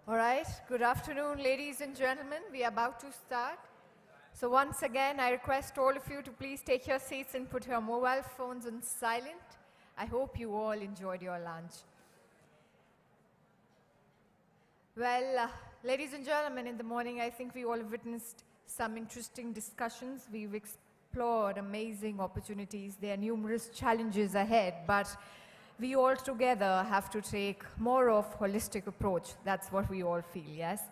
All right, good afternoon, ladies and gentlemen. We are about to start. So once again, I request all of you to please take your seats and put your mobile phones on silent. I hope you all enjoyed your lunch. Well, ladies and gentlemen, in the morning, I think we all witnessed some interesting discussions. We've explored amazing opportunities. There are numerous challenges ahead, but we all together have to take more of holistic approach. That's what we all feel, yes?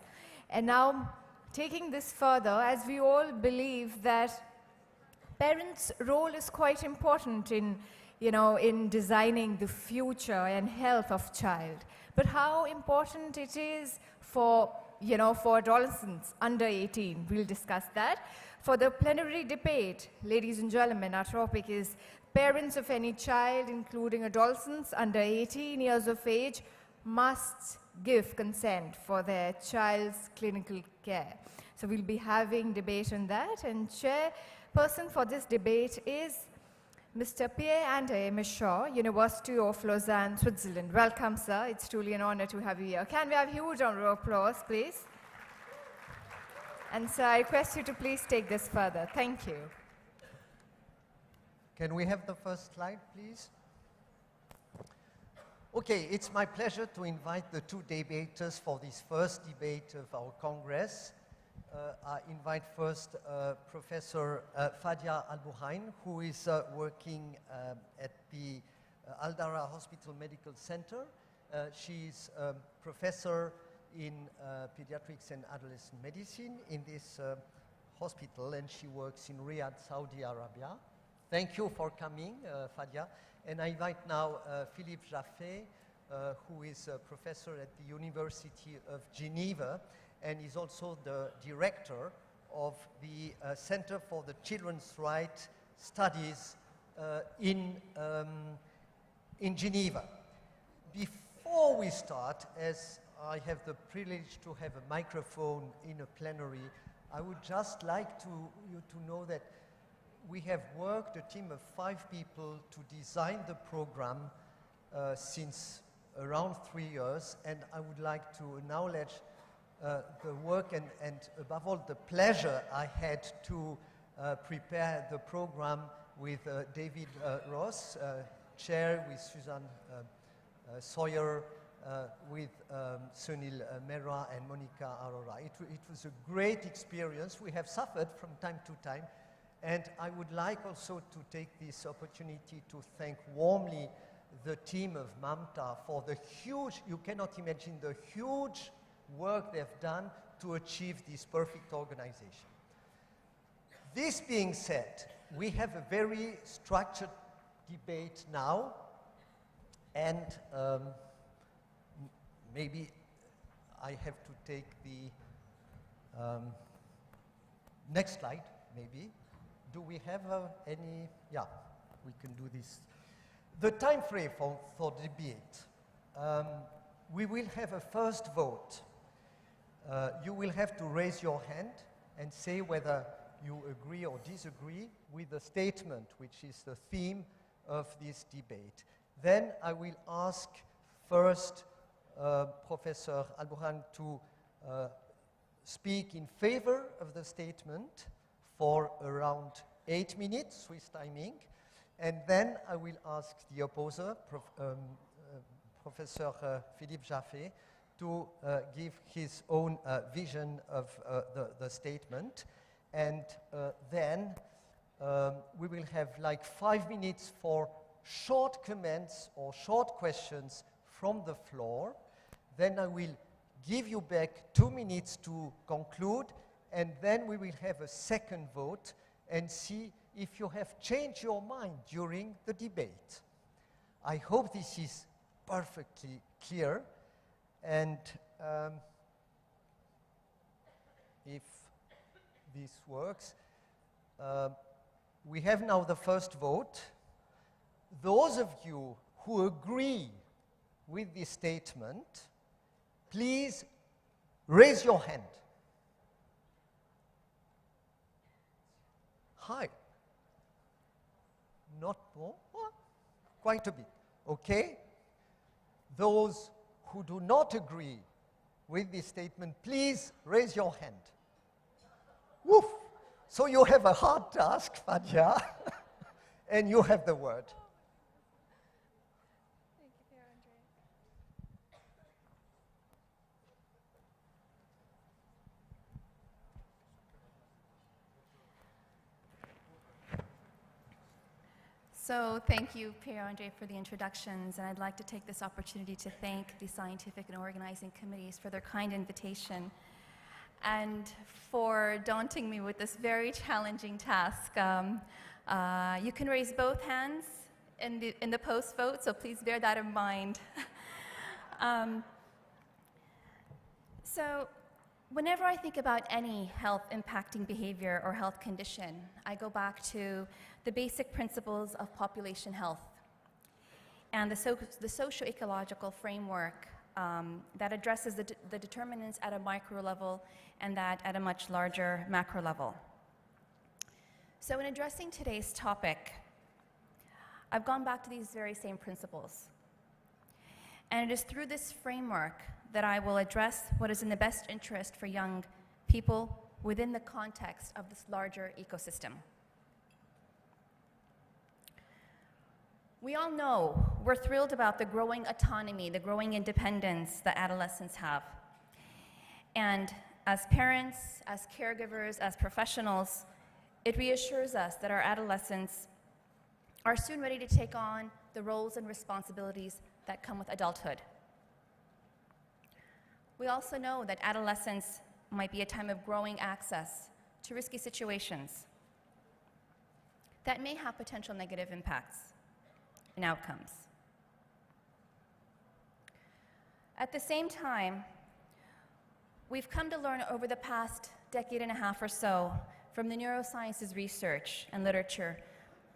And now, taking this further, as we all believe that parents' role is quite important in, in designing the future and health of child. But how important it is for, for adolescents under 18, we'll discuss that. For the plenary debate, ladies and gentlemen, our topic is parents of any child, including adolescents under 18 years of age, must give consent for their child's clinical care. So we'll be having debate on that, and chairperson for this debate is Mr. Pierre-André Michaud, University of Lausanne, Switzerland. Welcome, sir. It's truly an honor to have you here. Can we have a huge round of applause, please? And sir, I request you to please take this further. Thank you. Can we have the first slide, please? Okay, it's my pleasure to invite the two debaters for this first debate of our Congress. I invite first Professor Fadia Al-Buhain, who is working at the Al-Dara Hospital Medical Center. She's a professor in pediatrics and adolescent medicine in this hospital, and she works in Riyadh, Saudi Arabia. Thank you for coming, Fadia. And I invite now Philippe Jaffé, who is a professor at the University of Geneva, and is also the director of the Center for the Children's Rights Studies in Geneva. Before we start, as I have the privilege to have a microphone in a plenary, I would just like you to know that we have worked, a team of 5 people, to design the program since around 3 years, and I would like to acknowledge the work and above all the pleasure I had to prepare the program with David Ross, chair, with Susan Sawyer, with Sunil Mehra and Monica Arora. It was a great experience. We have suffered from time to time, and I would like also to take this opportunity to thank warmly the team of MAMTA for the huge, you cannot imagine the huge work they've done to achieve this perfect organization. This being said, we have a very structured debate now, and maybe I have to take the next slide, maybe. Do we have any? Yeah, we can do this. The time frame for debate. We will have a first vote. You will have to raise your hand and say whether you agree or disagree with the statement, which is the theme of this debate. Then I will ask first Professor Al-Buhain to speak in favor of the statement for around 8 minutes, Swiss timing, and then I will ask the opposer, Professor Philippe Jaffé, to give his own vision of the statement, and then we will have like 5 minutes for short comments or short questions from the floor. Then I will give you back 2 minutes to conclude, and then we will have a second vote and see if you have changed your mind during the debate. I hope this is perfectly clear, and if this works, we have now the first vote. Those of you who agree with this statement, please raise your hand. Hi. Not more? Quite a bit. Okay? Those who do not agree with this statement, please raise your hand. Woof! So you have a hard task, Fadia, and you have the word. Thank you, Pierre-Andre. So thank you, Pierre-Andre, for the introductions, and I'd like to take this opportunity to thank the scientific and organizing committees for their kind invitation and for daunting me with this very challenging task. You can raise both hands in the post-vote, so please bear that in mind. So whenever I think about any health-impacting behavior or health condition, I go back to the basic principles of population health and the socio-ecological framework that addresses the determinants at a micro level and that at a much larger macro level. So in addressing today's topic, I've gone back to these very same principles. And it is through this framework that I will address what is in the best interest for young people within the context of this larger ecosystem. We all know we're thrilled about the growing autonomy, the growing independence that adolescents have. And as parents, as caregivers, as professionals, it reassures us that our adolescents are soon ready to take on the roles and responsibilities that come with adulthood. We also know that adolescence might be a time of growing access to risky situations that may have potential negative impacts and outcomes. At the same time, we've come to learn over the past decade and a half or so from the neurosciences research and literature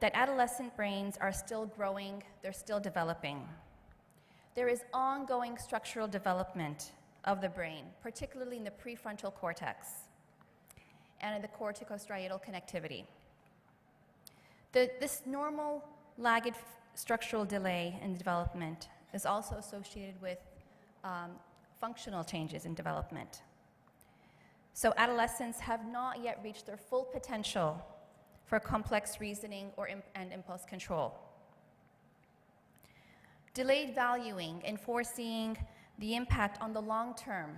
that adolescent brains are still growing, they're still developing. There is ongoing structural development of the brain, particularly in the prefrontal cortex and in the corticostriatal connectivity. This normal lagged structural delay in development is also associated with functional changes in development. So adolescents have not yet reached their full potential for complex reasoning and impulse control. Delayed valuing and foreseeing the impact on the long term,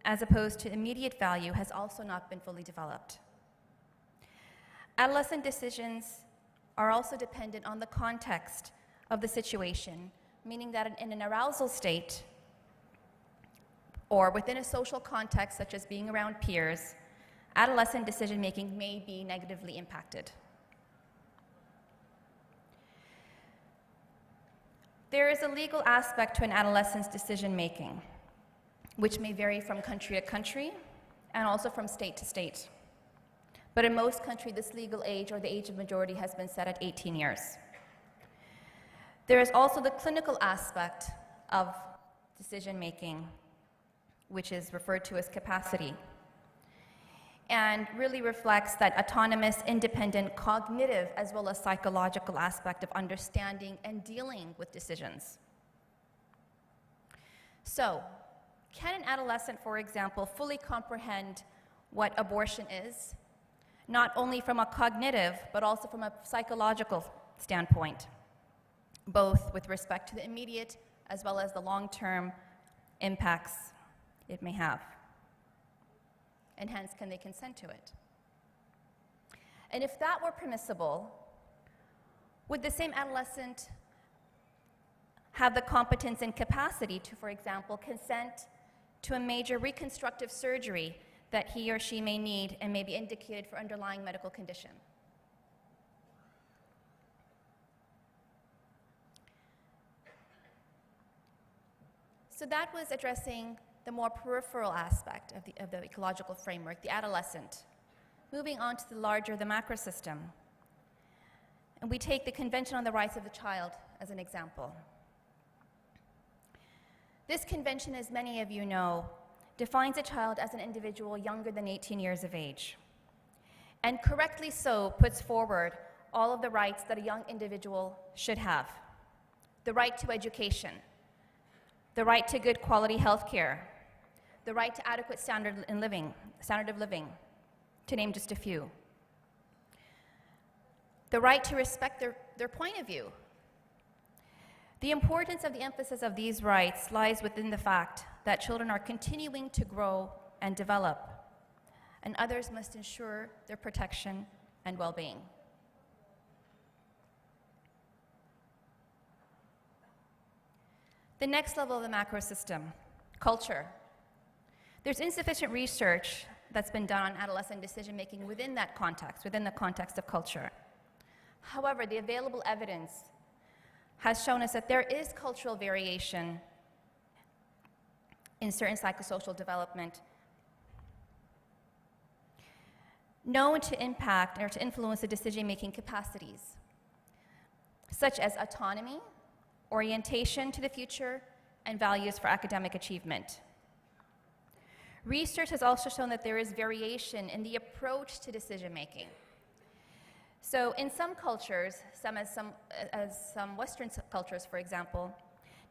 as opposed to immediate value, has also not been fully developed. Adolescent decisions are also dependent on the context of the situation, meaning that in an arousal state or within a social context, such as being around peers, adolescent decision-making may be negatively impacted. There is a legal aspect to an adolescent's decision-making, which may vary from country to country and also from state to state. But in most countries, this legal age, or the age of majority, has been set at 18 years. There is also the clinical aspect of decision-making, which is referred to as capacity, and really reflects that autonomous, independent, cognitive, as well as psychological aspect of understanding and dealing with decisions. So, can an adolescent, for example, fully comprehend what abortion is, not only from a cognitive, but also from a psychological standpoint, both with respect to the immediate as well as the long-term impacts it may have? And hence, can they consent to it? And if that were permissible, would the same adolescent have the competence and capacity to, for example, consent to a major reconstructive surgery that he or she may need and may be indicated for underlying medical condition? So that was addressing the more peripheral aspect of the ecological framework, the adolescent. Moving on to the larger, the macro system. And we take the Convention on the Rights of the Child as an example. This convention, as many of you know, defines a child as an individual younger than 18 years of age, and correctly so puts forward all of the rights that a young individual should have. The right to education, the right to good quality health care, the right to adequate standard of living, to name just a few. The right to respect their point of view. The importance of the emphasis of these rights lies within the fact that children are continuing to grow and develop, and others must ensure their protection and well-being. The next level of the macro system, culture. There's insufficient research that's been done on adolescent decision-making within that context, within the context of culture. However, the available evidence has shown us that there is cultural variation in certain psychosocial development known to impact or to influence the decision-making capacities, such as autonomy, orientation to the future, and values for academic achievement. Research has also shown that there is variation in the approach to decision-making. So in some cultures, some Western cultures, for example,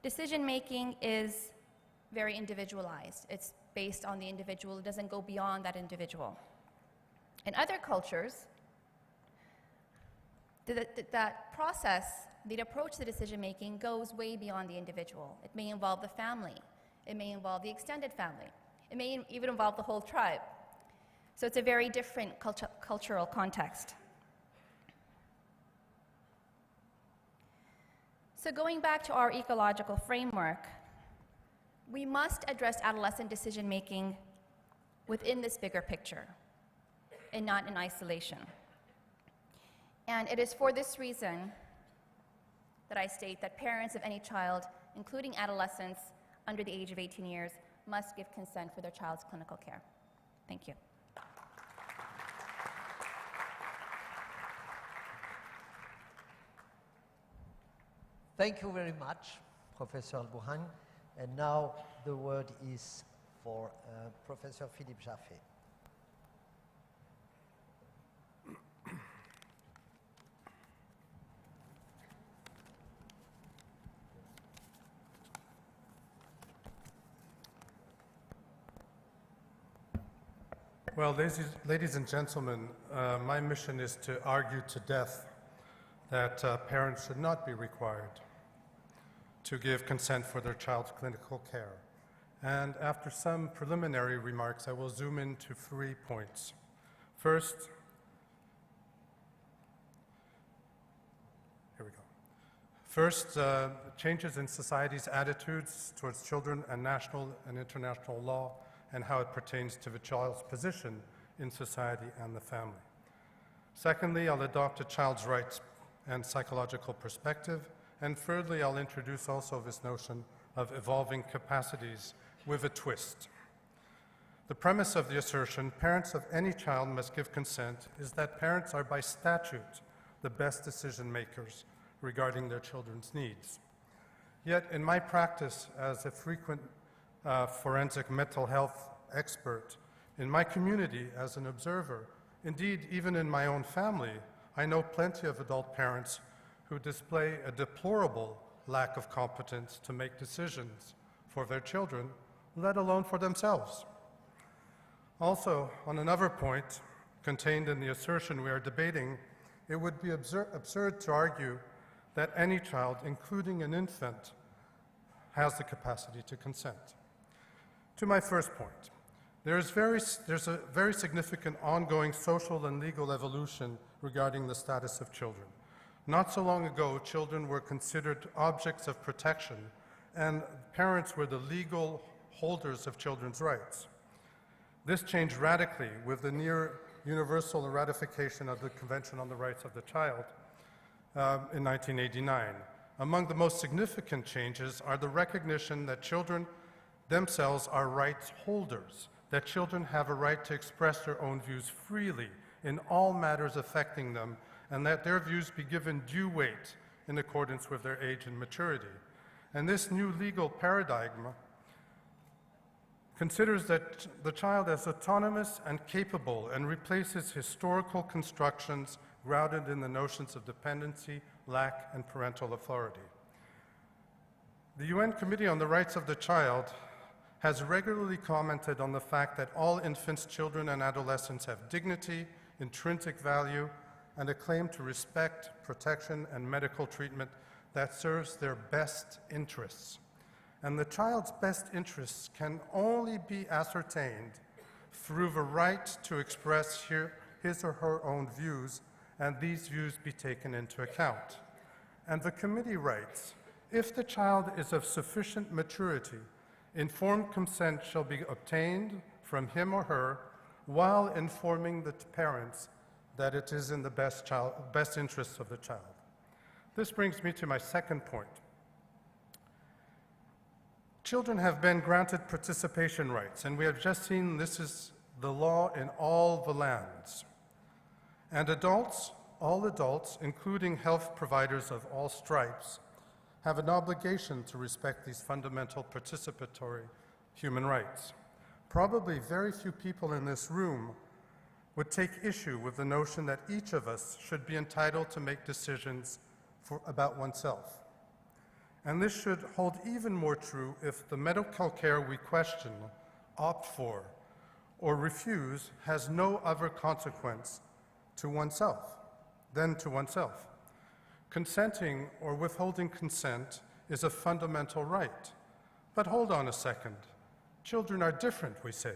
decision-making is very individualized. It's based on the individual. It doesn't go beyond that individual. In other cultures, that process, the approach to decision-making goes way beyond the individual. It may involve the family. It may involve the extended family. It may even involve the whole tribe. So it's a very different cultural context. So going back to our ecological framework, we must address adolescent decision-making within this bigger picture and not in isolation. And it is for this reason that I state that parents of any child, including adolescents under the age of 18 years, must give consent for their child's clinical care. Thank you. Thank you very much, Professor Al-Burhan. And now the word is for Professor Philippe Jaffé. Well, ladies and gentlemen, my mission is to argue to death that parents should not be required to give consent for their child's clinical care. And after some preliminary remarks, I will zoom into 3 points. First, here we go. First, changes in society's attitudes towards children and national and international law and how it pertains to the child's position in society and the family. Secondly, I'll adopt a child's rights and psychological perspective. And thirdly, I'll introduce also this notion of evolving capacities with a twist. The premise of the assertion, parents of any child must give consent, is that parents are by statute the best decision makers regarding their children's needs. Yet in my practice as a frequent forensic mental health expert, in my community as an observer, indeed even in my own family, I know plenty of adult parents who display a deplorable lack of competence to make decisions for their children, let alone for themselves. Also, on another point contained in the assertion we are debating, it would be absurd to argue that any child, including an infant, has the capacity to consent. To my first point, there's a very significant ongoing social and legal evolution regarding the status of children. Not so long ago, children were considered objects of protection, and parents were the legal holders of children's rights. This changed radically with the near universal ratification of the Convention on the Rights of the Child in 1989. Among the most significant changes are the recognition that children themselves are rights holders, that children have a right to express their own views freely in all matters affecting them, and that their views be given due weight in accordance with their age and maturity. And this new legal paradigm considers that the child as autonomous and capable and replaces historical constructions grounded in the notions of dependency, lack, and parental authority. The UN Committee on the Rights of the Child has regularly commented on the fact that all infants, children, and adolescents have dignity, intrinsic value, and a claim to respect, protection, and medical treatment that serves their best interests. And the child's best interests can only be ascertained through the right to express his or her own views, and these views be taken into account. And the committee writes, if the child is of sufficient maturity, informed consent shall be obtained from him or her while informing the parents that it is in the best interests of the child. This brings me to my second point. Children have been granted participation rights, and we have just seen this is the law in all the lands. And adults, all adults, including health providers of all stripes, have an obligation to respect these fundamental participatory human rights. Probably very few people in this room would take issue with the notion that each of us should be entitled to make decisions about oneself. And this should hold even more true if the medical care we question, opt for, or refuse has no other consequence to oneself than to oneself. Consenting or withholding consent is a fundamental right. But hold on a second. Children are different, we say.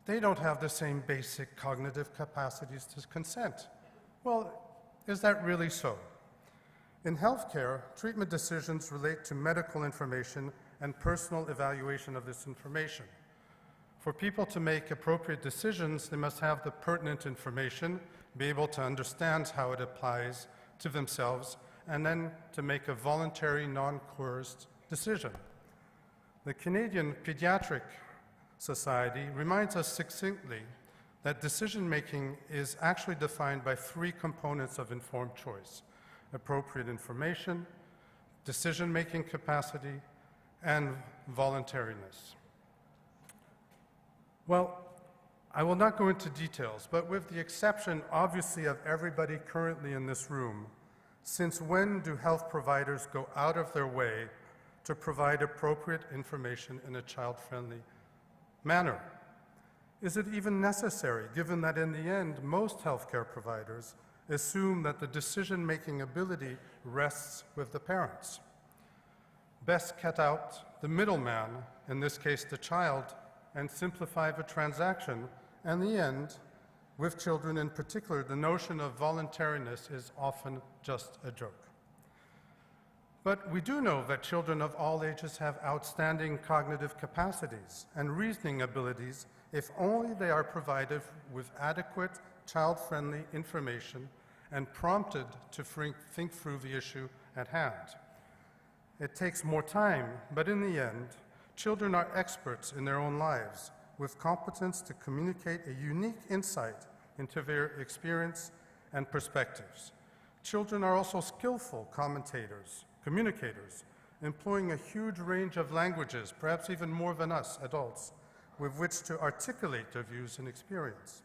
They don't have the same basic cognitive capacities to consent. Well, is that really so? In healthcare, treatment decisions relate to medical information and personal evaluation of this information. For people to make appropriate decisions, they must have the pertinent information, be able to understand how it applies to themselves, and then to make a voluntary, non-coerced decision. The Canadian Pediatric Society reminds us succinctly that decision-making is actually defined by three components of informed choice: appropriate information, decision-making capacity, and voluntariness. Well, I will not go into details, but with the exception, obviously, of everybody currently in this room, since when do health providers go out of their way to provide appropriate information in a child-friendly manner? Is it even necessary, given that in the end, most healthcare providers assume that the decision-making ability rests with the parents? Best cut out the middleman, in this case the child, and simplify the transaction. And in the end, with children in particular, the notion of voluntariness is often just a joke. But we do know that children of all ages have outstanding cognitive capacities and reasoning abilities if only they are provided with adequate, child-friendly information and prompted to think through the issue at hand. It takes more time, but in the end, children are experts in their own lives, with competence to communicate a unique insight into their experience and perspectives. Children are also skillful communicators, employing a huge range of languages, perhaps even more than us adults, with which to articulate their views and experience.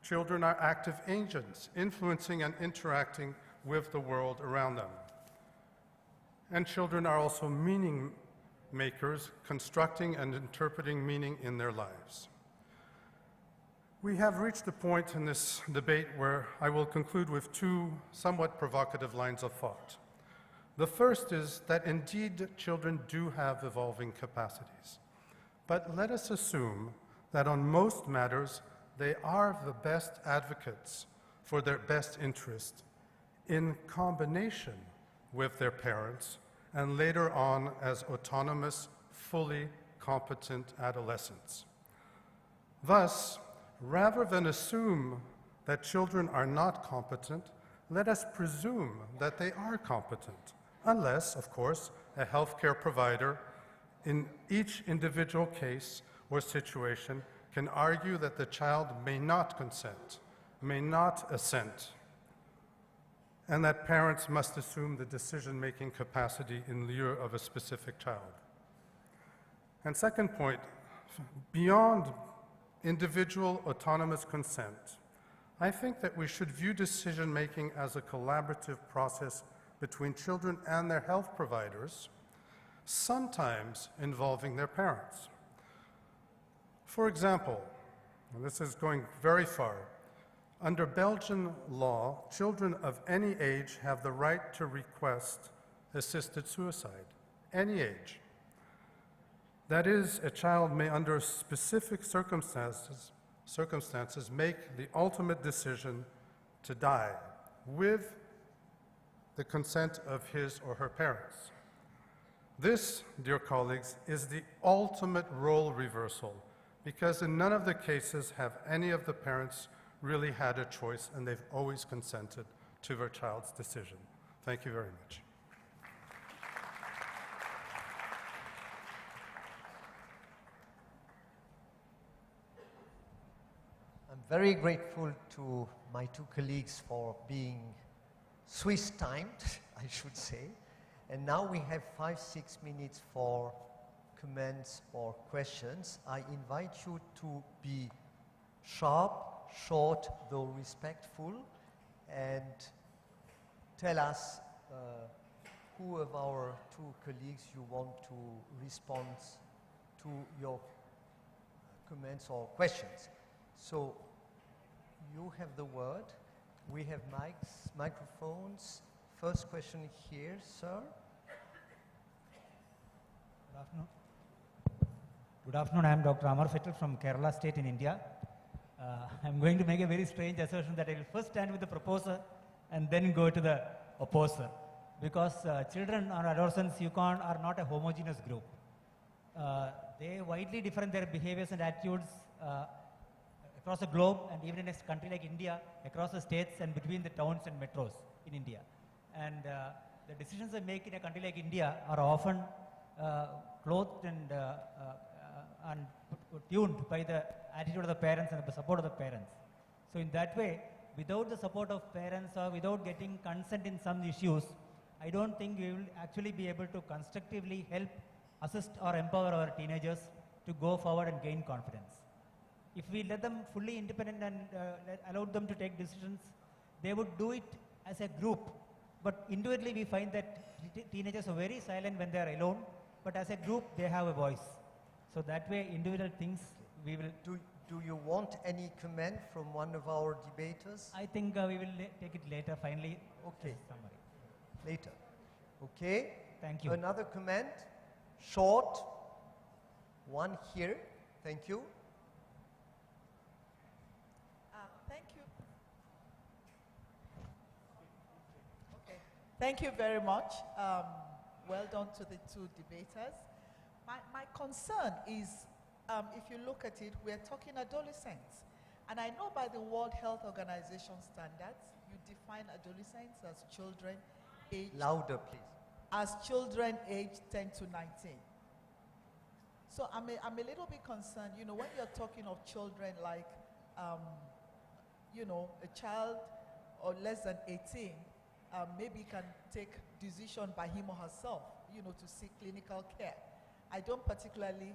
Children are active agents, influencing and interacting with the world around them. And children are also meaning makers, constructing and interpreting meaning in their lives. We have reached the point in this debate where I will conclude with two somewhat provocative lines of thought. The first is that indeed children do have evolving capacities, but let us assume that on most matters they are the best advocates for their best interest in combination with their parents and later on as autonomous, fully competent adolescents. Thus, rather than assume that children are not competent, let us presume that they are competent, unless, of course, a healthcare provider in each individual case or situation can argue that the child may not consent, may not assent, and that parents must assume the decision-making capacity in lieu of a specific child. And second point, beyond individual autonomous consent, I think that we should view decision-making as a collaborative process between children and their health providers, sometimes involving their parents. For example, and this is going very far, under Belgian law, children of any age have the right to request assisted suicide, any age. That is, a child may, under specific circumstances, make the ultimate decision to die with the consent of his or her parents. This, dear colleagues, is the ultimate role reversal, because in none of the cases have any of the parents really had a choice, and they've always consented to their child's decision. Thank you very much. I'm very grateful to my two colleagues for being Swiss-timed, I should say. And now we have 5-6 minutes for comments or questions. I invite you to be sharp, short, though respectful, and tell us who of our two colleagues you want to respond to your comments or questions. So you have the word. We have mics, microphones. First question here, sir. Good afternoon. Good afternoon. I am Dr. Amar Fettal from Kerala State in India. I'm going to make a very strange assertion that I will first stand with the proposer and then go to the opposer, because children or adolescents are not a homogeneous group. They widely differ in their behaviors and attitudes across the globe, and even in a country like India, across the states and between the towns and metros in India. And the decisions they make in a country like India are often clothed and tuned by the attitude of the parents and the support of the parents. So in that way, without the support of parents or without getting consent in some issues, I don't think we will actually be able to constructively help, assist or empower our teenagers to go forward and gain confidence. If we let them fully independent and allow them to take decisions, they would do it as a group. But individually we find that teenagers are very silent when they are alone, but as a group they have a voice. So that way individual things we will... Do you want any comment from one of our debaters? I think we will take it later, finally. Okay. Summary. Later. Okay. Thank you. Another comment, short. One here. Thank you. Thank you. Okay. Thank you very much. Well done to the two debaters. My concern is, if you look at it, we're talking adolescents. And I know by the World Health Organization standards, you define adolescents as children aged... Louder, please. As children aged 10 to 19. So I'm a little bit concerned, you know, when you're talking of children like, you know, a child or less than 18, maybe can take decision by him or herself, you know, to seek clinical care. I don't particularly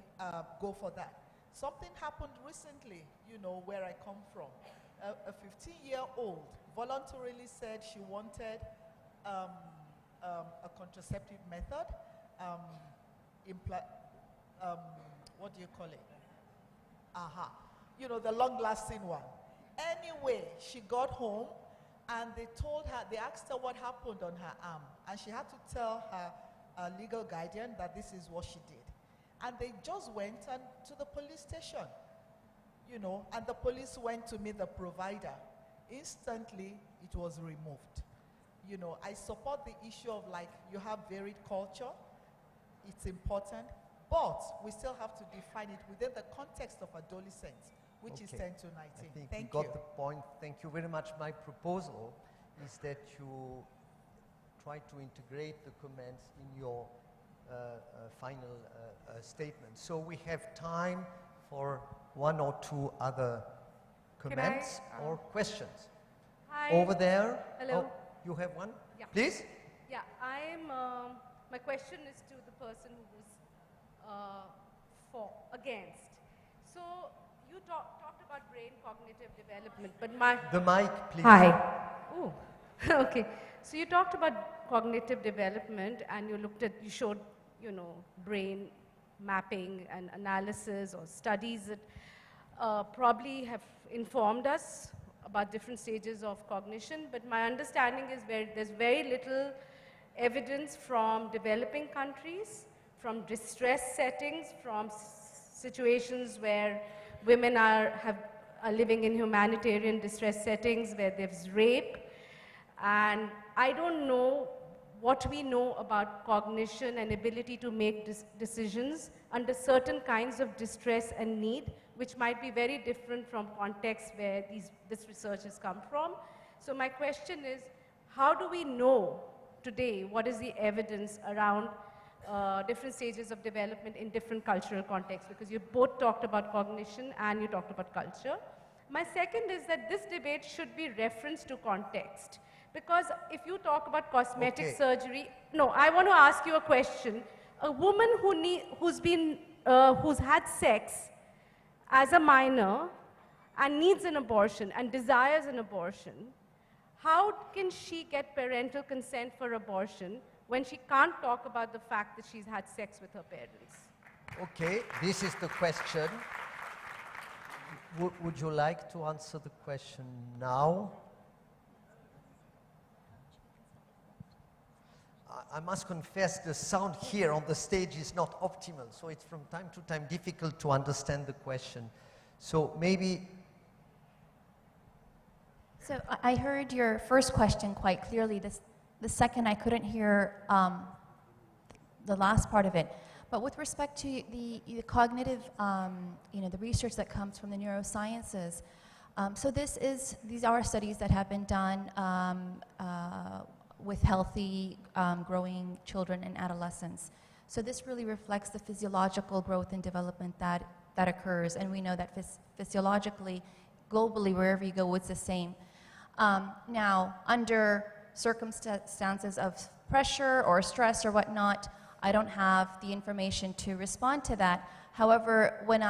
go for that. Something happened recently, you know, where I come from. A 15-year-old voluntarily said she wanted a contraceptive method, what do you call it? Aha. You know, the long-lasting one. Anyway, she got home and they told her, they asked her what happened on her arm, and she had to tell her legal guardian that this is what she did. And they just went to the police station, you know, and the police went to meet the provider. Instantly, it was removed. You know, I support the issue of, like, you have varied culture. It's important, but we still have to define it within the context of adolescents, which is 10 to 19. I think Thank we you. got the point. Thank you very much. My proposal is that you try to integrate the comments in your final statement. So we have time for one or two other comments or questions. Hi. Over there. Hello. Oh, you have one? Yeah. Please. Yeah, my question is to the person who was against. So you talked about brain cognitive development, but The mic, please. Hi. Oh, okay. So you talked about cognitive development and you showed, you know, brain mapping and analysis or studies that probably have informed us about different stages of cognition, but my understanding is there's very little evidence from developing countries, from distress settings, from situations where women are living in humanitarian distress settings, where there's rape. And I don't know what we know about cognition and ability to make decisions under certain kinds of distress and need, which might be very different from contexts where this research has come from. So my question is, how do we know today what is the evidence around different stages of development in different cultural contexts? Because you both talked about cognition and you talked about culture. My second is that this debate should be referenced to context. Because if you talk about cosmetic surgery, no, I want to ask you a question. A woman who's had sex as a minor and needs an abortion and desires an abortion, how can she get parental consent for abortion when she can't talk about the fact that she's had sex with her parents? Okay, this is the question. Would you like to answer the question now? I must confess the sound here on the stage is not optimal, so it's from time to time difficult to understand the question. So maybe... So I heard your first question quite clearly. The second, I couldn't hear the last part of it. But with respect to the cognitive, the research that comes from the neurosciences, so these are studies that have been done with healthy growing children and adolescents. So this really reflects the physiological growth and development that occurs, and we know that physiologically, globally, wherever you go, it's the same. Now, under circumstances of pressure or stress or whatnot, I don't have the information to respond to that. However, when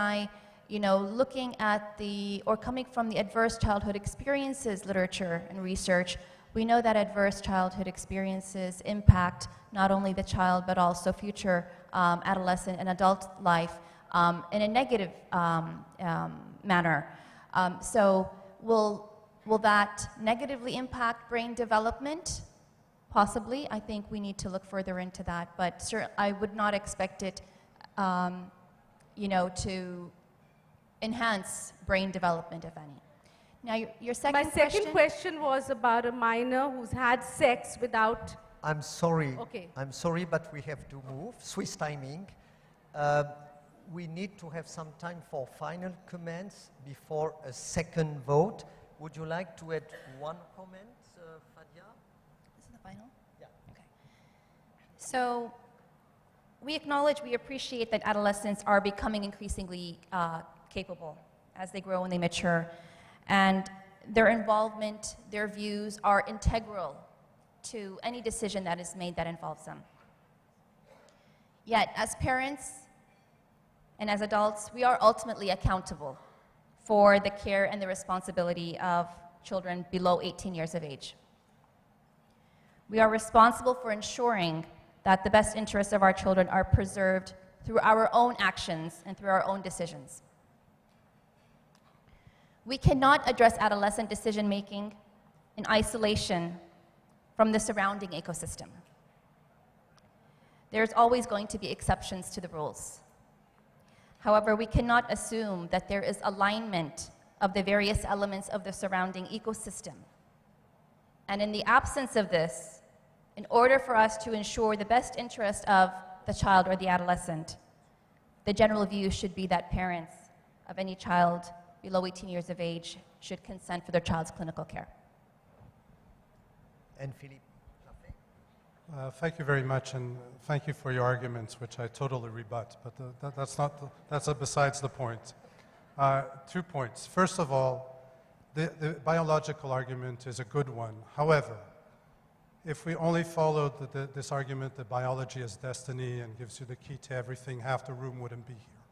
looking at or coming from the adverse childhood experiences literature and research, we know that adverse childhood experiences impact not only the child, but also future adolescent and adult life in a negative manner. So will that negatively impact brain development? Possibly. I think we need to look further into that, but I would not expect it, to enhance brain development, if any. Now, your second question? My second question was about a minor who's had sex without... I'm sorry. Okay. I'm sorry, but we have to move. Swiss timing. We need to have some time for final comments before a second vote. Would you like to add one comment, Fadia? Is it the final? Yeah. Okay. So we appreciate that adolescents are becoming increasingly capable as they grow and they mature. And their involvement, their views are integral to any decision that is made that involves them. Yet, as parents and as adults, we are ultimately accountable for the care and the responsibility of children below 18 years of age. We are responsible for ensuring that the best interests of our children are preserved through our own actions and through our own decisions. We cannot address adolescent decision-making in isolation from the surrounding ecosystem. There's always going to be exceptions to the rules. However, we cannot assume that there is alignment of the various elements of the surrounding ecosystem. And in the absence of this, in order for us to ensure the best interest of the child or the adolescent, the general view should be that parents of any child below 18 years of age should consent for their child's clinical care. And Philippe. Thank you very much, and thank you for your arguments, which I totally rebut, but that's besides the point. 2 points. First of all, the biological argument is a good one. However, if we only followed this argument that biology is destiny and gives you the key to everything, half the room wouldn't be here.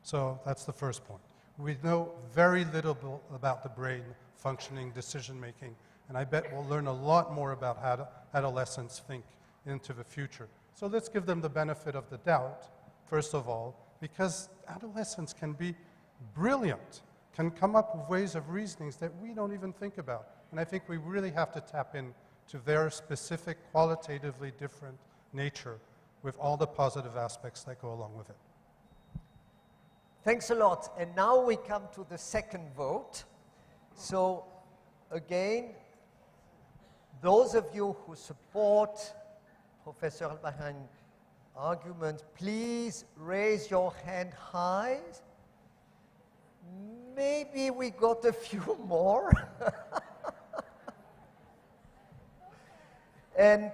So that's the first point. We know very little about the brain functioning, decision-making, and I bet we'll learn a lot more about how adolescents think into the future. So let's give them the benefit of the doubt first of all, because adolescents can be brilliant, can come up with ways of reasonings that we don't even think about. And I think we really have to tap into their specific, qualitatively different nature with all the positive aspects that go along with it. Thanks a lot. And now we come to the second vote. So again, those of you who support Professor Al-Bahrain's argument, please raise your hand high. Maybe we got a few more. And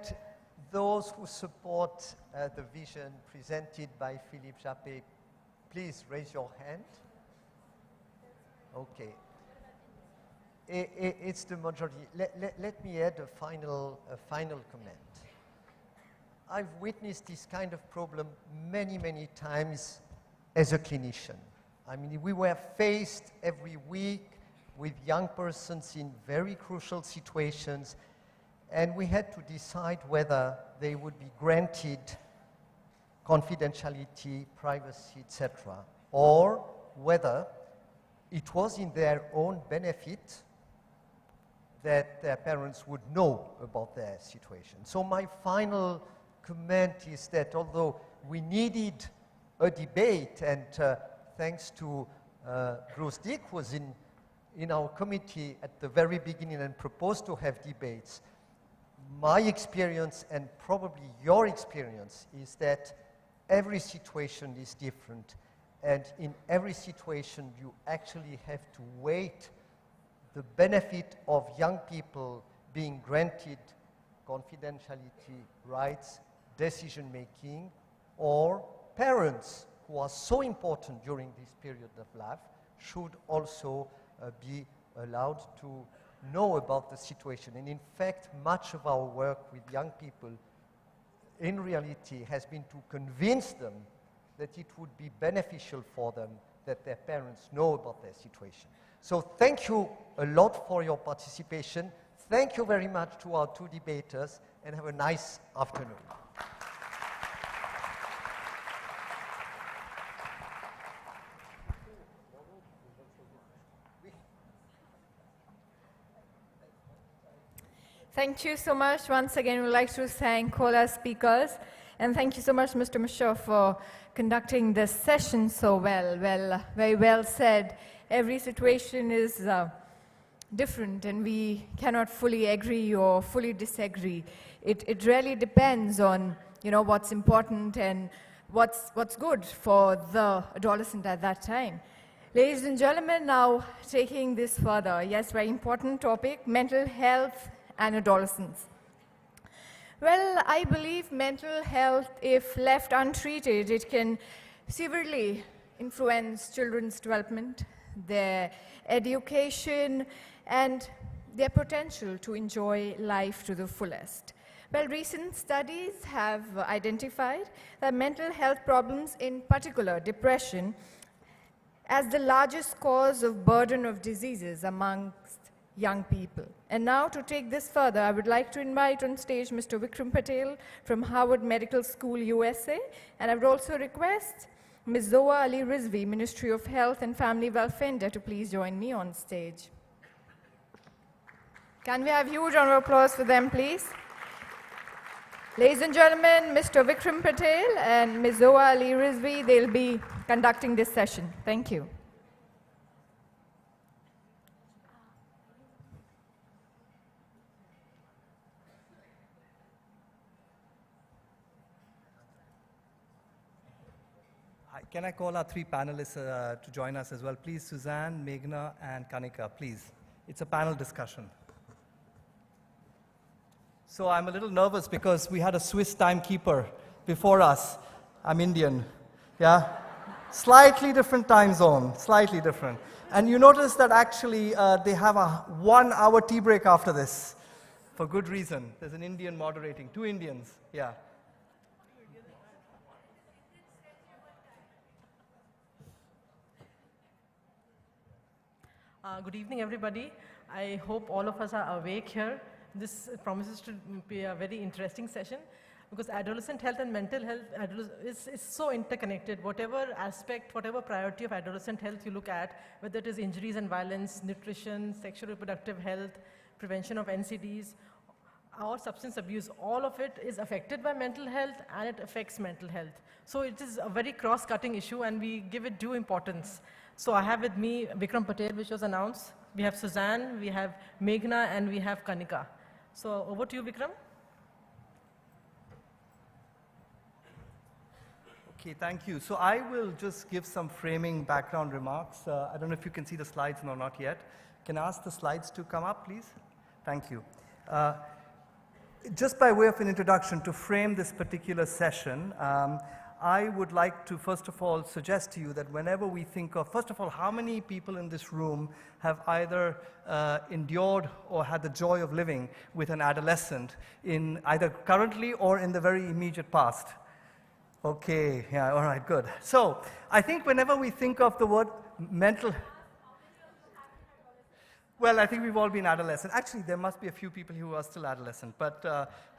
those who support the vision presented by Philippe Jappé, please raise your hand. Okay. It's the majority. Let me add a final comment. I've witnessed this kind of problem many, many times as a clinician. I mean, we were faced every week with young persons in very crucial situations, and we had to decide whether they would be granted confidentiality, privacy, etc., or whether it was in their own benefit that their parents would know about their situation. So my final comment is that although we needed a debate, and thanks to Bruce Dick, who was in our committee at the very beginning and proposed to have debates, my experience and probably your experience is that every situation is different, and in every situation you actually have to wait the benefit of young people being granted confidentiality rights, decision making, or parents who are so important during this period of life should also be allowed to know about the situation. And in fact, much of our work with young people in reality has been to convince them that it would be beneficial for them that their parents know about their situation. So thank you a lot for your participation. Thank you very much to our two debaters, and have a nice afternoon. Thank you so much. Once again, we'd like to thank all our speakers. And thank you so much, Mr. Mishaw, for conducting this session so well. Very well said. Every situation is different, and we cannot fully agree or fully disagree. It really depends on, what's important and what's good for the adolescent at that time. Ladies and gentlemen, now taking this further, yes, very important topic, mental health and adolescence. Well, I believe mental health, if left untreated, it can severely influence children's development, their education, and their potential to enjoy life to the fullest. Well, recent studies have identified that mental health problems, in particular depression, as the largest cause of burden of diseases amongst young people. And now, to take this further, I would like to invite on stage Mr. Vikram Patel from Harvard Medical School, USA, and I would also request Ms. Zoa Ali Rizvi, Ministry of Health and Family Welfare India, to please join me on stage. Can we have a huge round of applause for them, please? Ladies and gentlemen, Mr. Vikram Patel and Ms. Zoa Ali Rizvi, they'll be conducting this session. Thank you. Hi, can I call our three panelists to join us as well? Please, Suzanne, Meghna, and Kanika, please. It's a panel discussion. So I'm a little nervous because we had a Swiss timekeeper before us. I'm Indian, yeah? Slightly different time zone, slightly different. And you notice that actually they have a 1-hour tea break after this, for good reason. There's an Indian moderating, 2 Indians, yeah. Good evening, everybody. I hope all of us are awake here. This promises to be a very interesting session. because adolescent health and mental health is so interconnected. Whatever aspect, whatever priority of adolescent health you look at, whether it is injuries and violence, nutrition, sexual reproductive health, prevention of NCDs, or substance abuse, all of it is affected by mental health and it affects mental health. So it is a very cross-cutting issue and we give it due importance. So I have with me Vikram Patel, which was announced. We have Suzanne, we have Meghna, and we have Kanika. So over to you, Vikram. Okay, thank you. So I will just give some framing background remarks. I don't know if you can see the slides, no, not yet. Can I ask the slides to come up, please? Thank you. Just by way of an introduction, to frame this particular session, I would like to first of all suggest to you that whenever we think of, first of all, how many people in this room have either endured or had the joy of living with an adolescent in either currently or in the very immediate past? Okay, yeah, all right, good. So I think whenever we think of the word mental, well, I think we've all been adolescent. Actually, there must be a few people who are still adolescent, but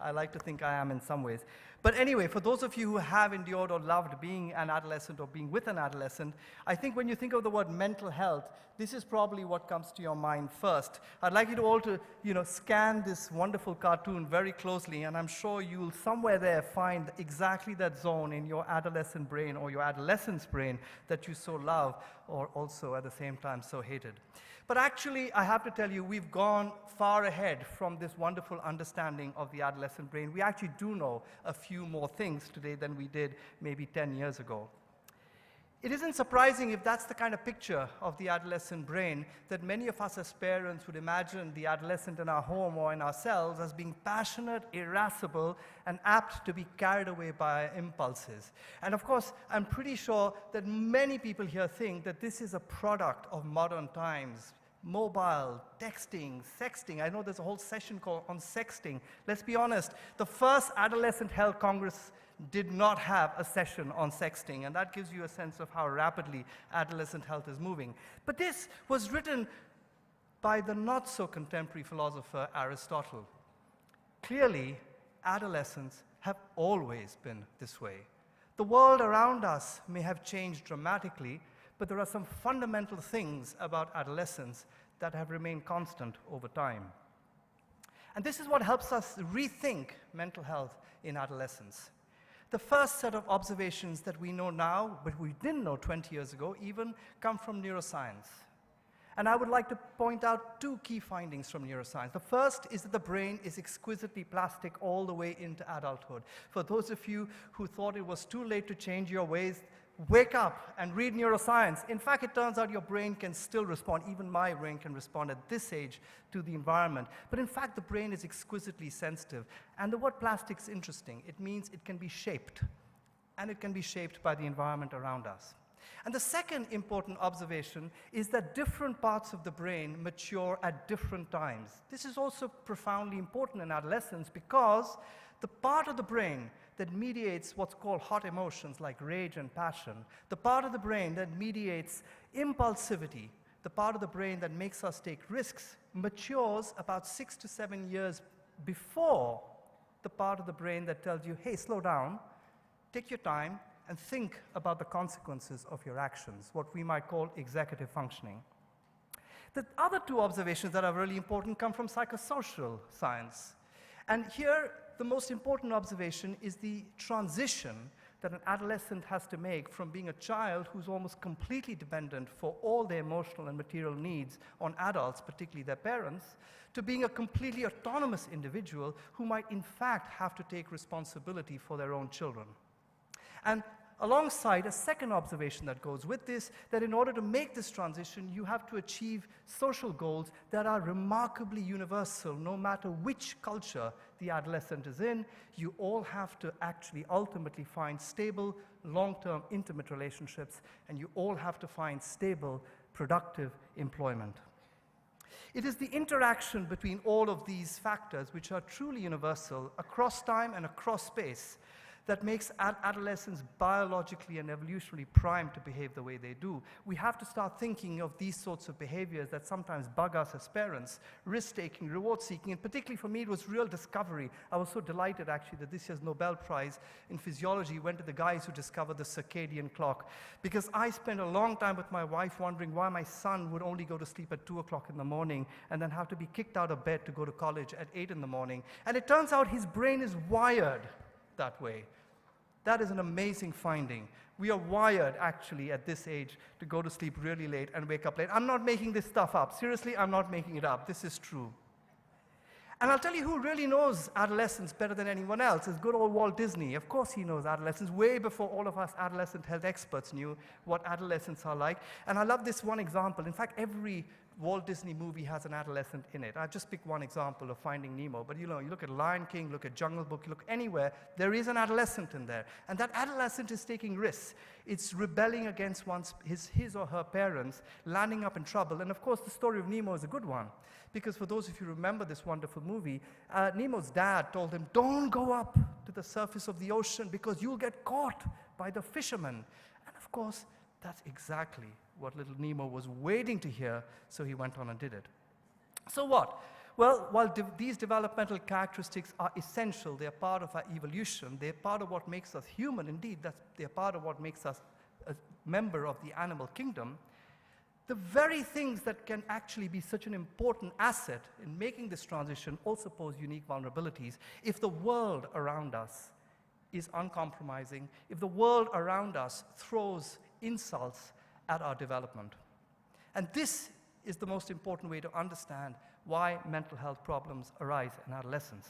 I like to think I am in some ways. But anyway, for those of you who have endured or loved being an adolescent or being with an adolescent, I think when you think of the word mental health, this is probably what comes to your mind first. I'd like you to all to, scan this wonderful cartoon very closely, and I'm sure you'll somewhere there find exactly that zone in your adolescent brain or your adolescent's brain that you so love or also at the same time so hated. But actually, I have to tell you, we've gone far ahead from this wonderful understanding of the adolescent brain. We actually do know a few more things today than we did maybe 10 years ago. It isn't surprising if that's the kind of picture of the adolescent brain that many of us as parents would imagine the adolescent in our home or in ourselves as being passionate, irascible, and apt to be carried away by impulses. And of course, I'm pretty sure that many people here think that this is a product of modern times. Mobile, texting, sexting. I know there's a whole session on sexting. Let's be honest, the first Adolescent Health Congress did not have a session on sexting, and that gives you a sense of how rapidly adolescent health is moving. But this was written by the not-so-contemporary philosopher Aristotle. Clearly, adolescents have always been this way. The world around us may have changed dramatically, but there are some fundamental things about adolescence that have remained constant over time. And this is what helps us rethink mental health in adolescence. The first set of observations that we know now, but we didn't know 20 years ago even, come from neuroscience. And I would like to point out two key findings from neuroscience. The first is that the brain is exquisitely plastic all the way into adulthood. For those of you who thought it was too late to change your ways, wake up and read neuroscience. In fact, it turns out your brain can still respond. Even my brain can respond at this age to the environment. But in fact, the brain is exquisitely sensitive. And the word plastic is interesting. It means it can be shaped. And it can be shaped by the environment around us. And the second important observation is that different parts of the brain mature at different times. This is also profoundly important in adolescence because the part of the brain that mediates what's called hot emotions like rage and passion, the part of the brain that mediates impulsivity, the part of the brain that makes us take risks, matures about 6 to 7 years before the part of the brain that tells you, hey, slow down, take your time, and think about the consequences of your actions, what we might call executive functioning. The other two observations that are really important come from psychosocial science. And here, the most important observation is the transition that an adolescent has to make from being a child who's almost completely dependent for all their emotional and material needs on adults, particularly their parents, to being a completely autonomous individual who might in fact have to take responsibility for their own children. And alongside a second observation that goes with this, that in order to make this transition, you have to achieve social goals that are remarkably universal, no matter which culture the adolescent is in. You all have to actually ultimately find stable, long-term, intimate relationships, and you all have to find stable, productive employment. It is the interaction between all of these factors, which are truly universal across time and across space, that makes adolescents biologically and evolutionarily primed to behave the way they do. We have to start thinking of these sorts of behaviors that sometimes bug us as parents, risk-taking, reward-seeking, and particularly for me it was real discovery. I was so delighted actually that this year's Nobel Prize in Physiology went to the guys who discovered the circadian clock, because I spent a long time with my wife wondering why my son would only go to sleep at 2 o'clock in the morning and then have to be kicked out of bed to go to college at 8 in the morning. And it turns out his brain is wired that way. That is an amazing finding. We are wired, actually, at this age to go to sleep really late and wake up late. I'm not making this stuff up. Seriously, I'm not making it up. This is true. And I'll tell you who really knows adolescence better than anyone else is good old Walt Disney. Of course he knows adolescence way before all of us adolescent health experts knew what adolescents are like. And I love this one example. In fact, every Walt Disney movie has an adolescent in it. I just pick one example of Finding Nemo, but you look at Lion King, look at Jungle Book, you look anywhere, there is an adolescent in there. And that adolescent is taking risks. It's rebelling against his or her parents, landing up in trouble. And of course, the story of Nemo is a good one, because for those of you who remember this wonderful movie, Nemo's dad told him, don't go up to the surface of the ocean because you'll get caught by the fishermen. And of course, that's exactly what little Nemo was waiting to hear, so he went on and did it. So what? Well, while these developmental characteristics are essential, they're part of our evolution, they're part of what makes us human, indeed, they're part of what makes us a member of the animal kingdom, the very things that can actually be such an important asset in making this transition also pose unique vulnerabilities. If the world around us is uncompromising, if the world around us throws insults at our development. And this is the most important way to understand why mental health problems arise in adolescence.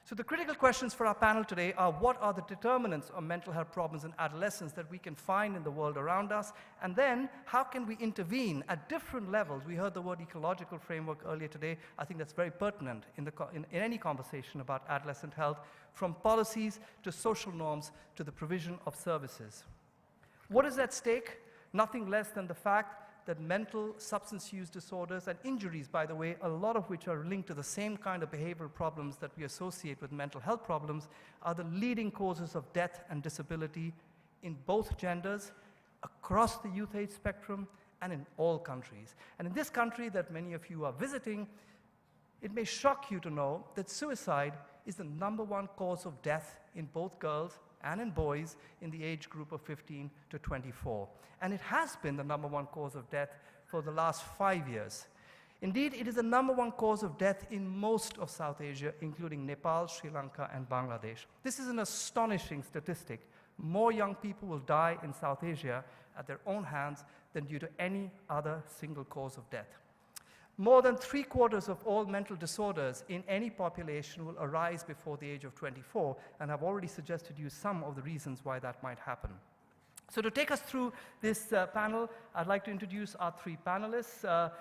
So the critical questions for our panel today are, what are the determinants of mental health problems in adolescence that we can find in the world around us? And then, how can we intervene at different levels? We heard the word ecological framework earlier today. I think that's very pertinent in any conversation about adolescent health, from policies to social norms to the provision of services. What is at stake? Nothing less than the fact that mental substance use disorders and injuries, by the way, a lot of which are linked to the same kind of behavioral problems that we associate with mental health problems, are the leading causes of death and disability in both genders, across the youth age spectrum, and in all countries. And in this country that many of you are visiting, it may shock you to know that suicide is the #1 cause of death in both girls and in boys in the age group of 15 to 24. And it has been the #1 cause of death for the last 5 years. Indeed, it is the #1 cause of death in most of South Asia, including Nepal, Sri Lanka, and Bangladesh. This is an astonishing statistic. More young people will die in South Asia at their own hands than due to any other single cause of death. More than 3/4 of all mental disorders in any population will arise before the age of 24, and I've already suggested you some of the reasons why that might happen. So to take us through this panel, I'd like to introduce our 3 panelists.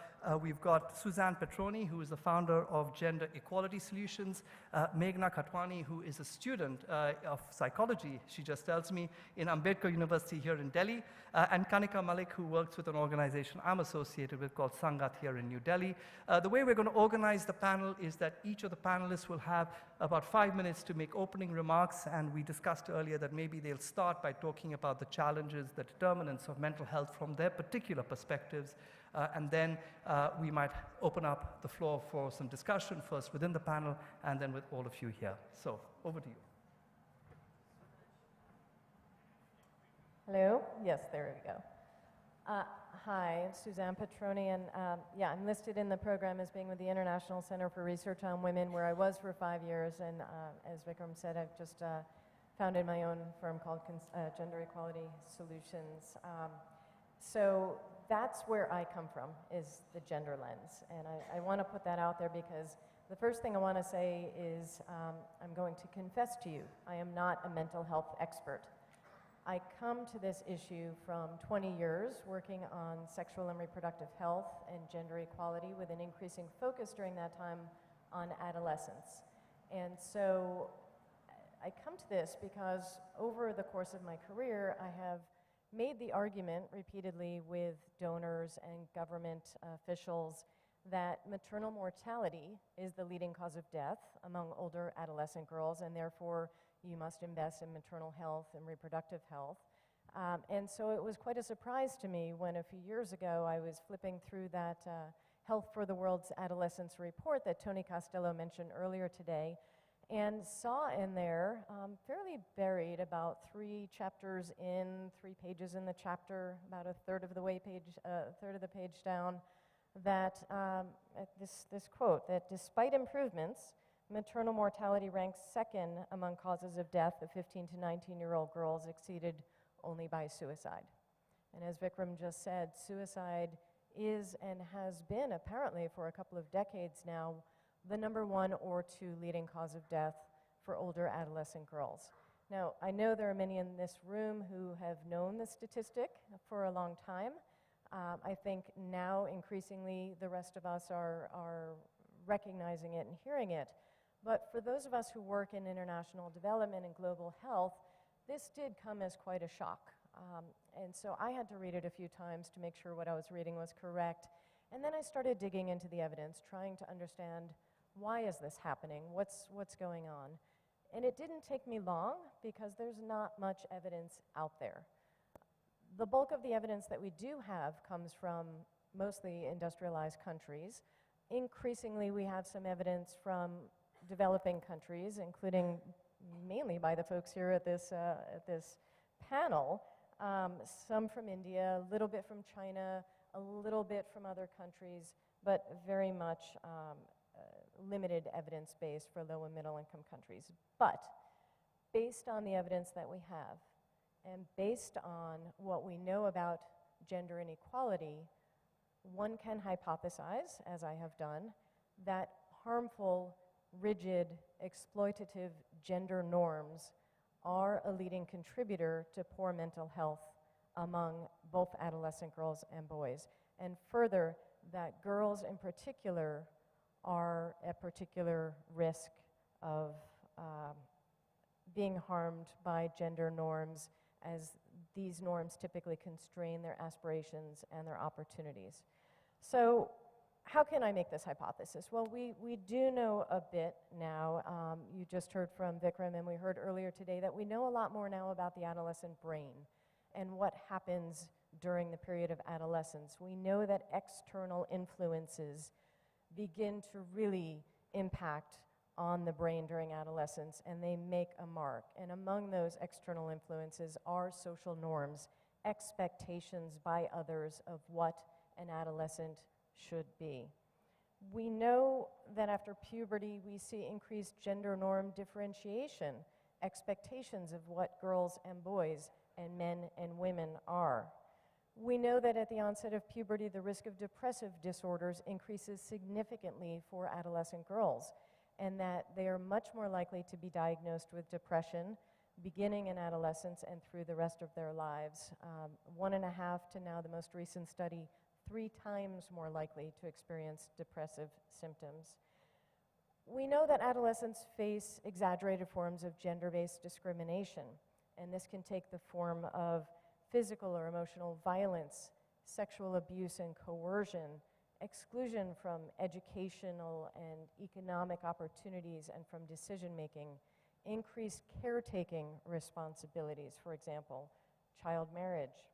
We've got Suzanne Petroni, who is the founder of Gender Equality Solutions, Meghna Khatwani, who is a student of psychology, she just tells me, in Ambedkar University here in Delhi, and Kanika Malik, who works with an organization I'm associated with called Sangat here in New Delhi. The way we're going to organize the panel is that each of the panelists will have about 5 minutes to make opening remarks, and we discussed earlier that maybe they'll start by talking about the challenges, the determinants of mental health from their particular perspectives, and then we might open up the floor for some discussion, first within the panel, and then with all of you here. So, over to you. Hello? Yes, there we go. Hi, I'm Suzanne Petroni, and yeah, I'm listed in the program as being with the International Center for Research on Women, where I was for 5 years, and as Vikram said, I've just founded my own firm called Gender Equality Solutions. So that's where I come from, is the gender lens, and I want to put that out there because the first thing I want to say is I'm going to confess to you, I am not a mental health expert. I come to this issue from 20 years working on sexual and reproductive health and gender equality, with an increasing focus during that time on adolescence. And so I come to this because over the course of my career, I have made the argument repeatedly with donors and government officials that maternal mortality is the leading cause of death among older adolescent girls, and therefore you must invest in maternal health and reproductive health. And so it was quite a surprise to me when a few years ago I was flipping through that Health for the World's Adolescence report that Tony Costello mentioned earlier today, and saw in there, fairly buried, about 3 chapters in, 3 pages in the chapter, about a third of the page down, that this quote, that despite improvements, maternal mortality ranks second among causes of death of 15 to 19-year-old girls, exceeded only by suicide. And as Vikram just said, suicide is and has been, apparently for a couple of decades now, the number 1 or 2 leading cause of death for older adolescent girls. Now, I know there are many in this room who have known the statistic for a long time. I think now increasingly the rest of us are recognizing it and hearing it. But for those of us who work in international development and global health, this did come as quite a shock. And so I had to read it a few times to make sure what I was reading was correct. And then I started digging into the evidence, trying to understand, why is this happening? What's going on? And it didn't take me long, because there's not much evidence out there. The bulk of the evidence that we do have comes from mostly industrialized countries. Increasingly, we have some evidence from developing countries, including mainly by the folks here at this panel, some from India, a little bit from China, a little bit from other countries, but very much limited evidence base for low and middle income countries. But based on the evidence that we have, and based on what we know about gender inequality, one can hypothesize, as I have done, that harmful, rigid, exploitative gender norms are a leading contributor to poor mental health among both adolescent girls and boys. And further, that girls in particular are at particular risk of being harmed by gender norms, as these norms typically constrain their aspirations and their opportunities. So how can I make this hypothesis? Well, we do know a bit now. You just heard from Vikram, and we heard earlier today that we know a lot more now about the adolescent brain and what happens during the period of adolescence. We know that external influences begin to really impact on the brain during adolescence, and they make a mark. And among those external influences are social norms, expectations by others of what an adolescent should be. We know that after puberty, we see increased gender norm differentiation, expectations of what girls and boys and men and women are. We know that at the onset of puberty, the risk of depressive disorders increases significantly for adolescent girls, and that they are much more likely to be diagnosed with depression beginning in adolescence and through the rest of their lives. 1.5 to now the most recent study, 3 times more likely to experience depressive symptoms. We know that adolescents face exaggerated forms of gender-based discrimination, and this can take the form of physical or emotional violence, sexual abuse and coercion, exclusion from educational and economic opportunities and from decision-making, increased caretaking responsibilities, for example, child marriage.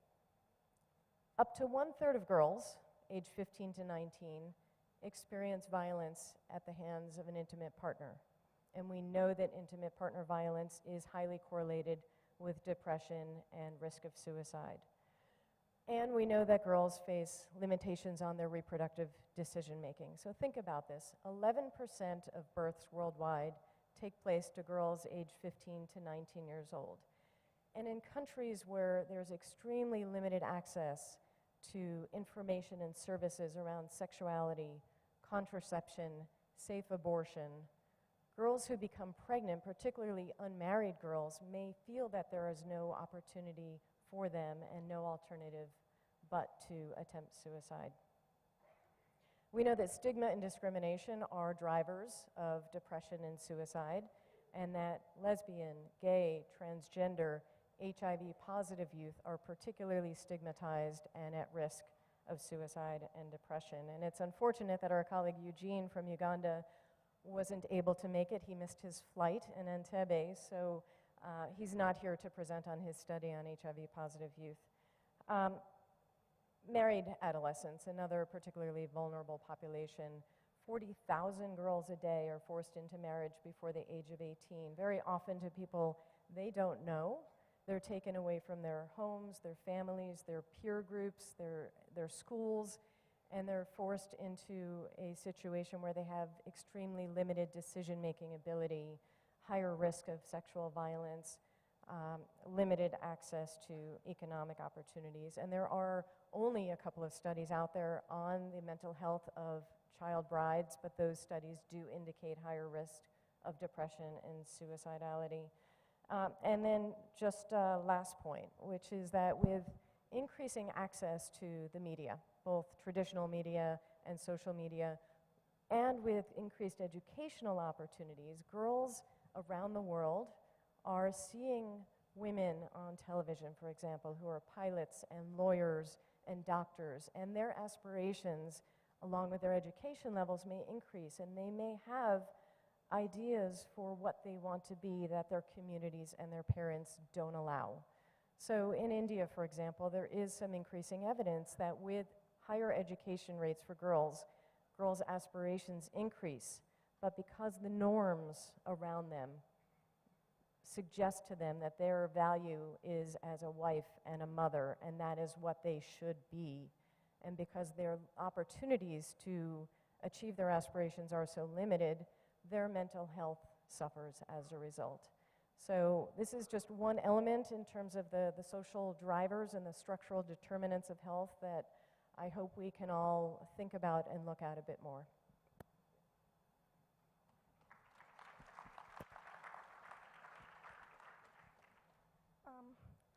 Up to 1/3 of girls, age 15 to 19, experience violence at the hands of an intimate partner. And we know that intimate partner violence is highly correlated with depression and risk of suicide. And we know that girls face limitations on their reproductive decision-making. So think about this. 11% of births worldwide take place to girls age 15 to 19 years old. And in countries where there's extremely limited access to information and services around sexuality, contraception, safe abortion, girls who become pregnant, particularly unmarried girls, may feel that there is no opportunity for them and no alternative but to attempt suicide. We know that stigma and discrimination are drivers of depression and suicide, and that lesbian, gay, transgender, HIV-positive youth are particularly stigmatized and at risk of suicide and depression. And it's unfortunate that our colleague Eugene from Uganda wasn't able to make it. He missed his flight in Entebbe, so He's not here to present on his study on HIV-positive youth. Married adolescents, another particularly vulnerable population. 40,000 girls a day are forced into marriage before the age of 18, very often to people they don't know. They're taken away from their homes, their families, their peer groups, their schools, and they're forced into a situation where they have extremely limited decision-making ability, higher risk of sexual violence, limited access to economic opportunities. And there are only a couple of studies out there on the mental health of child brides, but those studies do indicate higher risk of depression and suicidality. And then just last point, which is that with increasing access to the media, both traditional media and social media, and with increased educational opportunities, girls around the world are seeing women on television, for example, who are pilots and lawyers and doctors, and their aspirations, along with their education levels, may increase, and they may have ideas for what they want to be that their communities and their parents don't allow. So in India, for example, there is some increasing evidence that with higher education rates for girls, girls' aspirations increase, but because the norms around them suggest to them that their value is as a wife and a mother, and that is what they should be, and because their opportunities to achieve their aspirations are so limited, their mental health suffers as a result. So this is just one element in terms of the social drivers and the structural determinants of health that I hope we can all think about and look at a bit more.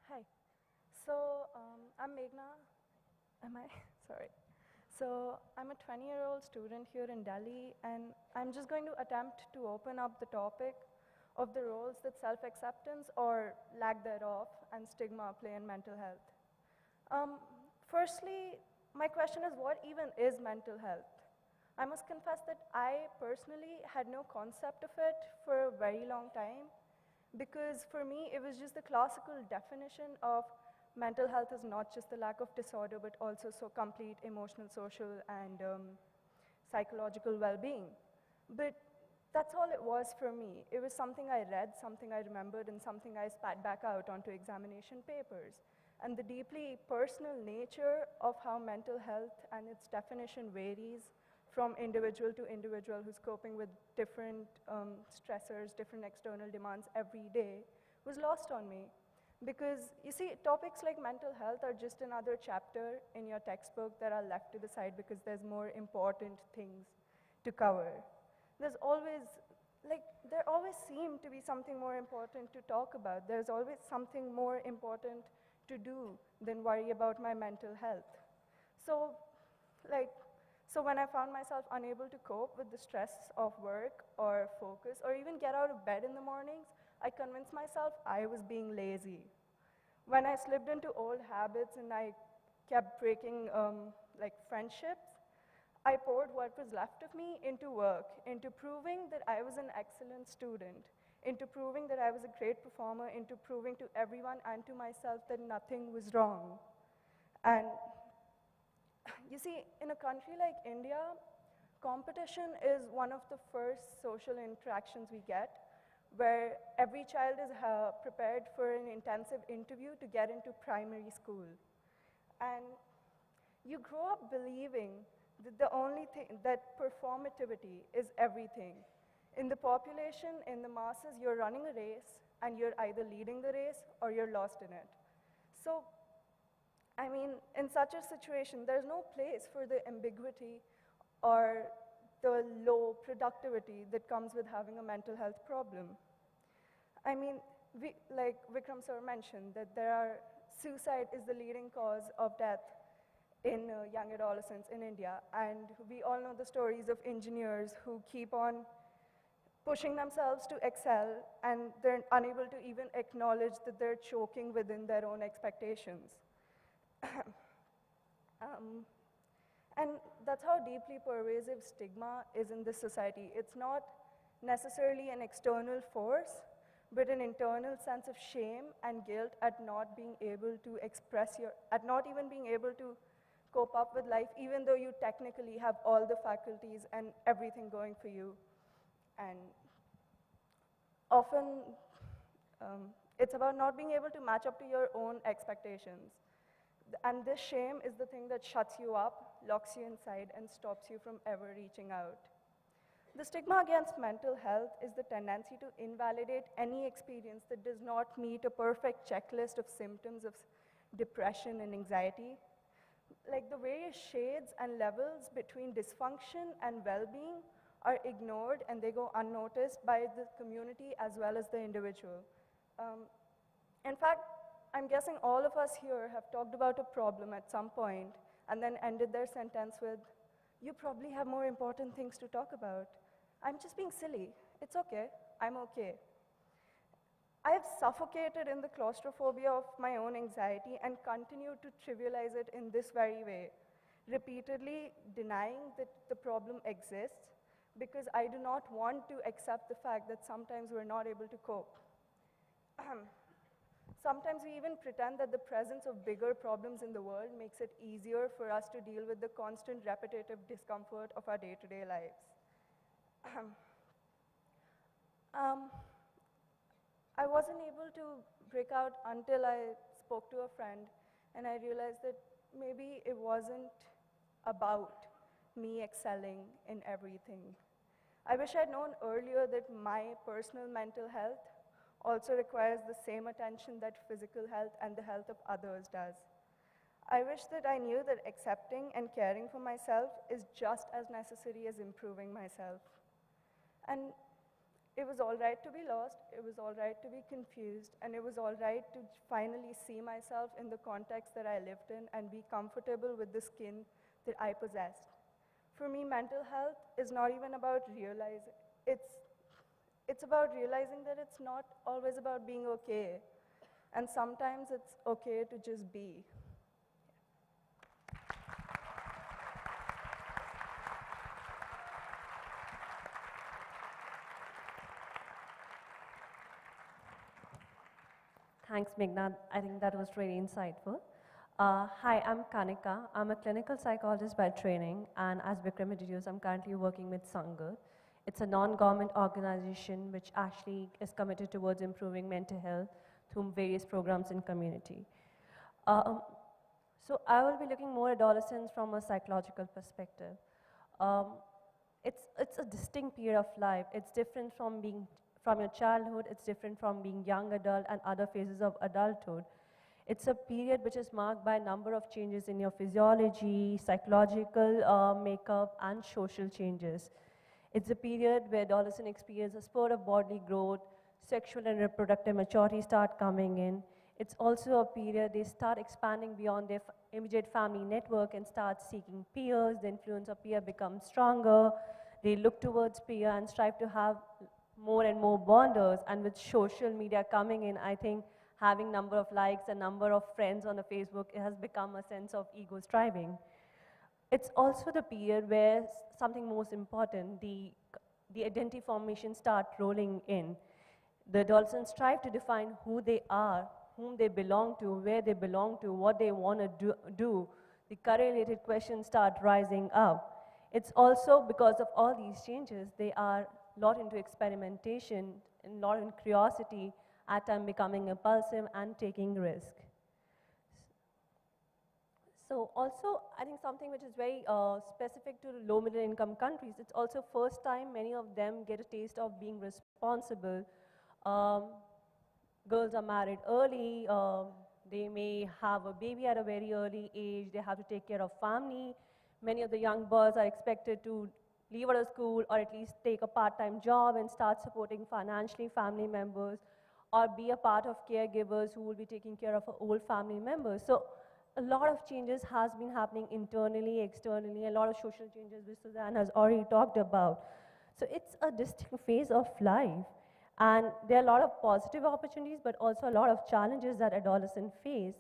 Hi. So I'm Meghna. Am I? Sorry. So I'm a 20-year-old student here in Delhi, and I'm just going to attempt to open up the topic of the roles that self-acceptance or lack thereof and stigma play in mental health. Firstly, my question is, what even is mental health? I must confess that I personally had no concept of it for a very long time, because for me, it was just the classical definition of mental health is not just the lack of disorder, but also so complete emotional, social, and psychological well-being. But that's all it was for me. It was something I read, something I remembered, and something I spat back out onto examination papers. And the deeply personal nature of how mental health and its definition varies from individual to individual who's coping with different stressors, different external demands every day, was lost on me. Because, you see, topics like mental health are just another chapter in your textbook that are left to the side because there's more important things to cover. There's always, there always seemed to be something more important to talk about. There's always something more important to do than worry about my mental health. So, so when I found myself unable to cope with the stress of work or focus or even get out of bed in the mornings, I convinced myself I was being lazy. When I slipped into old habits and I kept breaking friendships, I poured what was left of me into work, into proving that I was an excellent student, into proving that I was a great performer, into proving to everyone and to myself that nothing was wrong. And you see, in a country like India, competition is one of the first social interactions we get, where every child is prepared for an intensive interview to get into primary school. And you grow up believing that the only thing, that performativity is everything. In the population, in the masses, you're running a race, and you're either leading the race or you're lost in it. So, I mean, in such a situation, there's no place for the ambiguity or the low productivity that comes with having a mental health problem. I mean, like Vikram sir mentioned, that suicide is the leading cause of death in young adolescents in India. And we all know the stories of engineers who keep on pushing themselves to excel, and they're unable to even acknowledge that they're choking within their own expectations. And that's how deeply pervasive stigma is in this society. It's not necessarily an external force, but an internal sense of shame and guilt at not being able to at not even being able to cope up with life, even though you technically have all the faculties and everything going for you. And often, it's about not being able to match up to your own expectations. And this shame is the thing that shuts you up, locks you inside, and stops you from ever reaching out. The stigma against mental health is the tendency to invalidate any experience that does not meet a perfect checklist of symptoms of depression and anxiety. Like the various shades and levels between dysfunction and well-being are ignored and they go unnoticed by the community as well as the individual. In fact, I'm guessing all of us here have talked about a problem at some point and then ended their sentence with, "You probably have more important things to talk about. I'm just being silly. It's okay. I'm okay." I have suffocated in the claustrophobia of my own anxiety and continue to trivialize it in this very way, repeatedly denying that the problem exists because I do not want to accept the fact that sometimes we're not able to cope. Sometimes we even pretend that the presence of bigger problems in the world makes it easier for us to deal with the constant repetitive discomfort of our day-to-day lives. I wasn't able to break out until I spoke to a friend, and I realized that maybe it wasn't about me excelling in everything. I wish I'd known earlier that my personal mental health also requires the same attention that physical health and the health of others does. I wish that I knew that accepting and caring for myself is just as necessary as improving myself. And it was all right to be lost, it was all right to be confused, and it was all right to finally see myself in the context that I lived in and be comfortable with the skin that I possessed. For me, mental health is not even about realizing, it's about realizing that it's not always about being okay, and sometimes it's okay to just be. Thanks, Meghna. I think that was really insightful. Hi, I'm Kanika. I'm a clinical psychologist by training, and as Vikram introduced, I'm currently working with Sangat. It's a non-government organization which actually is committed towards improving mental health through various programs in community. So I will be looking more at adolescence from a psychological perspective. It's a distinct period of life. It's different from your childhood, it's different from being young adult and other phases of adulthood. It's a period which is marked by a number of changes in your physiology, psychological makeup, and social changes. It's a period where adolescents experience a spurt of bodily growth, sexual and reproductive maturity start coming in. It's also a period they start expanding beyond their immediate family network and start seeking peers. The influence of peer becomes stronger. They look towards peer and strive to have more and more bonders, and with social media coming in, I think having number of likes and number of friends on the Facebook, it has become a sense of ego striving. It's also the period where something most important, the identity formation start rolling in. The adolescents strive to define who they are, whom they belong to, where they belong to, what they want to do. The career-related questions start rising up. It's also because of all these changes, they are a lot into experimentation, and a lot in curiosity, at times becoming impulsive and taking risk. So also, I think something which is very specific to low middle income countries, it's also first time many of them get a taste of being responsible. Girls are married early, they may have a baby at a very early age, they have to take care of family. Many of the young boys are expected to leave out of school or at least take a part-time job and start supporting financially family members, or be a part of caregivers who will be taking care of old family members. So a lot of changes has been happening internally, externally, a lot of social changes which Suzanne has already talked about. So it's a distinct phase of life. And there are a lot of positive opportunities, but also a lot of challenges that adolescents face.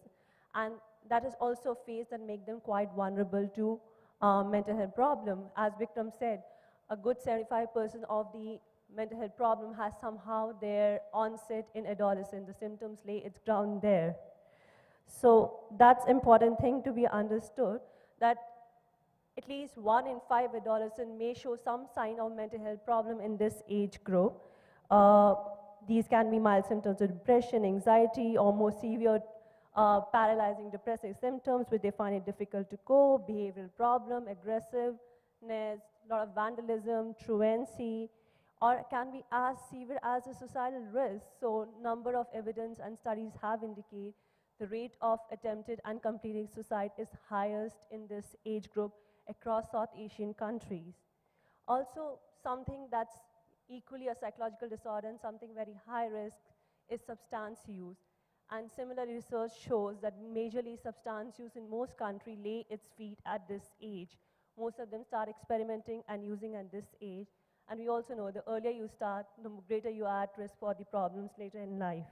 And that is also a phase that make them quite vulnerable to mental health problem. As Vikram said, a good 75% of the mental health problem has somehow their onset in adolescence. The symptoms lay its ground there. So that's important thing to be understood, that at least 1 in 5 adolescents may show some sign of mental health problem in this age group. These can be mild symptoms of depression, anxiety, or more severe paralyzing depressive symptoms, which they find it difficult to cope, behavioral problem, aggressiveness, a lot of vandalism, truancy, or it can be as severe as a suicidal risk. So number of evidence and studies have indicated the rate of attempted and completing suicide is highest in this age group across South Asian countries. Also, something that's equally a psychological disorder and something very high risk is substance use. And similar research shows that majorly substance use in most countries lay its feet at this age. Most of them start experimenting and using at this age. And we also know the earlier you start, the greater you are at risk for the problems later in life.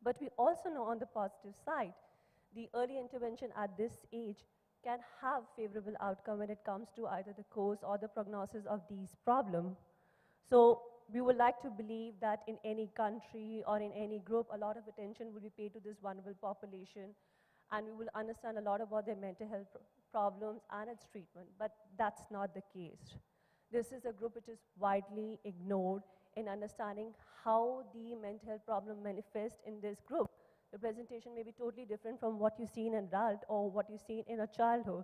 But we also know on the positive side, the early intervention at this age can have favorable outcome when it comes to either the cause or the prognosis of these problems. So we would like to believe that in any country or in any group, a lot of attention will be paid to this vulnerable population, and we will understand a lot about their mental health problems and its treatment, but that's not the case. This is a group which is widely ignored in understanding how the mental health problem manifests in this group. The presentation may be totally different from what you see in an adult or what you see in a childhood.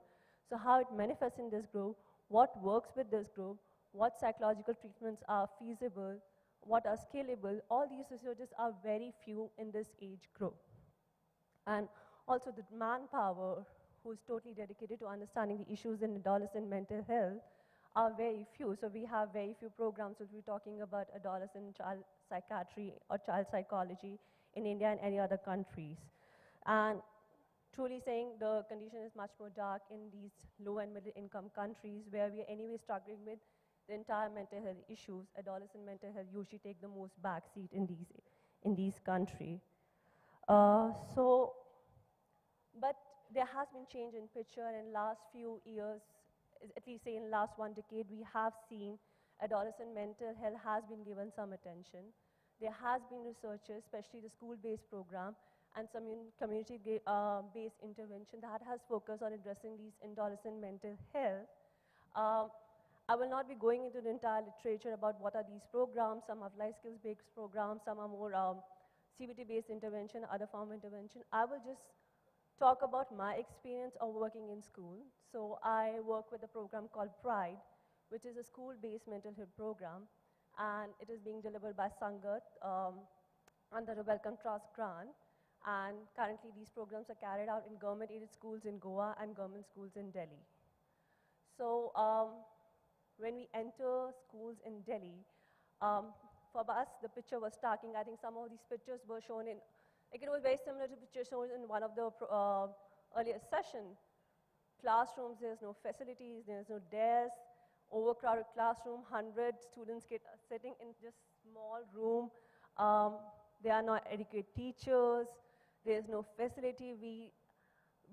So how it manifests in this group, what works with this group, what psychological treatments are feasible, what are scalable, all these researches are very few in this age group. And also the manpower who is totally dedicated to understanding the issues in adolescent mental health are very few. So we have very few programs which we're talking about adolescent child psychiatry or child psychology in India and any other countries. And truly saying the condition is much more dark in these low and middle income countries where we are anyway struggling with the entire mental health issues. Adolescent mental health usually take the most backseat in these countries. But there has been change in picture in last few years, at least say in last 1 decade, we have seen adolescent mental health has been given some attention. There has been researchers, especially the school-based program and some community-based intervention that has focused on addressing these adolescent mental health. I will not be going into the entire literature about what are these programs. Some have life skills-based programs, some are more CBT-based intervention, other form of intervention. I will just talk about my experience of working in school. So I work with a program called Pride, which is a school-based mental health program, and it is being delivered by Sangat under a Wellcome Trust grant. And currently these programs are carried out in government-aided schools in Goa and government schools in Delhi. So when we enter schools in Delhi, for us the picture was starking. I think some of these pictures were shown in, like it was very similar to pictures shown in one of the earlier session. Classrooms, there's no facilities, there's no desks, overcrowded classroom, 100 students sitting in just small room. There are not adequate teachers, there's no facility.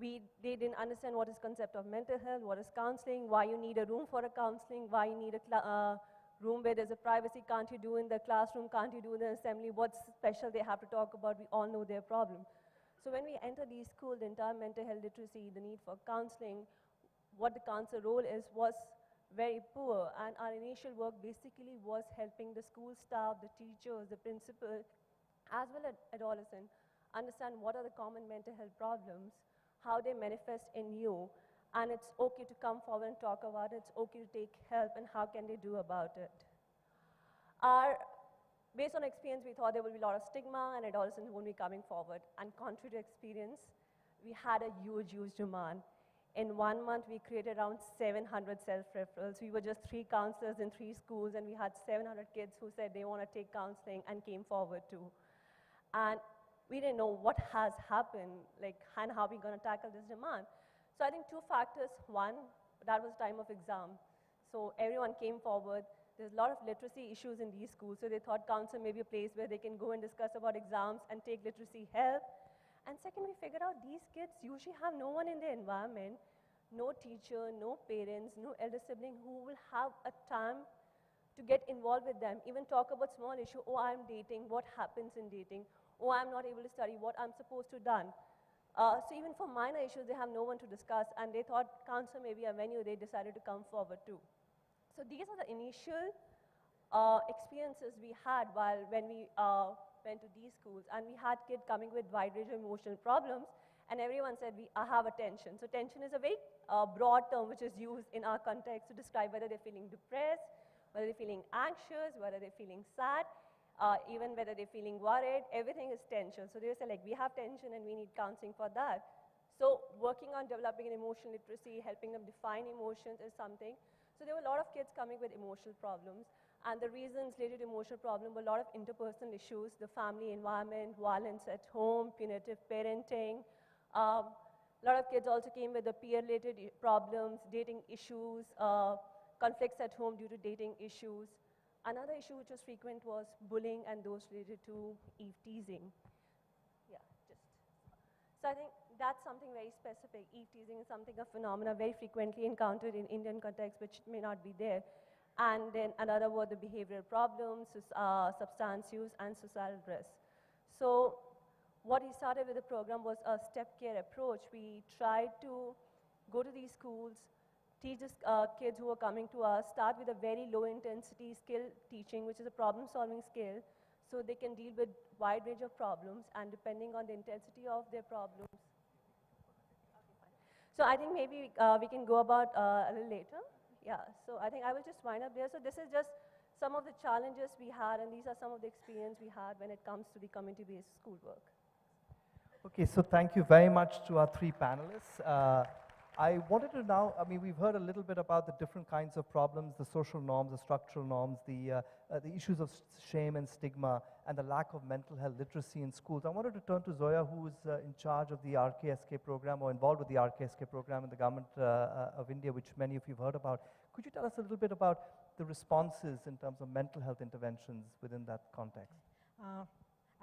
They didn't understand what is concept of mental health, what is counseling, why you need a room for a counseling, why you need a room where there's a privacy, can't you do in the classroom, can't you do in the assembly, what's special they have to talk about, we all know their problem. So when we enter these schools, the entire mental health literacy, the need for counseling, what the counselor role is, was very poor. And our initial work basically was helping the school staff, the teachers, the principal, as well as adolescents, understand what are the common mental health problems, how they manifest in you, and it's okay to come forward and talk about it, it's okay to take help, and how can they do about it. Based on experience, we thought there would be a lot of stigma and adolescents won't be coming forward. And contrary to experience, we had a huge, huge demand. In 1 month, we created around 700 self-referrals. We were just 3 counselors in 3 schools, and we had 700 kids who said they want to take counseling and came forward too. And we didn't know what has happened, and how we're going to tackle this demand. So I think 2 factors. One, that was time of exam. So everyone came forward. There's a lot of literacy issues in these schools, so they thought council may be a place where they can go and discuss about exams and take literacy help. And second, we figured out these kids usually have no one in their environment, no teacher, no parents, no elder sibling who will have a time to get involved with them, even talk about small issue, oh, I'm dating, what happens in dating, oh, I'm not able to study, what I'm supposed to done. So even for minor issues, they have no one to discuss, and they thought council may be a venue, they decided to come forward too. So these are the initial experiences we had when we went to these schools, and we had kids coming with wide range of emotional problems, and everyone said, I have a tension. So tension is a very broad term which is used in our context to describe whether they're feeling depressed, whether they're feeling anxious, whether they're feeling sad, even whether they're feeling worried, everything is tension. So they say like, we have tension and we need counseling for that. So working on developing an emotional literacy, helping them define emotions is something. So there were a lot of kids coming with emotional problems, and the reasons related to emotional problem were a lot of interpersonal issues, the family environment, violence at home, punitive parenting. A lot of kids also came with the peer-related problems, dating issues, conflicts at home due to dating issues. Another issue which was frequent was bullying and those related to eve teasing. So I think that's something very specific. Eve teasing is something, a phenomena very frequently encountered in Indian context, which may not be there. And then another were the behavioral problems, substance use, and societal risk. So what we started with the program was a step care approach. We tried to go to these schools, teach these kids who are coming to us, start with a very low intensity skill teaching, which is a problem solving skill, so they can deal with wide range of problems, and depending on the intensity of their problems. So I think maybe we can go about a little later. Yeah, so I think I will just wind up there. So this is just some of the challenges we had, and these are some of the experience we had when it comes to the community-based schoolwork. Okay, so thank you very much to our three panelists. I wanted to now, we've heard a little bit about the different kinds of problems, the social norms, the structural norms, the issues of shame and stigma, and the lack of mental health literacy in schools. I wanted to turn to Zoya, who is in charge of the RKSK program, or involved with the RKSK program in the government of India, which many of you have heard about. Could you tell us a little bit about the responses in terms of mental health interventions within that context?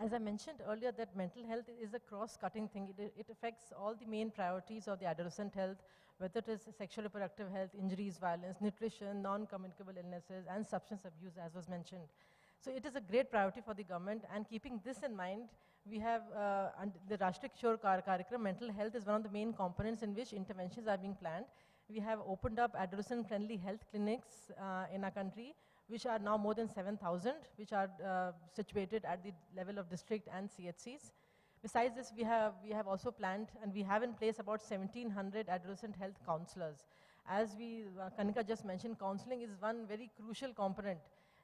As I mentioned earlier, that mental health is a cross-cutting thing. It affects all the main priorities of the adolescent health, whether it is sexual reproductive health, injuries, violence, nutrition, non-communicable illnesses, and substance abuse, as was mentioned. So it is a great priority for the government, and keeping this in mind, we have the Rashtriya Kishore Karyagram, mental health is one of the main components in which interventions are being planned. We have opened up adolescent-friendly health clinics in our country, which are now more than 7,000, which are situated at the level of district and CHCs. Besides this, we have also planned, and we have in place about 1,700 adolescent health counselors. As Kanika just mentioned, counseling is one very crucial component.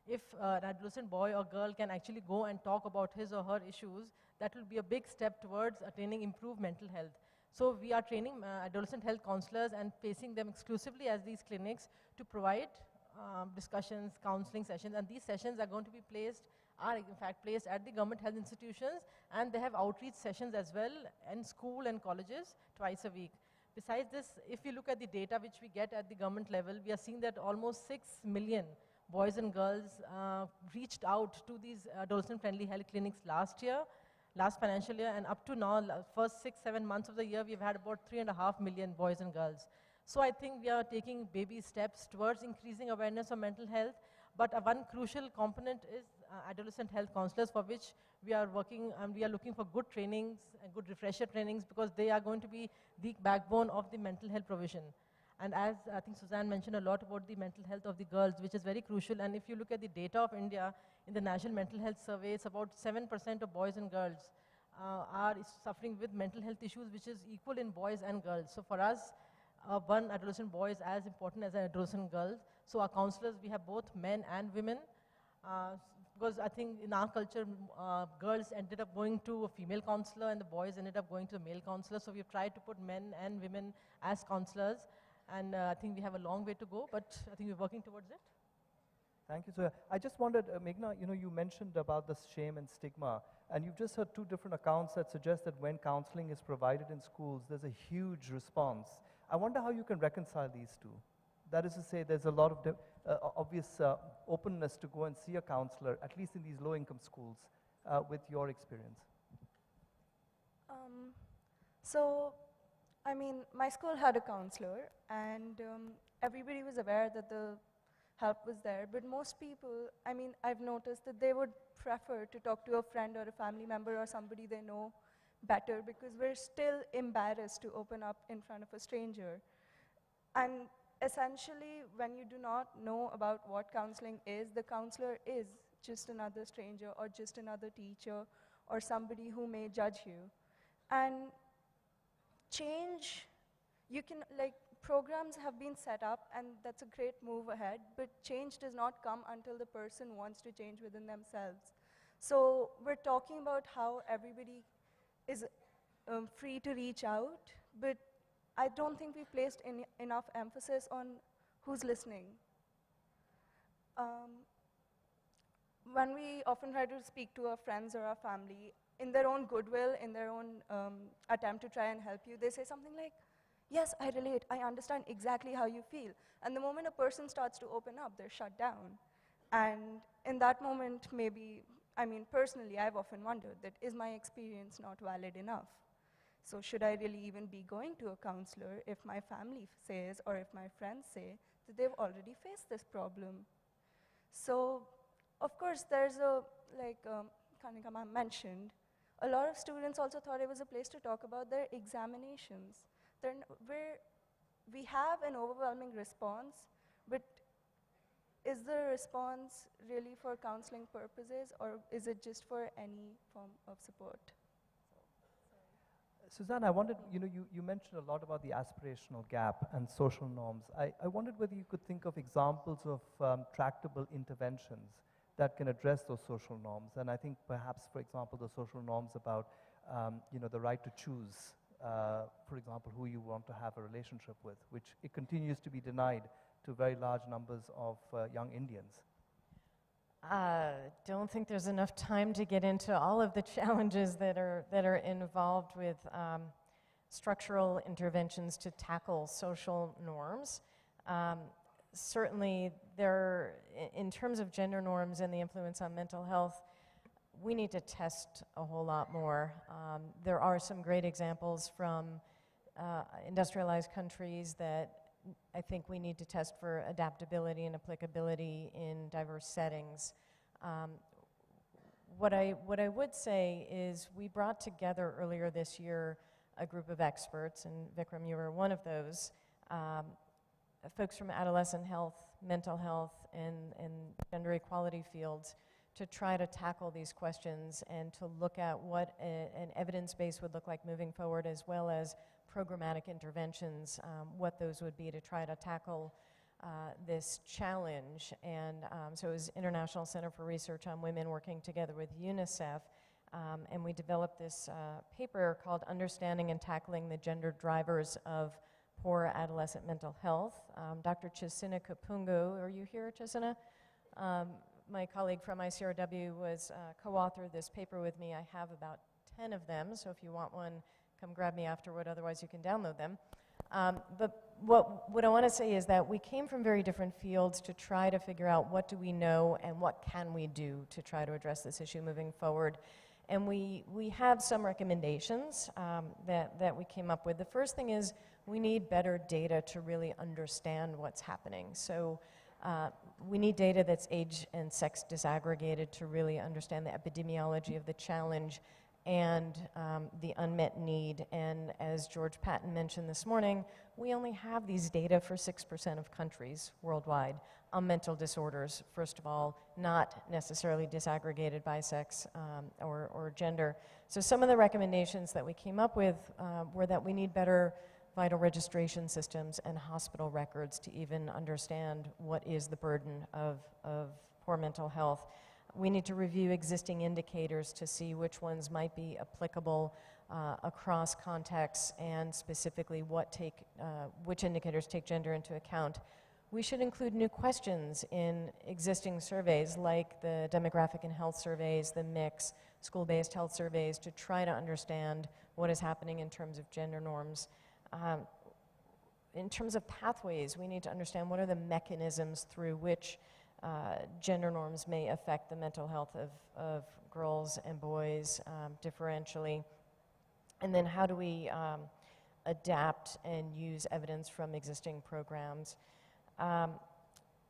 If an adolescent boy or girl can actually go and talk about his or her issues, that will be a big step towards attaining improved mental health. So we are training adolescent health counselors and placing them exclusively as these clinics to provide discussions, counseling sessions, and these sessions are going to be placed at the government health institutions, and they have outreach sessions as well in school and colleges twice a week. Besides this, if you look at the data which we get at the government level, we are seeing that almost 6 million boys and girls reached out to these adolescent-friendly health clinics last financial year, and up to now, first 6-7 months of the year, we've had about 3.5 million boys and girls. So I think we are taking baby steps towards increasing awareness of mental health, but one crucial component is adolescent health counselors, for which we are working, and we are looking for good trainings and good refresher trainings, because they are going to be the backbone of the mental health provision. And as I think Suzanne mentioned a lot about the mental health of the girls, which is very crucial, and if you look at the data of India, in the National Mental Health Survey, it's about 7% of boys and girls are suffering with mental health issues, which is equal in boys and girls. So for us, one adolescent boy is as important as an adolescent girl. So our counselors, we have both men and women, because I think in our culture, girls ended up going to a female counselor and the boys ended up going to a male counselor. So we've tried to put men and women as counselors, and I think we have a long way to go, but I think we're working towards it. Thank you, Zoya. I just wondered, Meghna, you mentioned about the shame and stigma, and you've just heard two different accounts that suggest that when counseling is provided in schools, there's a huge response. I wonder how you can reconcile these two. That is to say, there's a lot of obvious openness to go and see a counselor, at least in these low-income schools, with your experience. My school had a counselor, and everybody was aware that the help was there. But most people, I mean, I've noticed that they would prefer to talk to a friend or a family member or somebody they know better because we're still embarrassed to open up in front of a stranger. And essentially, when you do not know about what counseling is, the counselor is just another stranger or just another teacher or somebody who may judge you. And change, you can, like, programs have been set up, and that's a great move ahead, but change does not come until the person wants to change within themselves. So we're talking about how everybody is free to reach out, but I don't think we placed enough emphasis on who's listening. When we often try to speak to our friends or our family, in their own goodwill, in their own attempt to try and help you, they say something like, yes, I relate, I understand exactly how you feel. And the moment a person starts to open up, they're shut down. And in that moment, maybe, I mean, personally, I've often wondered that, is my experience not valid enough? So should I really even be going to a counselor if my family says, or if my friends say, that they've already faced this problem? So, of course, there's a, like Kanika ma'am mentioned, a lot of students also thought it was a place to talk about their examinations. We have an overwhelming response, but is the response really for counseling purposes, or is it just for any form of support? Suzanne, I wondered, you mentioned a lot about the aspirational gap and social norms. I wondered whether you could think of examples of tractable interventions that can address those social norms. And I think perhaps, for example, the social norms about the right to choose, for example, who you want to have a relationship with, which it continues to be denied to very large numbers of young Indians. Don't think there's enough time to get into all of the challenges that are involved with structural interventions to tackle social norms. Certainly, in terms of gender norms and the influence on mental health, we need to test a whole lot more. There are some great examples from industrialized countries that I think we need to test for adaptability and applicability in diverse settings. What I would say is we brought together earlier this year a group of experts, and Vikram, you were one of those, folks from adolescent health, mental health, and gender equality fields to try to tackle these questions and to look at what an evidence base would look like moving forward, as well as programmatic interventions, what those would be to try to tackle this challenge. And so it was International Center for Research on Women working together with UNICEF, and we developed this paper called Understanding and Tackling the Gender Drivers of Poor Adolescent Mental Health. Dr. Chisina Kapungu, are you here, Chisina? My colleague from ICRW was co-authored this paper with me. I have about 10 of them, so if you want one, come grab me afterward, otherwise you can download them. But what I want to say is that we came from very different fields to try to figure out what do we know and what can we do to try to address this issue moving forward. And we have some recommendations that we came up with. The first thing is we need better data to really understand what's happening. So we need data that's age and sex disaggregated to really understand the epidemiology of the challenge and the unmet need. And as George Patton mentioned this morning, we only have these data for 6% of countries worldwide on mental disorders, first of all, not necessarily disaggregated by sex or gender. So some of the recommendations that we came up with were that we need better vital registration systems and hospital records to even understand what is the burden of poor mental health. We need to review existing indicators to see which ones might be applicable across contexts and specifically which indicators take gender into account. We should include new questions in existing surveys like the demographic and health surveys, the mix, school-based health surveys to try to understand what is happening in terms of gender norms. In terms of pathways, we need to understand what are the mechanisms through which gender norms may affect the mental health of girls and boys differentially. And then how do we adapt and use evidence from existing programs?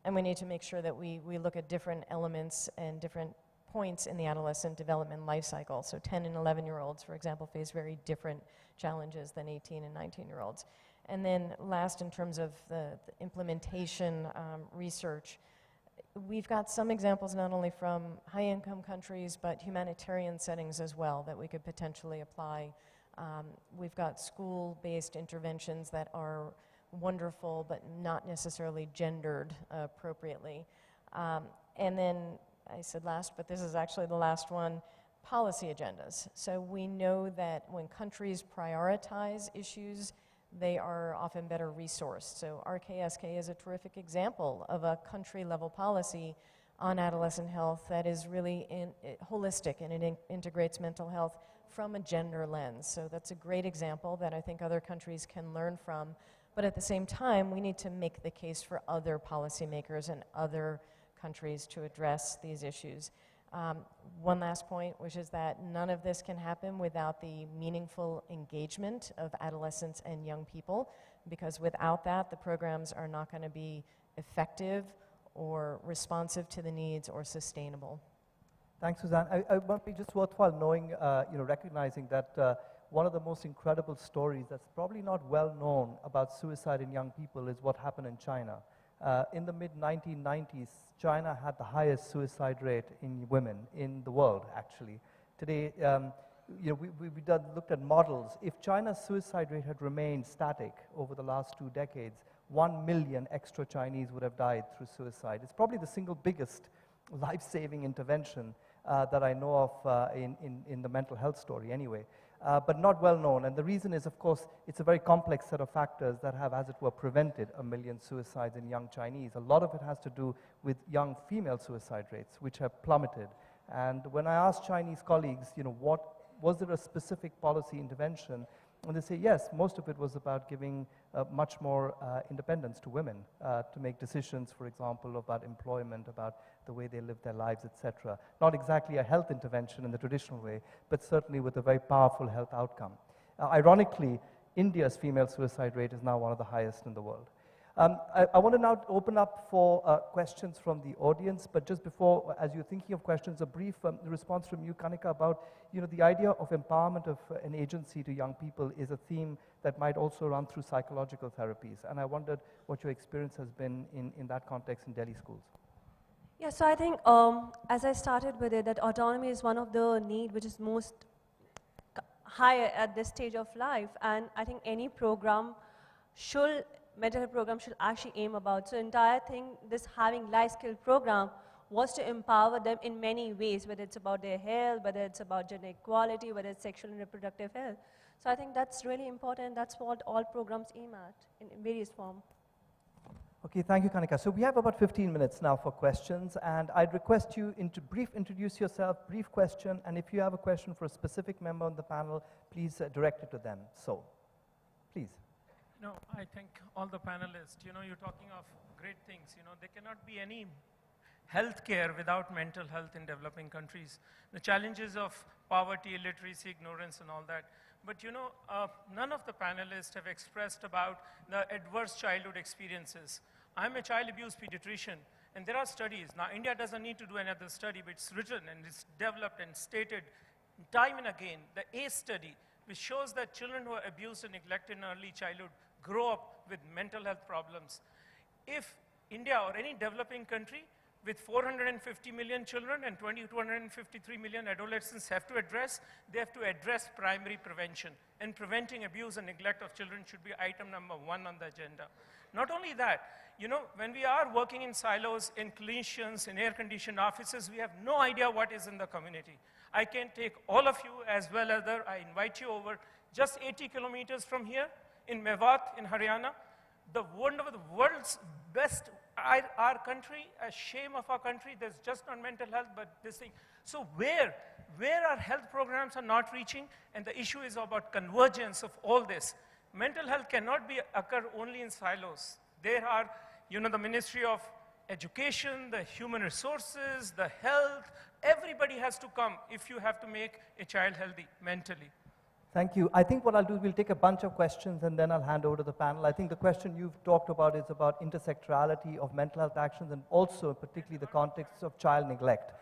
And we need to make sure that we look at different elements and different points in the adolescent development life cycle. So 10 and 11-year-olds, for example, face very different challenges than 18 and 19-year-olds. And then last, in terms of the implementation research, we've got some examples not only from high-income countries, but humanitarian settings as well that we could potentially apply. We've got school-based interventions that are wonderful, but not necessarily gendered appropriately. And then, I said last, but this is actually the last one, policy agendas. So we know that when countries prioritize issues, they are often better resourced. So RKSK is a terrific example of a country-level policy on adolescent health that is really holistic, and it integrates mental health from a gender lens. So that's a great example that I think other countries can learn from. But at the same time, we need to make the case for other policymakers and other countries to address these issues. One last point, which is that none of this can happen without the meaningful engagement of adolescents and young people, because without that, the programs are not going to be effective or responsive to the needs or sustainable. Thanks, Suzanne. I might be just worthwhile knowing, recognizing that one of the most incredible stories that's probably not well known about suicide in young people is what happened in China. In the mid-1990s, China had the highest suicide rate in women in the world, actually. Today, we looked at models. If China's suicide rate had remained static over the last 2 decades, 1 million extra Chinese would have died through suicide. It's probably the single biggest life-saving intervention that I know of in the mental health story anyway. But not well known. And the reason is, of course, it's a very complex set of factors that have, as it were, prevented 1 million suicides in young Chinese. A lot of it has to do with young female suicide rates, which have plummeted. And when I asked Chinese colleagues, was there a specific policy intervention? And they say, yes, most of it was about giving much more independence to women to make decisions, for example, about employment, about the way they live their lives, etc. Not exactly a health intervention in the traditional way, but certainly with a very powerful health outcome. Ironically, India's female suicide rate is now one of the highest in the world. I want to now open up for questions from the audience, but just before, as you're thinking of questions, a brief response from you, Kanika, about the idea of empowerment of an agency to young people is a theme that might also run through psychological therapies. And I wondered what your experience has been in that context in Delhi schools. Yeah, so I think as I started with it, that autonomy is one of the needs which is most higher at this stage of life. And I think any program mental health program should actually aim about. So entire thing, this having life skill program was to empower them in many ways, whether it's about their health, whether it's about gender equality, whether it's sexual and reproductive health. So I think that's really important. That's what all programs aim at in various forms. Okay, thank you, Kanika. So we have about 15 minutes now for questions, and I'd request you introduce yourself, brief question, and if you have a question for a specific member on the panel, please direct it to them. So, please. No, I think all the panelists, you're talking of great things. There cannot be any healthcare without mental health in developing countries. The challenges of poverty, illiteracy, ignorance, and all that. But none of the panelists have expressed about the adverse childhood experiences. I'm a child abuse pediatrician, and there are studies. Now, India doesn't need to do another study, but it's written and it's developed and stated time and again. The ACE study, which shows that children who are abused and neglected in early childhood grow up with mental health problems. If India or any developing country with 450 million children and 253 million adolescents they have to address primary prevention. And preventing abuse and neglect of children should be item number 1 on the agenda. Not only that, when we are working in silos, in clinicians, in air-conditioned offices, we have no idea what is in the community. I can take all of you as well as I invite you over just 80 kilometers from here in Mewat in Haryana, one of the world's best, our country, a shame of our country, there's just not mental health, but this thing. So where our health programs are not reaching, and the issue is about convergence of all this. Mental health cannot occur only in silos. There are, the Ministry of Education, the Human Resources, the Health, everybody has to come if you have to make a child healthy mentally. Thank you. I think what I'll do is we'll take a bunch of questions and then I'll hand over to the panel. I think the question you've talked about is about intersectorality of mental health actions and also particularly the context of child neglect.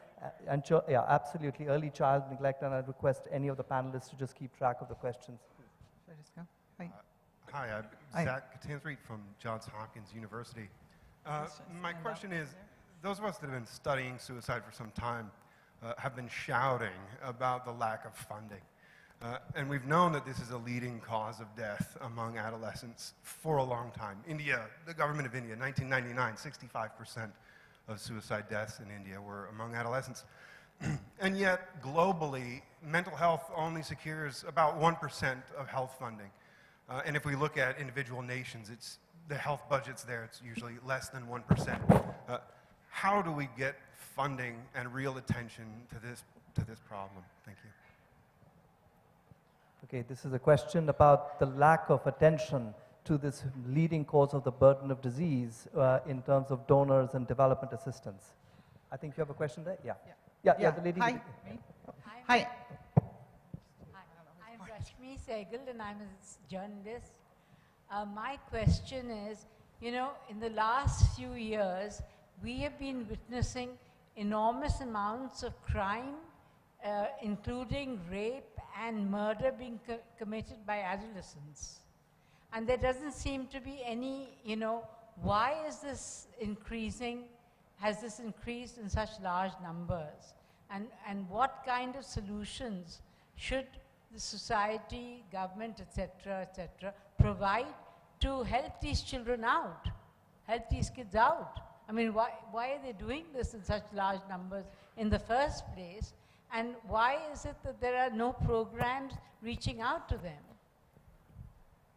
Yeah, absolutely, early child neglect, and I'd request any of the panelists to just keep track of the questions. Should I just go? Hi. Hi, I'm Hi. Zach Catanzarete from Johns Hopkins University. My question is, those of us that have been studying suicide for some time have been shouting about the lack of funding. And we've known that this is a leading cause of death among adolescents for a long time. India, the government of India, 1999, 65% of suicide deaths in India were among adolescents. And yet, globally, mental health only secures about 1% of health funding. And if we look at individual nations, the health budgets there, it's usually less than 1%. How do we get funding and real attention to this problem? Thank you. Okay, this is a question about the lack of attention to this leading cause of the burden of disease in terms of donors and development assistance. I think you have a question there? Yeah. Yeah, the lady. Hi. Me? Hi. I'm Rashmi Sehgal and I'm a journalist. My question is, you know, in the last few years, we have been witnessing enormous amounts of crime, including rape and murder being committed by adolescents. And there doesn't seem to be any, you know, why is this increasing? Has this increased in such large numbers? And what kind of solutions should the society, government, etc., provide to help these children out, help these kids out? I mean, why are they doing this in such large numbers in the first place? And why is it that there are no programs reaching out to them?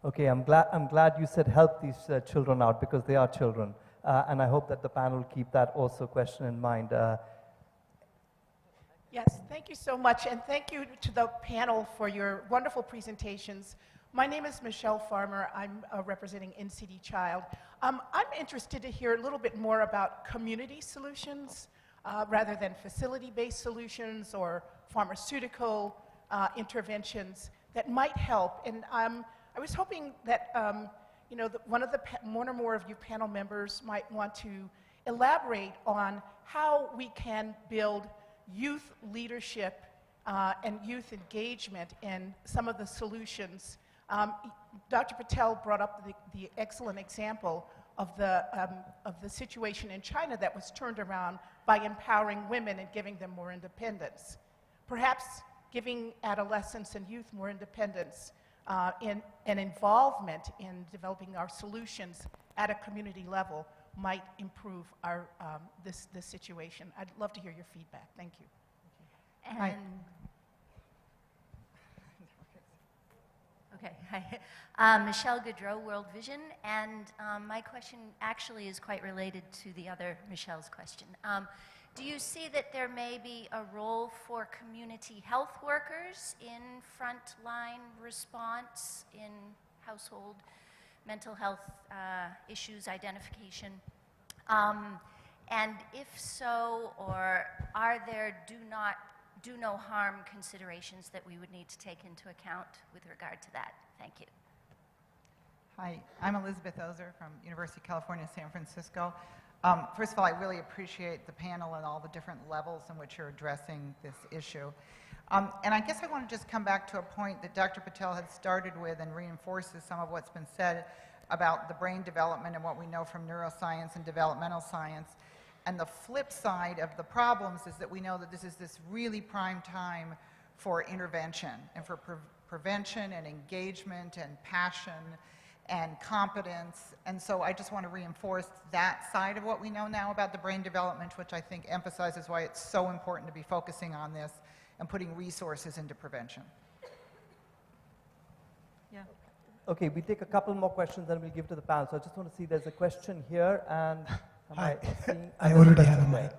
Okay, I'm glad you said help these children out because they are children. And I hope that the panel keep that also question in mind. Yes, thank you so much, and thank you to the panel for your wonderful presentations. My name is Michelle Farmer. I'm representing NCD Child. I'm interested to hear a little bit more about community solutions rather than facility-based solutions or pharmaceutical interventions that might help. And I was hoping that you know, one or more of you panel members might want to elaborate on how we can build youth leadership and youth engagement in some of the solutions. Dr. Patel brought up the excellent example of the situation in China that was turned around by empowering women and giving them more independence. Perhaps giving adolescents and youth more independence and involvement in developing our solutions at a community level might improve our, this situation. I'd love to hear your feedback. Thank you. And okay, hi. Michelle Gaudreau, World Vision, and my question actually is quite related to the other Michelle's question. Do you see that there may be a role for community health workers in frontline response in household mental health issues identification? And if so, or are there do no harm considerations that we would need to take into account with regard to that? Thank you. Hi, I'm Elizabeth Ozer from University of California, San Francisco. First of all, I really appreciate the panel and all the different levels in which you're addressing this issue. And I guess I want to just come back to a point that Dr. Patel had started with and reinforces some of what's been said about the brain development and what we know from neuroscience and developmental science. And the flip side of the problems is that we know that this is this really prime time for intervention and for prevention and engagement and passion and competence. And so I just want to reinforce that side of what we know now about the brain development, which I think emphasizes why it's so important to be focusing on this and putting resources into prevention. Yeah. Okay, we take a couple more questions and we'll give to the panel. So I just want to see there's a question here and Hi. I already have a mic.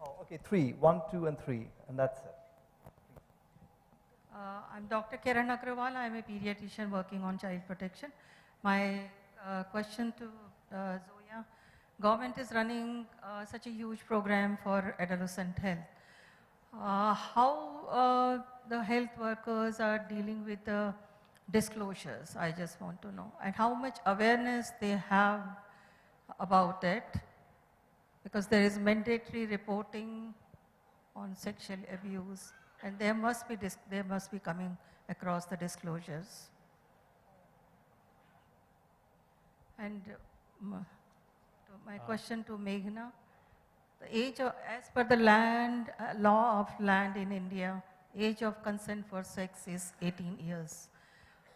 Oh, okay, 3, 1, 2, and 3, and that's it. I'm Dr. Kiran Agrawal. I'm a pediatrician working on child protection. My question to Zoya, government is running such a huge program for adolescent health. how the health workers are dealing with the disclosures, I just want to know, and how much awareness they have about it, because there is mandatory reporting on sexual abuse, and there must be coming across the disclosures. And my question to Meghna, the age of, as per the law of land in India, age of consent for sex is 18 years.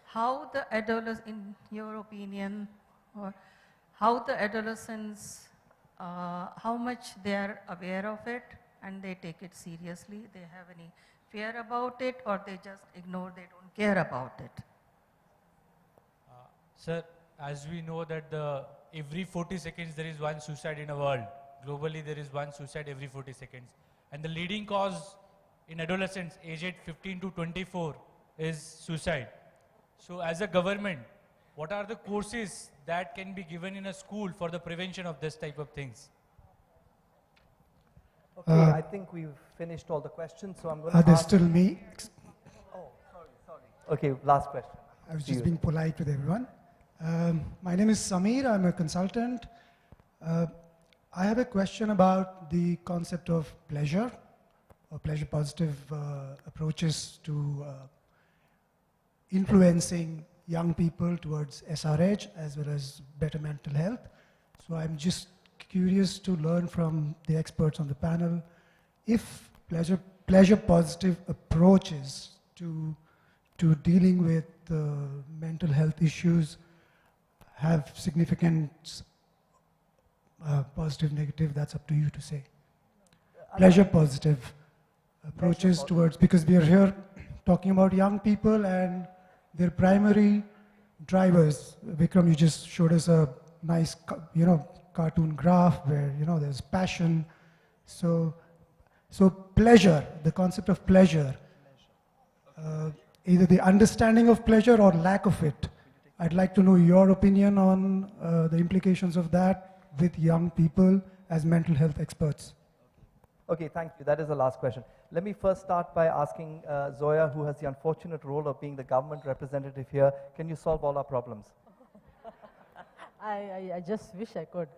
How the adolescents, in your opinion, or how the adolescents, how much they are aware of it and they take it seriously? They have any fear about it, or they just ignore, they don't care about it? Sir, as we know that every 40 seconds there is one suicide in the world. Globally there is one suicide every 40 seconds. And the leading cause in adolescents aged 15 to 24 is suicide. So as a government, what are the courses that can be given in a school for the prevention of this type of things? Okay, I think we've finished all the questions, so I'm going to ask... There's still me. Oh, sorry. Okay, last question. I was just being polite with everyone. My name is Samir. I'm a consultant. I have a question about the concept of pleasure, or pleasure-positive approaches to influencing young people towards SRH as well as better mental health. So I'm just curious to learn from the experts on the panel if pleasure-positive approaches to dealing with mental health issues have significant positive, negative, that's up to you to say. Pleasure-positive approaches towards, because we are here talking about young people and their primary drivers. Vikram, you just showed us a nice, cartoon graph where, there's passion. So pleasure, the concept of pleasure, either the understanding of pleasure or lack of it. I'd like to know your opinion on the implications of that with young people as mental health experts. Okay, thank you. That is the last question. Let me first start by asking Zoya, who has the unfortunate role of being the government representative here, can you solve all our problems? I just wish I could.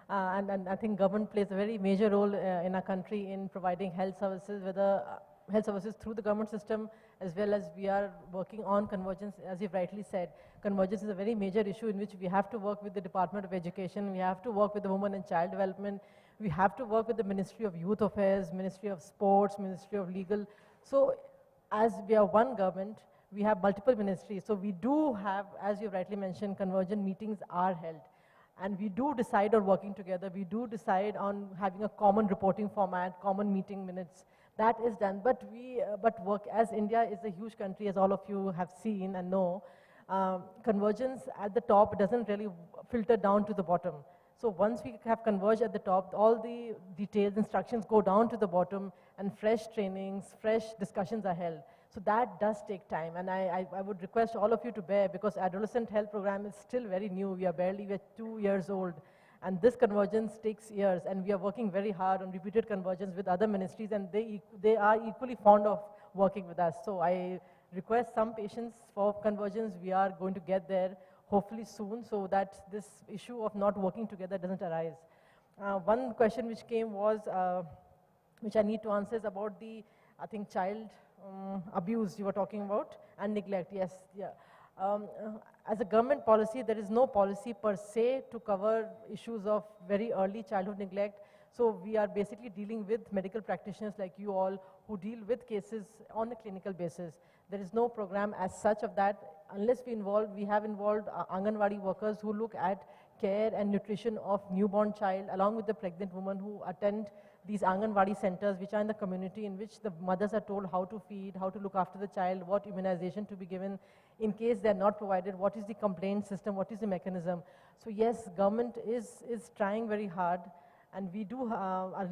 And I think government plays a very major role in our country in providing health services, whether health services through the government system, as well as we are working on convergence. As you've rightly said, convergence is a very major issue in which we have to work with the Department of Education, we have to work with the Women and Child Development, we have to work with the Ministry of Youth Affairs, Ministry of Sports, Ministry of Legal. So as we are one government, we have multiple ministries. So we do have, as you rightly mentioned, convergent meetings are held. And we do decide on working together. We do decide on having a common reporting format, common meeting minutes. That is done. But work, as India is a huge country, as all of you have seen and know, convergence at the top doesn't really filter down to the bottom. So once we have converged at the top, all the detailed instructions go down to the bottom and fresh trainings, fresh discussions are held. So that does take time, and I would request all of you to bear, because adolescent health program is still very new. We're 2 years old, and this convergence takes years, and we are working very hard on repeated convergence with other ministries, and they are equally fond of working with us. So I request some patience for convergence. We are going to get there hopefully soon, so that this issue of not working together doesn't arise. One question which came was, which I need to answer, is about the, I think, child abuse you were talking about, and neglect. Yes, yeah. As a government policy, there is no policy per se to cover issues of very early childhood neglect. So we are basically dealing with medical practitioners like you all who deal with cases on a clinical basis. There is no program as such of that. Unless we have involved Anganwadi workers who look at care and nutrition of newborn child, along with the pregnant woman who attend these Anganwadi centers, which are in the community, in which the mothers are told how to feed, how to look after the child, what immunization to be given. In case they're not provided, what is the complaint system, what is the mechanism. So yes, government is trying very hard, and we do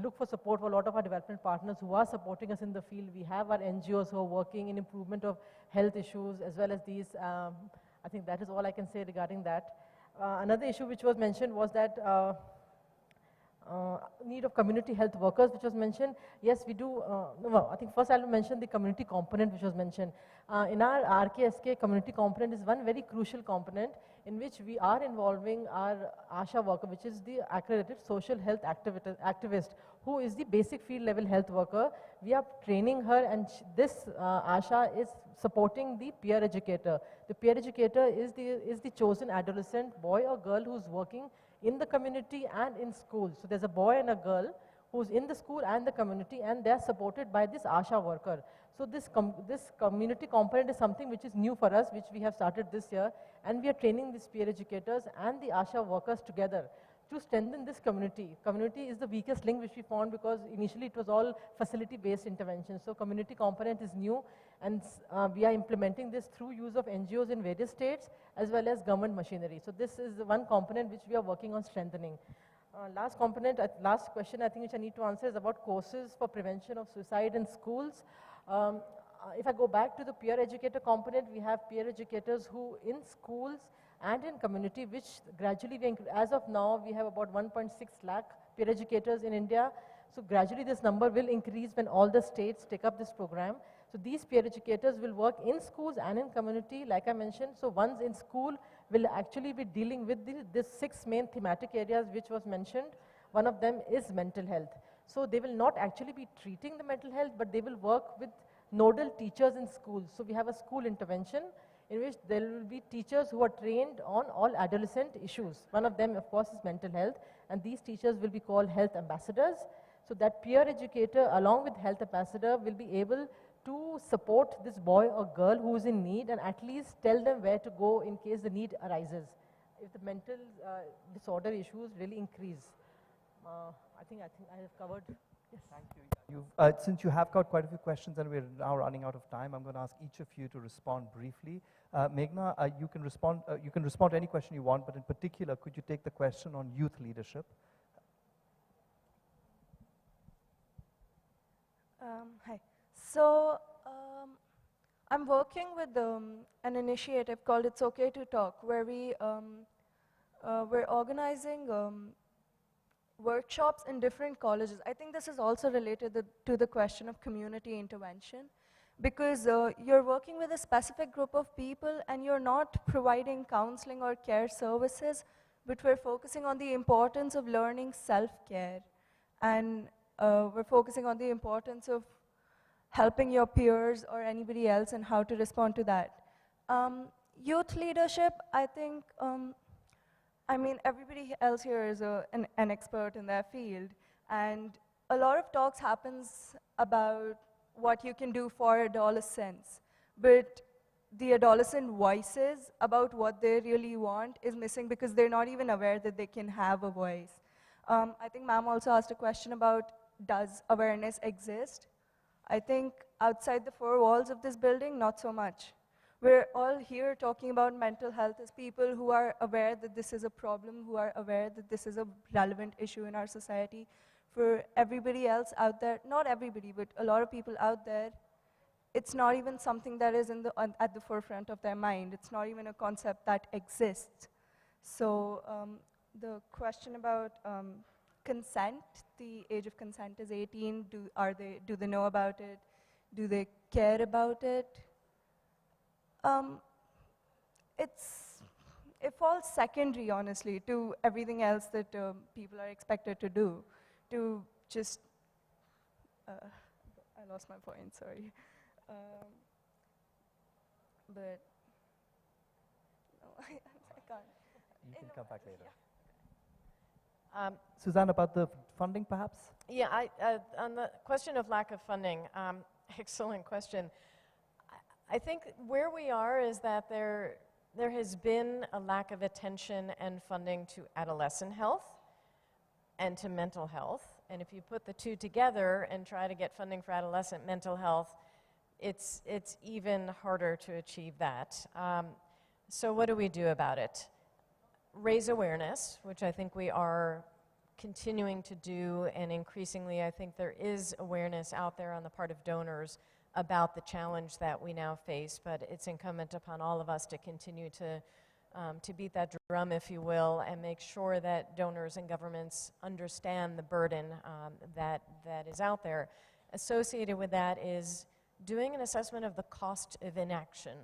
look for support for a lot of our development partners who are supporting us in the field. We have our NGOs who are working in improvement of health issues as well as these. I think that is all I can say regarding that. Another issue which was mentioned was that need of community health workers, which was mentioned. Yes, we do. No, I think first I'll mention the community component, which was mentioned. In our RKSK, community component is one very crucial component in which we are involving our ASHA worker, which is the accredited social health activist, who is the basic field level health worker. We are training her, and this ASHA is supporting the peer educator. The peer educator is the chosen adolescent, boy or girl, who's working in the community and in school. So there's a boy and a girl who's in the school and the community, and they're supported by this ASHA worker. So this community component is something which is new for us, which we have started this year, and we are training these peer educators and the ASHA workers together to strengthen this community. Community is the weakest link which we found, because initially it was all facility-based intervention. So community component is new, and we are implementing this through use of NGOs in various states as well as government machinery. So this is the one component which we are working on strengthening. Last component, last question I think which I need to answer is about courses for prevention of suicide in schools. If I go back to the peer educator component, we have peer educators who in schools and in community, which gradually, as of now, we have about 1.6 lakh peer educators in India. So gradually this number will increase when all the states take up this program. So these peer educators will work in schools and in community, like I mentioned. So ones in school will actually be dealing with these 6 main thematic areas which was mentioned. One of them is mental health. So they will not actually be treating the mental health, but they will work with nodal teachers in schools. So we have a school intervention in which there will be teachers who are trained on all adolescent issues. One of them, of course, is mental health, and these teachers will be called health ambassadors. So that peer educator, along with health ambassador, will be able to support this boy or girl who is in need, and at least tell them where to go in case the need arises, if the mental disorder issues really increase. I think I have covered. Yes. Thank you. Since you have got quite a few questions and we're now running out of time, I'm going to ask each of you to respond briefly. Meghna, you can respond to any question you want, but in particular, could you take the question on youth leadership? Hi. So I'm working with an initiative called It's Okay to Talk, where we're organizing workshops in different colleges. I think this is also related to the question of community intervention, because you're working with a specific group of people and you're not providing counseling or care services, but we're focusing on the importance of learning self-care, and we're focusing on the importance of helping your peers or anybody else and how to respond to that. Youth leadership, I think, I mean, everybody else here is an expert in their field, and a lot of talks happens about what you can do for adolescents, but the adolescent voices about what they really want is missing, because they're not even aware that they can have a voice. I think ma'am also asked a question about, does awareness exist? I think outside the 4 walls of this building, not so much. We're all here talking about mental health as people who are aware that this is a problem, who are aware that this is a relevant issue in our society. For everybody else out there, not everybody, but a lot of people out there, it's not even something that is at the forefront of their mind. It's not even a concept that exists. So the question about consent, the age of consent is 18. Do they know about it? Do they care about it? It falls secondary, honestly, to everything else that people are expected to do. To just, I lost my point, sorry. But, no, I can't. You can come back later. Suzanne, about the funding, perhaps? Yeah, on the question of lack of funding, excellent question. I think where we are is that there has been a lack of attention and funding to adolescent health and to mental health. And if you put the two together and try to get funding for adolescent mental health, it's even harder to achieve that. So what do we do about it? Raise awareness, which I think we are continuing to do, and increasingly I think there is awareness out there on the part of donors about the challenge that we now face, but it's incumbent upon all of us to continue to to beat that drum, if you will, and make sure that donors and governments understand the burden that is out there. Associated with that is doing an assessment of the cost of inaction.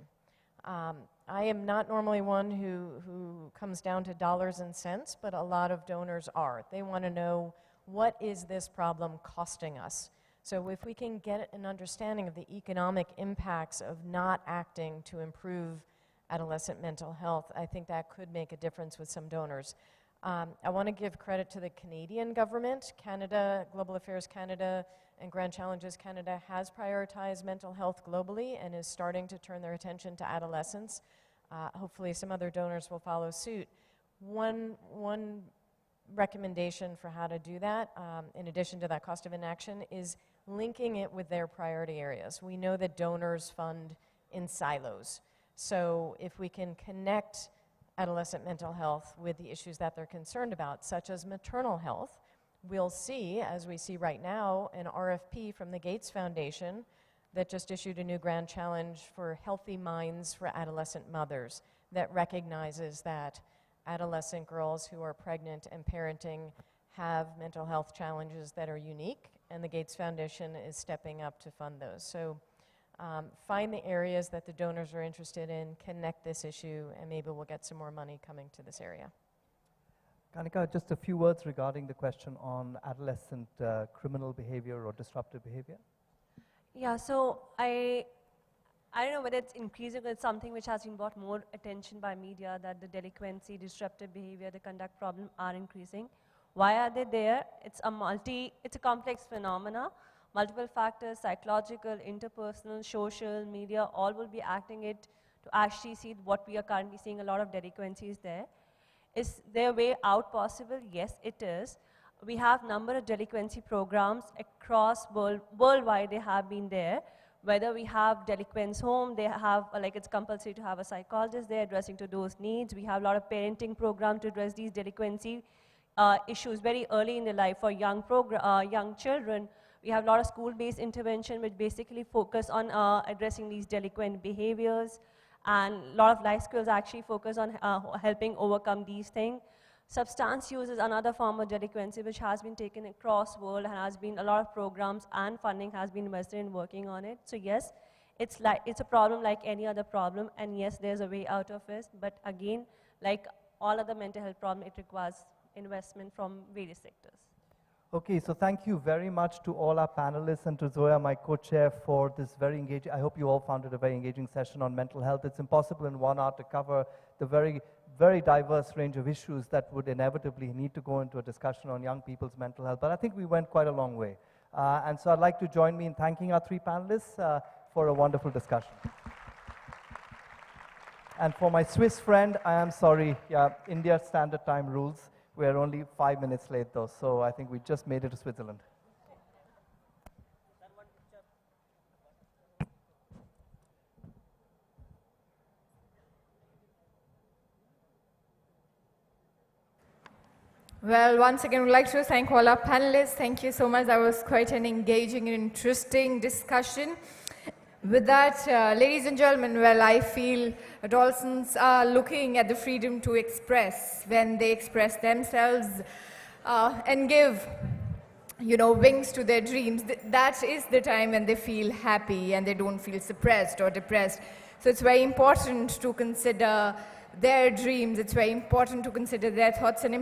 I am not normally one who comes down to dollars and cents, but a lot of donors are. They want to know, what is this problem costing us? So if we can get an understanding of the economic impacts of not acting to improve adolescent mental health, I think that could make a difference with some donors. I want to give credit to the Canadian government. Canada, Global Affairs Canada and Grand Challenges Canada has prioritized mental health globally and is starting to turn their attention to adolescents. Hopefully some other donors will follow suit. One recommendation for how to do that, in addition to that cost of inaction, is linking it with their priority areas. We know that donors fund in silos. So if we can connect adolescent mental health with the issues that they're concerned about, such as maternal health, we'll see, as we see right now, an RFP from the Gates Foundation that just issued a new grand challenge for healthy minds for adolescent mothers that recognizes that adolescent girls who are pregnant and parenting have mental health challenges that are unique, and the Gates Foundation is stepping up to fund those. So find the areas that the donors are interested in, connect this issue, and maybe we'll get some more money coming to this area. Kanika, just a few words regarding the question on adolescent criminal behavior or disruptive behavior. Yeah, so I don't know whether it's increasing, but it's something which has been brought more attention by media, that the delinquency, disruptive behavior, the conduct problem are increasing. Why are they there? It's a complex phenomena. Multiple factors, psychological, interpersonal, social, media, all will be acting it to actually see what we are currently seeing, a lot of delinquencies there. Is there a way out possible? Yes, it is. We have number of delinquency programs across worldwide. They have been there. Whether we have delinquents home, they have, like it's compulsory to have a psychologist there addressing to those needs. We have a lot of parenting programs to address these delinquency issues very early in their life for young children. We have a lot of school-based intervention which basically focus on addressing these delinquent behaviors, and a lot of life skills actually focus on helping overcome these things. Substance use is another form of delinquency which has been taken across world and has been a lot of programs and funding has been invested in working on it. So yes, it's a problem like any other problem, and yes, there's a way out of it, but again, like all other mental health problems, it requires investment from various sectors. Okay, so thank you very much to all our panelists and to Zoya, my co-chair, for this very engaging, I hope you all found it a very engaging session on mental health. It's impossible in 1 hour to cover the very diverse range of issues that would inevitably need to go into a discussion on young people's mental health, but I think we went quite a long way. And so I'd like to join me in thanking our 3 panelists for a wonderful discussion. And for my Swiss friend, I am sorry, India Standard Time rules. We're only 5 minutes late though, so I think we just made it to Switzerland. Well, once again, we'd like to thank all our panelists. Thank you so much. That was quite an engaging and interesting discussion. With that, ladies and gentlemen, well, I feel adolescents are looking at the freedom to express when they express themselves and give, wings to their dreams. That is the time when they feel happy and they don't feel suppressed or depressed. So it's very important to consider their dreams. It's very important to consider their thoughts and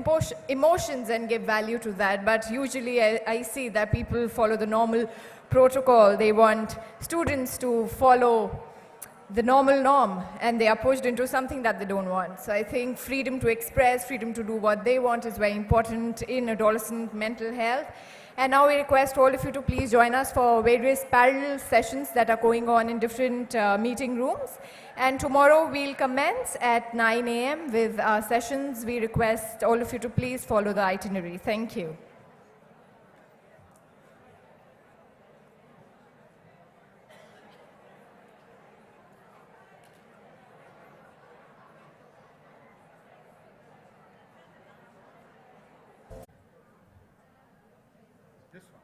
emotions and give value to that. But usually I see that people follow the normal protocol. They want students to follow the normal norm, and they are pushed into something that they don't want. So I think freedom to express, freedom to do what they want is very important in adolescent mental health. And now we request all of you to please join us for various parallel sessions that are going on in different meeting rooms. And tomorrow we'll commence at 9 a.m. with our sessions. We request all of you to please follow the itinerary. Thank you. This one.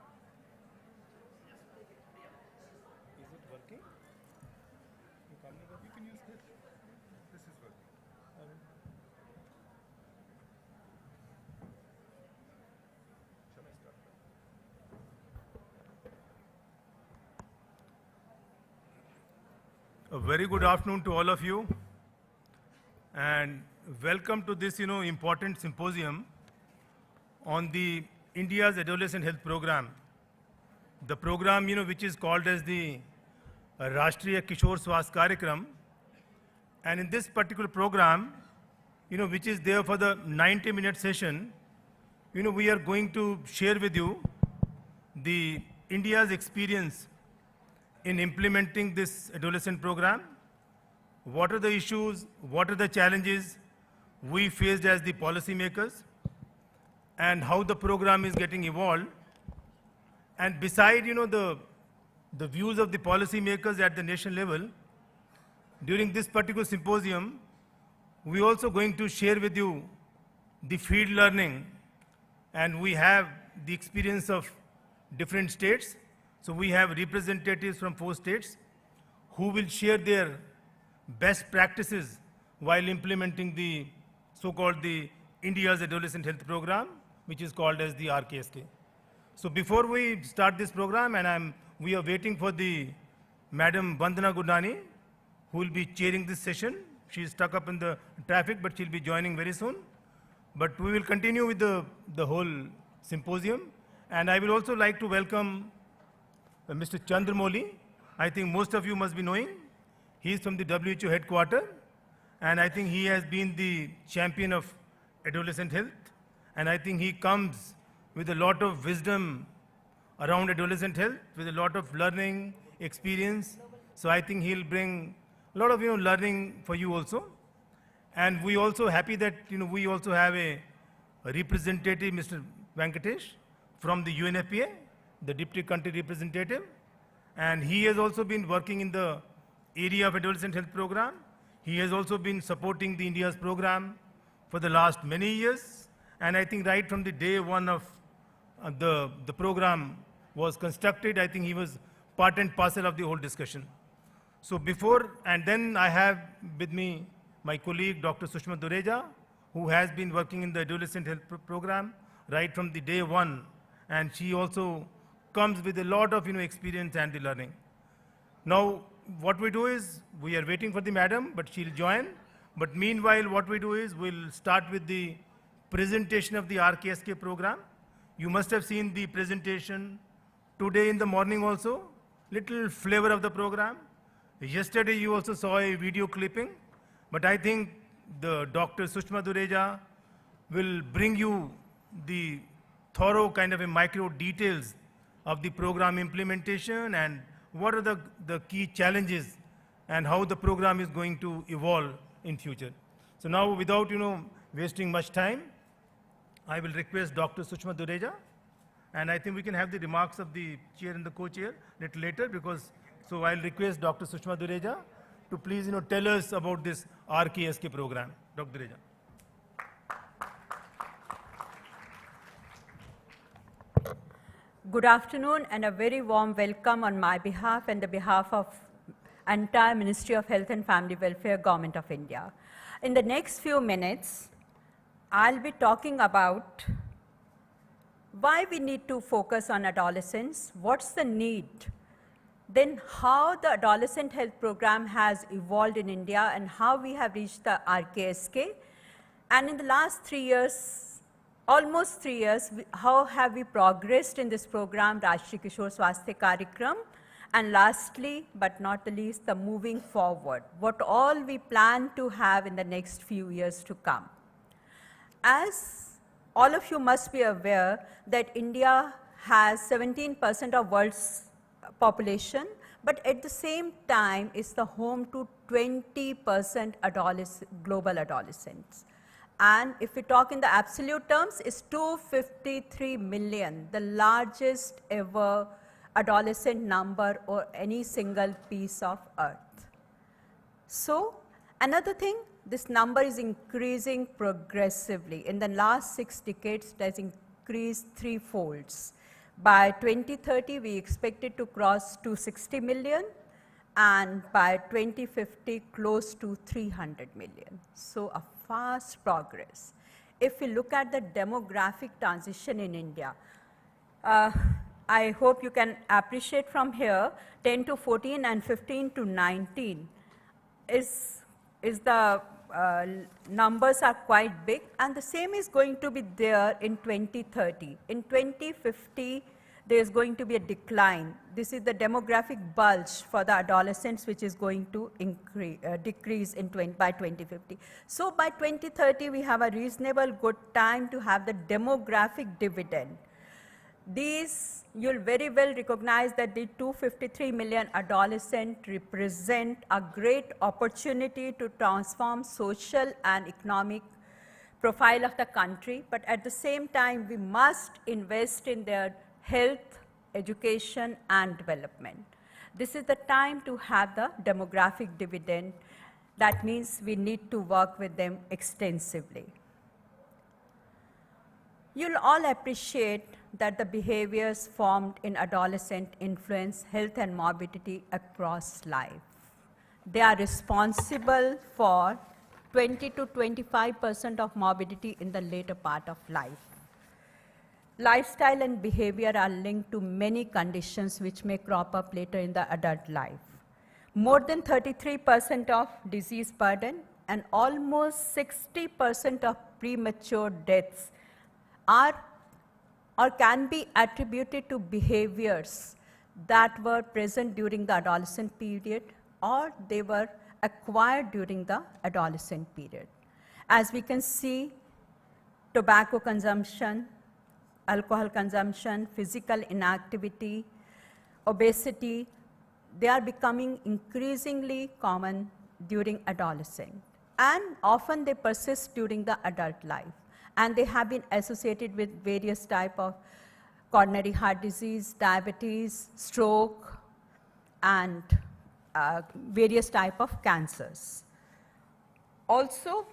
Is it working? You can use this. This is working. A very good afternoon to all of you, and welcome to this, important symposium on the India's Adolescent Health Program. The program, which is called as the Rashtriya Kishore Swasth Karyakram. And in this particular program, which is there for the 90-minute session, we are going to share with you the India's experience in implementing this adolescent program. What are the issues, what are the challenges we faced as the policymakers, and how the program is getting evolved. And beside, the views of the policymakers at the national level, during this particular symposium, we are also going to share with you the field learning, and we have the experience of different states. So we have representatives from 4 states who will share their best practices while implementing the so-called the India's Adolescent Health Program, which is called as the RKSK. So before we start this program, and we are waiting for the Madam Vandana Gurnani, who will be chairing this session. She is stuck up in the traffic, but she'll be joining very soon. But we will continue with the whole symposium. And I will also like to welcome Mr. Chandramouli. I think most of you must be knowing. He is from the WHO headquarters, and I think he has been the champion of adolescent health. And I think he comes with a lot of wisdom around adolescent health, with a lot of learning experience. So I think he'll bring a lot of learning for you also. And we also happy that we also have a representative, Mr. Venkatesh, from the UNFPA, the Deputy Country Representative, and he has also been working in the area of adolescent health program. He has also been supporting the India's program for the last many years, and I think right from the day one of the program was constructed, I think he was part and parcel of the whole discussion. So and then I have with me my colleague, Dr. Sushma Dureja, who has been working in the adolescent health program right from the day one, and she also comes with a lot of experience and the learning. Now, what we do is, we are waiting for the madam, but she'll join. But meanwhile, what we do is, we'll start with the presentation of the RKSK program. You must have seen the presentation today in the morning also, little flavor of the program. Yesterday, you also saw a video clipping, but I think the Dr. Sushma Dureja will bring you the thorough kind of a micro details of the program implementation and what are the key challenges and how the program is going to evolve in future. So now, without wasting much time, I will request Dr. Sushma Dureja, and I think we can have the remarks of the chair and the co-chair a little later, so I'll request Dr. Sushma Dureja to please tell us about this RKSK program. Dr. Dureja. Good afternoon and a very warm welcome on my behalf and the behalf of entire Ministry of Health and Family Welfare, Government of India. In the next few minutes, I'll be talking about why we need to focus on adolescents, what's the need, then how the adolescent health program has evolved in India and how we have reached the RKSK, and in the last 3 years, almost 3 years, how have we progressed in this program, Rashtriya Kishore Swasth Karyakram, and lastly, but not the least, the moving forward, what all we plan to have in the next few years to come. As all of you must be aware that India has 17% of world's population, but at the same time is the home to 20% global adolescents. And if we talk in the absolute terms, it's 253 million, the largest ever adolescent number or any single piece of earth. So another thing, this number is increasing progressively. In the last 6 decades, it has increased 3-folds. By 2030, we expect it to cross 260 million, and by 2050, close to 300 million. So a fast progress. If we look at the demographic transition in India, I hope you can appreciate from here 10 to 14 and 15 to 19. is the numbers are quite big, and the same is going to be there in 2030. In 2050, there is going to be a decline. This is the demographic bulge for the adolescents, which is going to decrease by 2050. So by 2030, we have a reasonable good time to have the demographic dividend. These, you'll very well recognize that the 253 million adolescents represent a great opportunity to transform social and economic profile of the country, but at the same time, we must invest in their health, education, and development. This is the time to have the demographic dividend. That means we need to work with them extensively. You'll all appreciate that the behaviors formed in adolescent influence health and morbidity across life. They are responsible for 20 to 25% of morbidity in the later part of life. Lifestyle and behavior are linked to many conditions which may crop up later in the adult life. More than 33% of disease burden and almost 60% of premature deaths are or can be attributed to behaviors that were present during the adolescent period or they were acquired during the adolescent period. As we can see, tobacco consumption, alcohol consumption, physical inactivity, obesity, they are becoming increasingly common during adolescence. And often they persist during the adult life. And they have been associated with various types of coronary heart disease, diabetes, stroke, and various types of cancers. Also,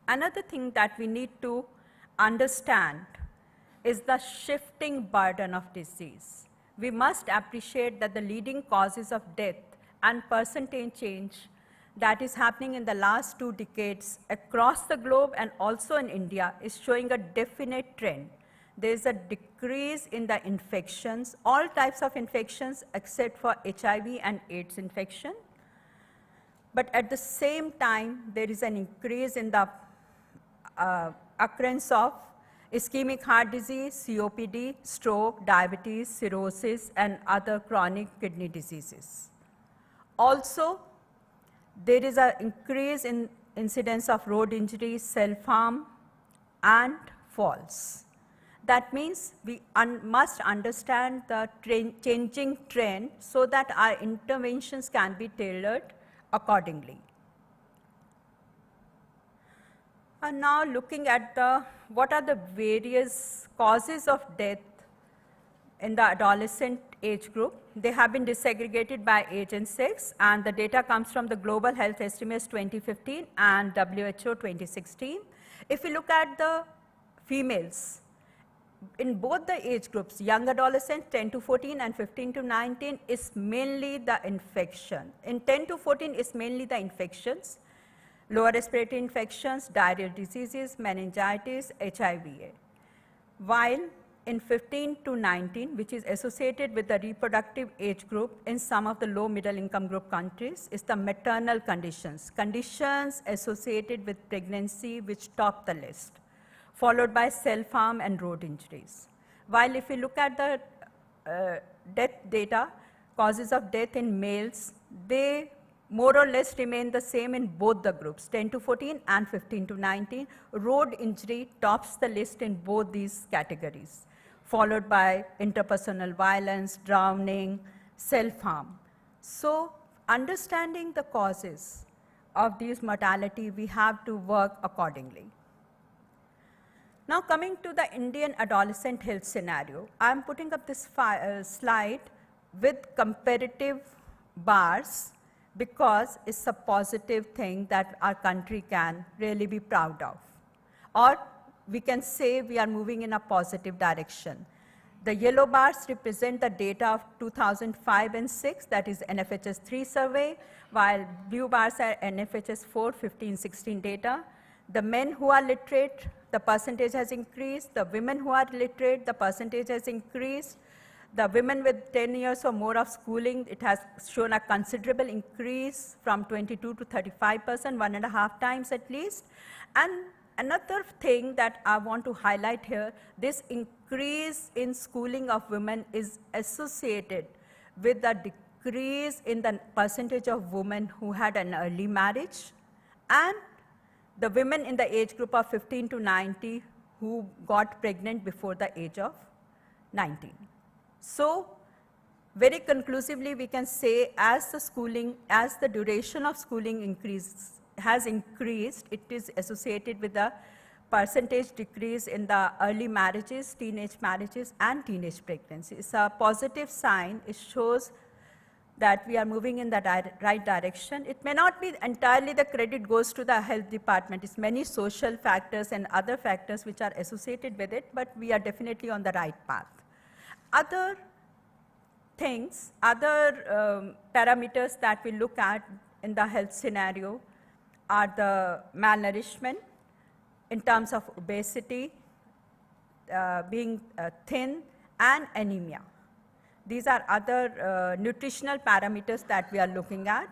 another thing that we need to understand is the shifting burden of disease. We must appreciate that the leading causes of death and percentage change that is happening in the last 2 decades across the globe and also in India is showing a definite trend. There is a decrease in the infections, all types of infections except for HIV and AIDS infection. But at the same time, there is an increase in the occurrence of ischemic heart disease, COPD, stroke, diabetes, cirrhosis, and other chronic kidney diseases. Also, there is an increase in incidence of road injuries, self-harm, and falls. That means we must understand the changing trend so that our interventions can be tailored accordingly. And now looking at what are the various causes of death in the adolescent age group. They have been disaggregated by age and sex, and the data comes from the Global Health Estimates 2015 and WHO 2016. If we look at the females, in both the age groups, young adolescents 10 to 14 and 15 to 19 is mainly the infection. In 10 to 14 is mainly the infections, lower respiratory infections, diarrheal diseases, meningitis, HIV. While in 15 to 19, which is associated with the reproductive age group in some of the low middle income group countries, is the maternal conditions, conditions associated with pregnancy which top the list, followed by self-harm and road injuries. While if we look at the death data, causes of death in males, they more or less remain the same in both the groups, 10 to 14 and 15 to 19. Road injury tops the list in both these categories, followed by interpersonal violence, drowning, self-harm. So understanding the causes of these mortality, we have to work accordingly. Now coming to the Indian adolescent health scenario, I'm putting up this slide with comparative bars because it's a positive thing that our country can really be proud of. Or we can say we are moving in a positive direction. The yellow bars represent the data of 2005 and 6, that is NFHS 3 survey, while blue bars are NFHS 4, 15, 16 data. The men who are literate, the percentage has increased. The women who are literate, the percentage has increased. The women with 10 years or more of schooling, it has shown a considerable increase from 22 to 35%, 1.5 times at least. And another thing that I want to highlight here, this increase in schooling of women is associated with the decrease in the percentage of women who had an early marriage, and the women in the age group of 15 to 90 who got pregnant before the age of 19. So, very conclusively, we can say as the duration of schooling has increased, it is associated with a percentage decrease in the early marriages, teenage marriages, and teenage pregnancy. It's a positive sign. It shows that we are moving in the right direction. It may not be entirely the credit goes to the health department. It's many social factors and other factors which are associated with it, but we are definitely on the right path. Other things, other parameters that we look at in the health scenario are the malnourishment in terms of obesity, being thin, and anemia. These are other nutritional parameters that we are looking at.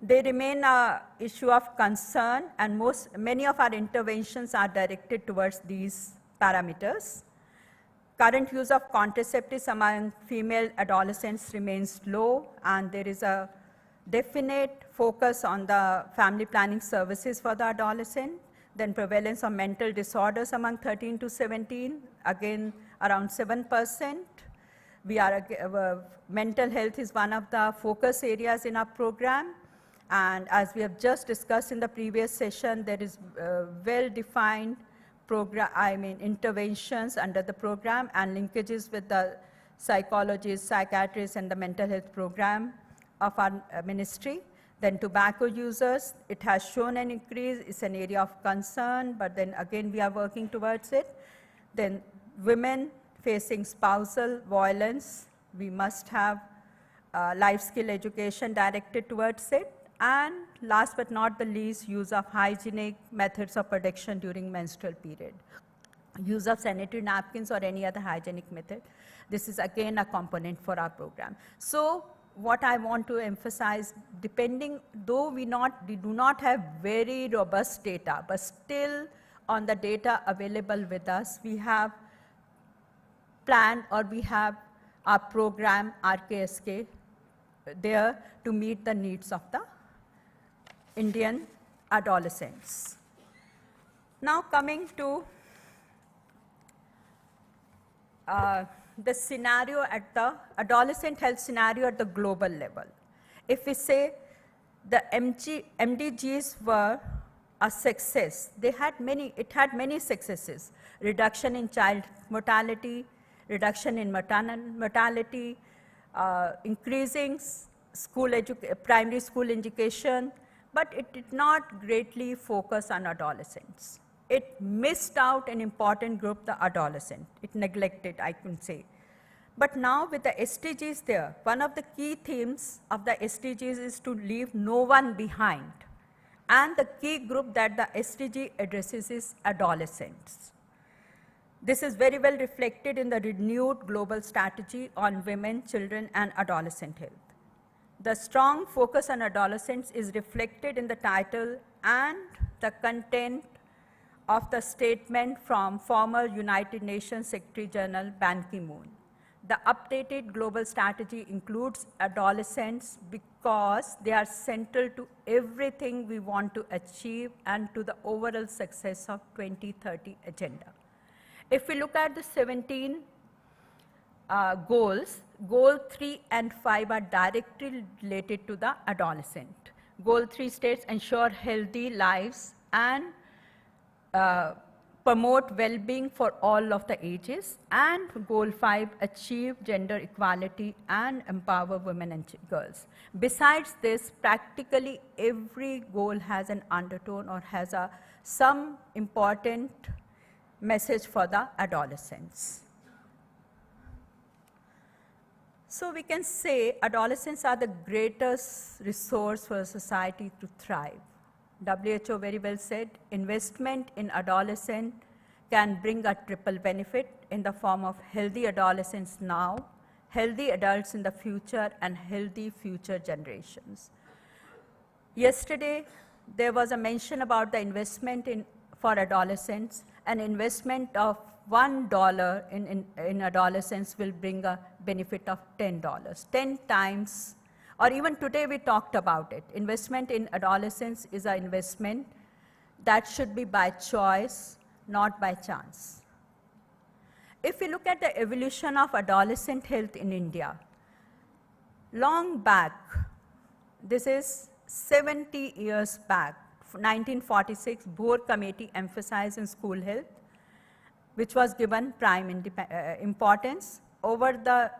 They remain an issue of concern, and many of our interventions are directed towards these parameters. Current use of contraceptives among female adolescents remains low, and there is a definite focus on the family planning services for the adolescent. Then prevalence of mental disorders among 13 to 17, again around 7%. Mental health is one of the focus areas in our program, and as we have just discussed in the previous session, there is well-defined interventions under the program and linkages with the psychologists, psychiatrists, and the mental health program of our ministry. Then tobacco users, it has shown an increase. It's an area of concern, but then again we are working towards it. Then women facing spousal violence, we must have life skill education directed towards it. And last but not the least, use of hygienic methods of protection during menstrual period. Use of sanitary napkins or any other hygienic method. This is again a component for our program. So what I want to emphasize, though we do not have very robust data, but still on the data available with us, we have planned, or we have our program RKSK there to meet the needs of the Indian adolescents. Now coming to the scenario at the adolescent health scenario at the global level. If we say the MDGs were a success, it had many successes. Reduction in child mortality, reduction in maternal mortality, increasing primary school education, but it did not greatly focus on adolescents. It missed out an important group, the adolescent. It neglected, I can say. But now with the SDGs there, one of the key themes of the SDGs is to leave no one behind. And the key group that the SDG addresses is adolescents. This is very well reflected in the renewed global strategy on women, children, and adolescent health. The strong focus on adolescents is reflected in the title and the content of the statement from former United Nations Secretary General Ban Ki-moon. The updated global strategy includes adolescents because they are central to everything we want to achieve and to the overall success of 2030 agenda. If we look at the 17 goals, Goal 3 and 5 are directly related to the adolescent. Goal 3 states ensure healthy lives and promote well-being for all of the ages, and Goal 5, achieve gender equality and empower women and girls. Besides this, practically every goal has an undertone or has some important message for the adolescents. So we can say adolescents are the greatest resource for a society to thrive. WHO very well said, investment in adolescent can bring a triple benefit in the form of healthy adolescents now, healthy adults in the future and healthy future generations. Yesterday, there was a mention about the investment for adolescents. An investment of $1 in adolescents will bring a benefit of $10, 10 times, or even today we talked about it. Investment in adolescents is an investment that should be by choice, not by chance. If we look at the evolution of adolescent health in India, long back, this is 70 years back, 1946, Boer Committee emphasized in school health, which was given prime importance. Over the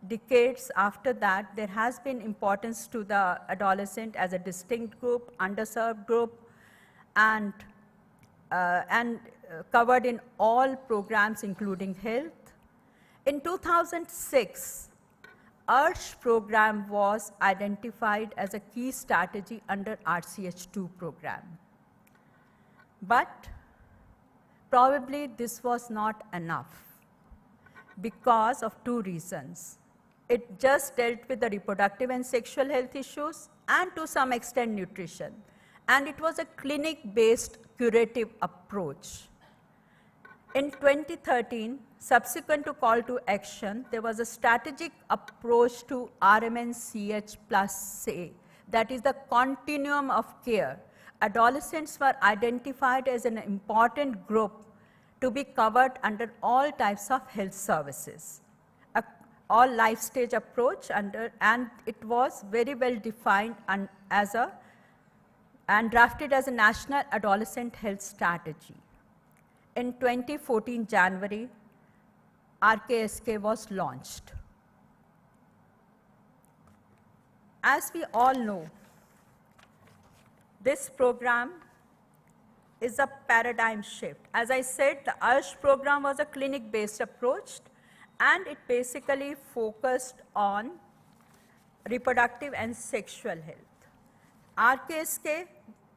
decades after that, there has been importance to the adolescent as a distinct group, underserved group, and covered in all programs including health. In 2006, IRSH program was identified as a key strategy under RCH2 program. But probably this was not enough because of two reasons. It just dealt with the reproductive and sexual health issues and to some extent nutrition. And it was a clinic-based curative approach. In 2013, subsequent to call to action, there was a strategic approach to RMNCH plus A, that is the continuum of care. Adolescents were identified as an important group to be covered under all types of health services, all life stage approach, and it was very well defined and drafted as a national adolescent health strategy. In 2014 January, RKSK was launched. As we all know, this program is a paradigm shift. As I said, the IRSH program was a clinic-based approach, and it basically focused on reproductive and sexual health. RKSK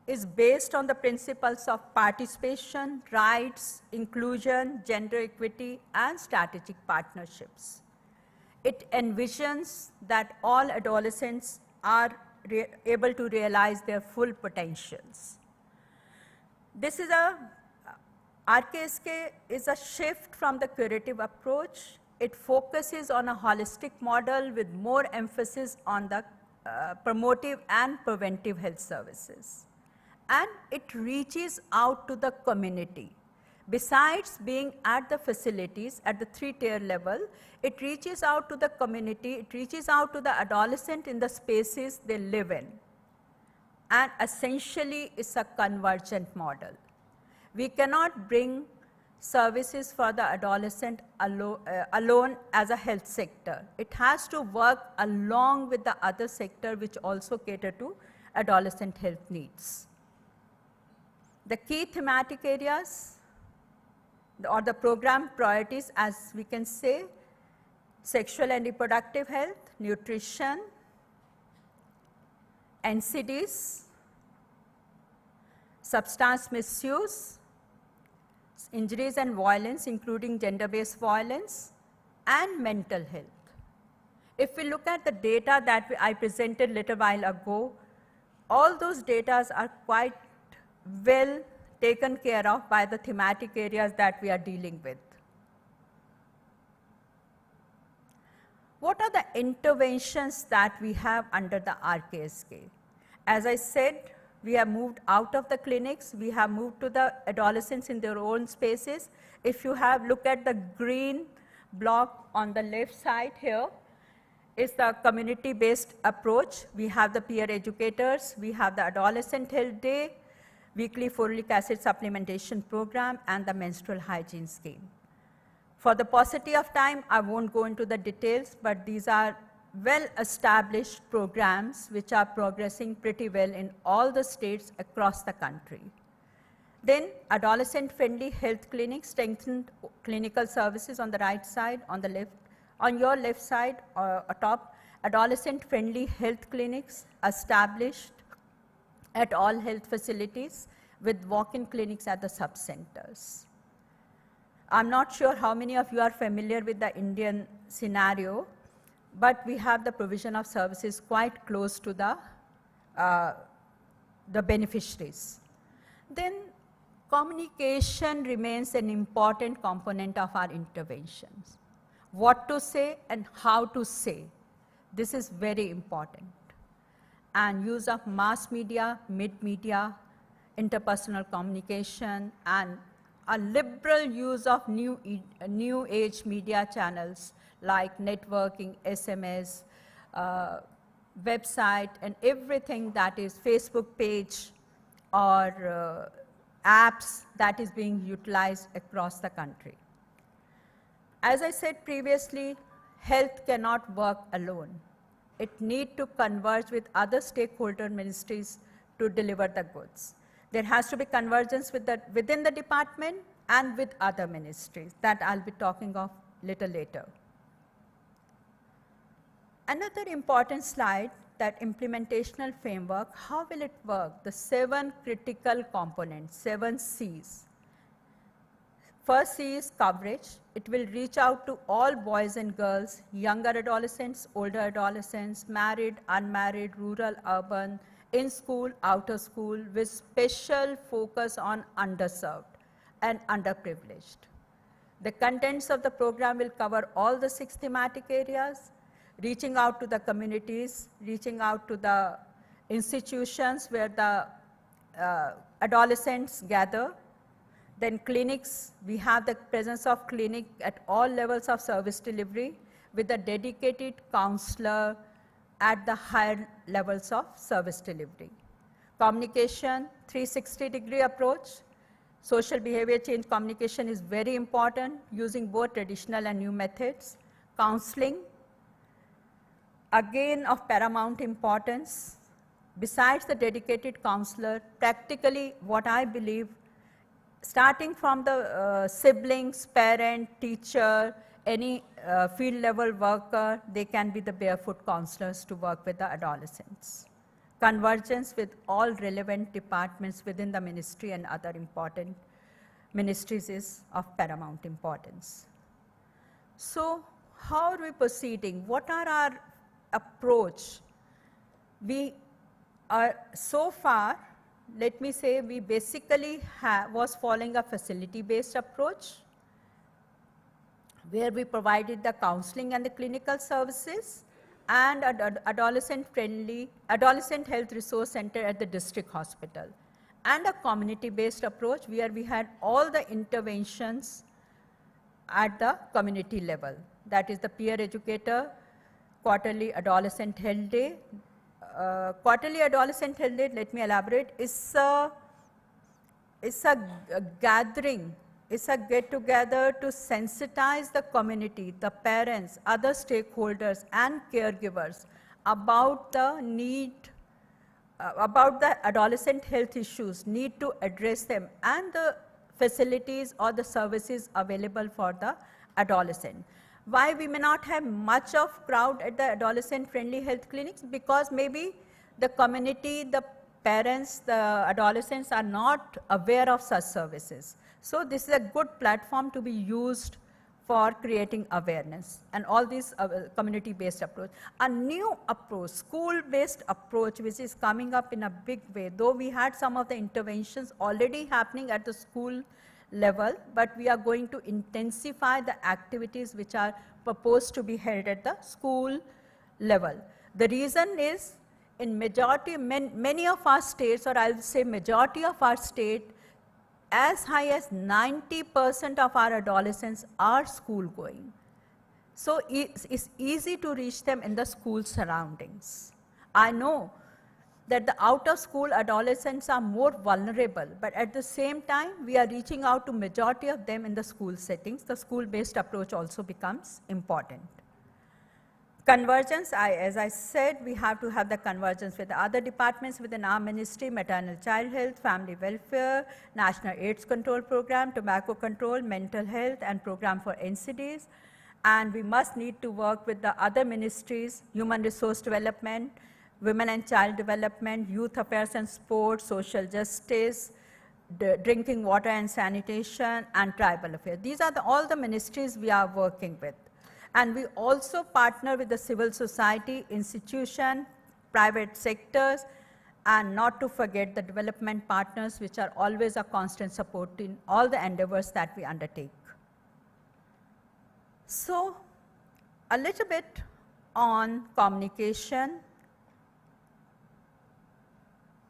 is based on the principles of participation, rights, inclusion, gender equity, and strategic partnerships. It envisions that all adolescents are able to realize their full potentials. RKSK is a shift from the curative approach. It focuses on a holistic model with more emphasis on the promotive and preventive health services. And it reaches out to the community. Besides being at the facilities at the 3-tier level, it reaches out to the community, it reaches out to the adolescent in the spaces they live in. And essentially, it's a convergent model. We cannot bring services for the adolescent alone as a health sector. It has to work along with the other sector which also cater to adolescent health needs. The key thematic areas or the program priorities, as we can say, sexual and reproductive health, nutrition, NCDs, substance misuse, injuries and violence, including gender-based violence, and mental health. If we look at the data that I presented a little while ago, all those data are quite well taken care of by the thematic areas that we are dealing with. What are the interventions that we have under the RKSK? As I said, we have moved out of the clinics, we have moved to the adolescents in their own spaces. If you have looked at the green block on the left side here, is the community-based approach. We have the peer educators, we have the adolescent health day, weekly folic acid supplementation program, and the menstrual hygiene scheme. For the paucity of time, I won't go into the details, but these are well-established programs which are progressing pretty well in all the states across the country. Then adolescent-friendly health clinics, strengthened clinical services on the right side, on the left, on your left side top, adolescent-friendly health clinics established at all health facilities with walk-in clinics at the sub-centers. I'm not sure how many of you are familiar with the Indian scenario, but we have the provision of services quite close to the beneficiaries. Then communication remains an important component of our interventions. What to say and how to say, this is very important. And use of mass media, mid-media, interpersonal communication, and a liberal use of new age media channels like networking, SMS, website, and everything that is Facebook page or apps that is being utilized across the country. As I said previously, health cannot work alone. It needs to converge with other stakeholder ministries to deliver the goods. There has to be convergence within the department and with other ministries that I'll be talking of little later. Another important slide, that implementational framework, how will it work? The 7 critical components, 7 C's. First C is coverage. It will reach out to all boys and girls, younger adolescents, older adolescents, married, unmarried, rural, urban, in school, out of school, with special focus on underserved and underprivileged. The contents of the program will cover all the 6 thematic areas, reaching out to the communities, reaching out to the institutions where the adolescents gather. Then clinics, we have the presence of clinic at all levels of service delivery with a dedicated counselor at the higher levels of service delivery. Communication, 360-degree approach. Social behavior change communication is very important, using both traditional and new methods. Counseling, again of paramount importance. Besides the dedicated counselor, practically what I believe, starting from the siblings, parent, teacher, any field level worker, they can be the barefoot counselors to work with the adolescents. Convergence with all relevant departments within the ministry and other important ministries is of paramount importance. So how are we proceeding? What are our approach? We are so far, let me say, we basically was following a facility-based approach where we provided the counseling and the clinical services and adolescent health resource center at the district hospital, and a community-based approach where we had all the interventions at the community level. That is the peer educator, quarterly adolescent health day. Quarterly adolescent health day, let me elaborate, is a gathering, it's a get-together to sensitize the community, the parents, other stakeholders and caregivers about the need, about the adolescent health issues, need to address them, and the facilities or the services available for the adolescent. Why we may not have much of crowd at the adolescent-friendly health clinics? Because maybe the community, the parents, the adolescents are not aware of such services. So this is a good platform to be used for creating awareness and all these community-based approach. A new approach, school-based approach, which is coming up in a big way, though we had some of the interventions already happening at the school level, but we are going to intensify the activities which are proposed to be held at the school level. The reason is, in majority, many of our states, or I will say majority of our state, as high as 90% of our adolescents are school going. So it's easy to reach them in the school surroundings. I know that the out of school adolescents are more vulnerable, but at the same time we are reaching out to majority of them in the school settings. The school-based approach also becomes important. Convergence, as I said, we have to have the convergence with the other departments within our ministry: maternal child health, family welfare, national AIDS control program, tobacco control, mental health, and program for NCDs. And we must need to work with the other ministries: human resource development, women and child development, youth affairs and sports, social justice, drinking water and sanitation, and tribal affairs. These are all the ministries we are working with. And we also partner with the civil society, institution, private sectors, and not to forget the development partners, which are always a constant support in all the endeavors that we undertake. So, a little bit on communication.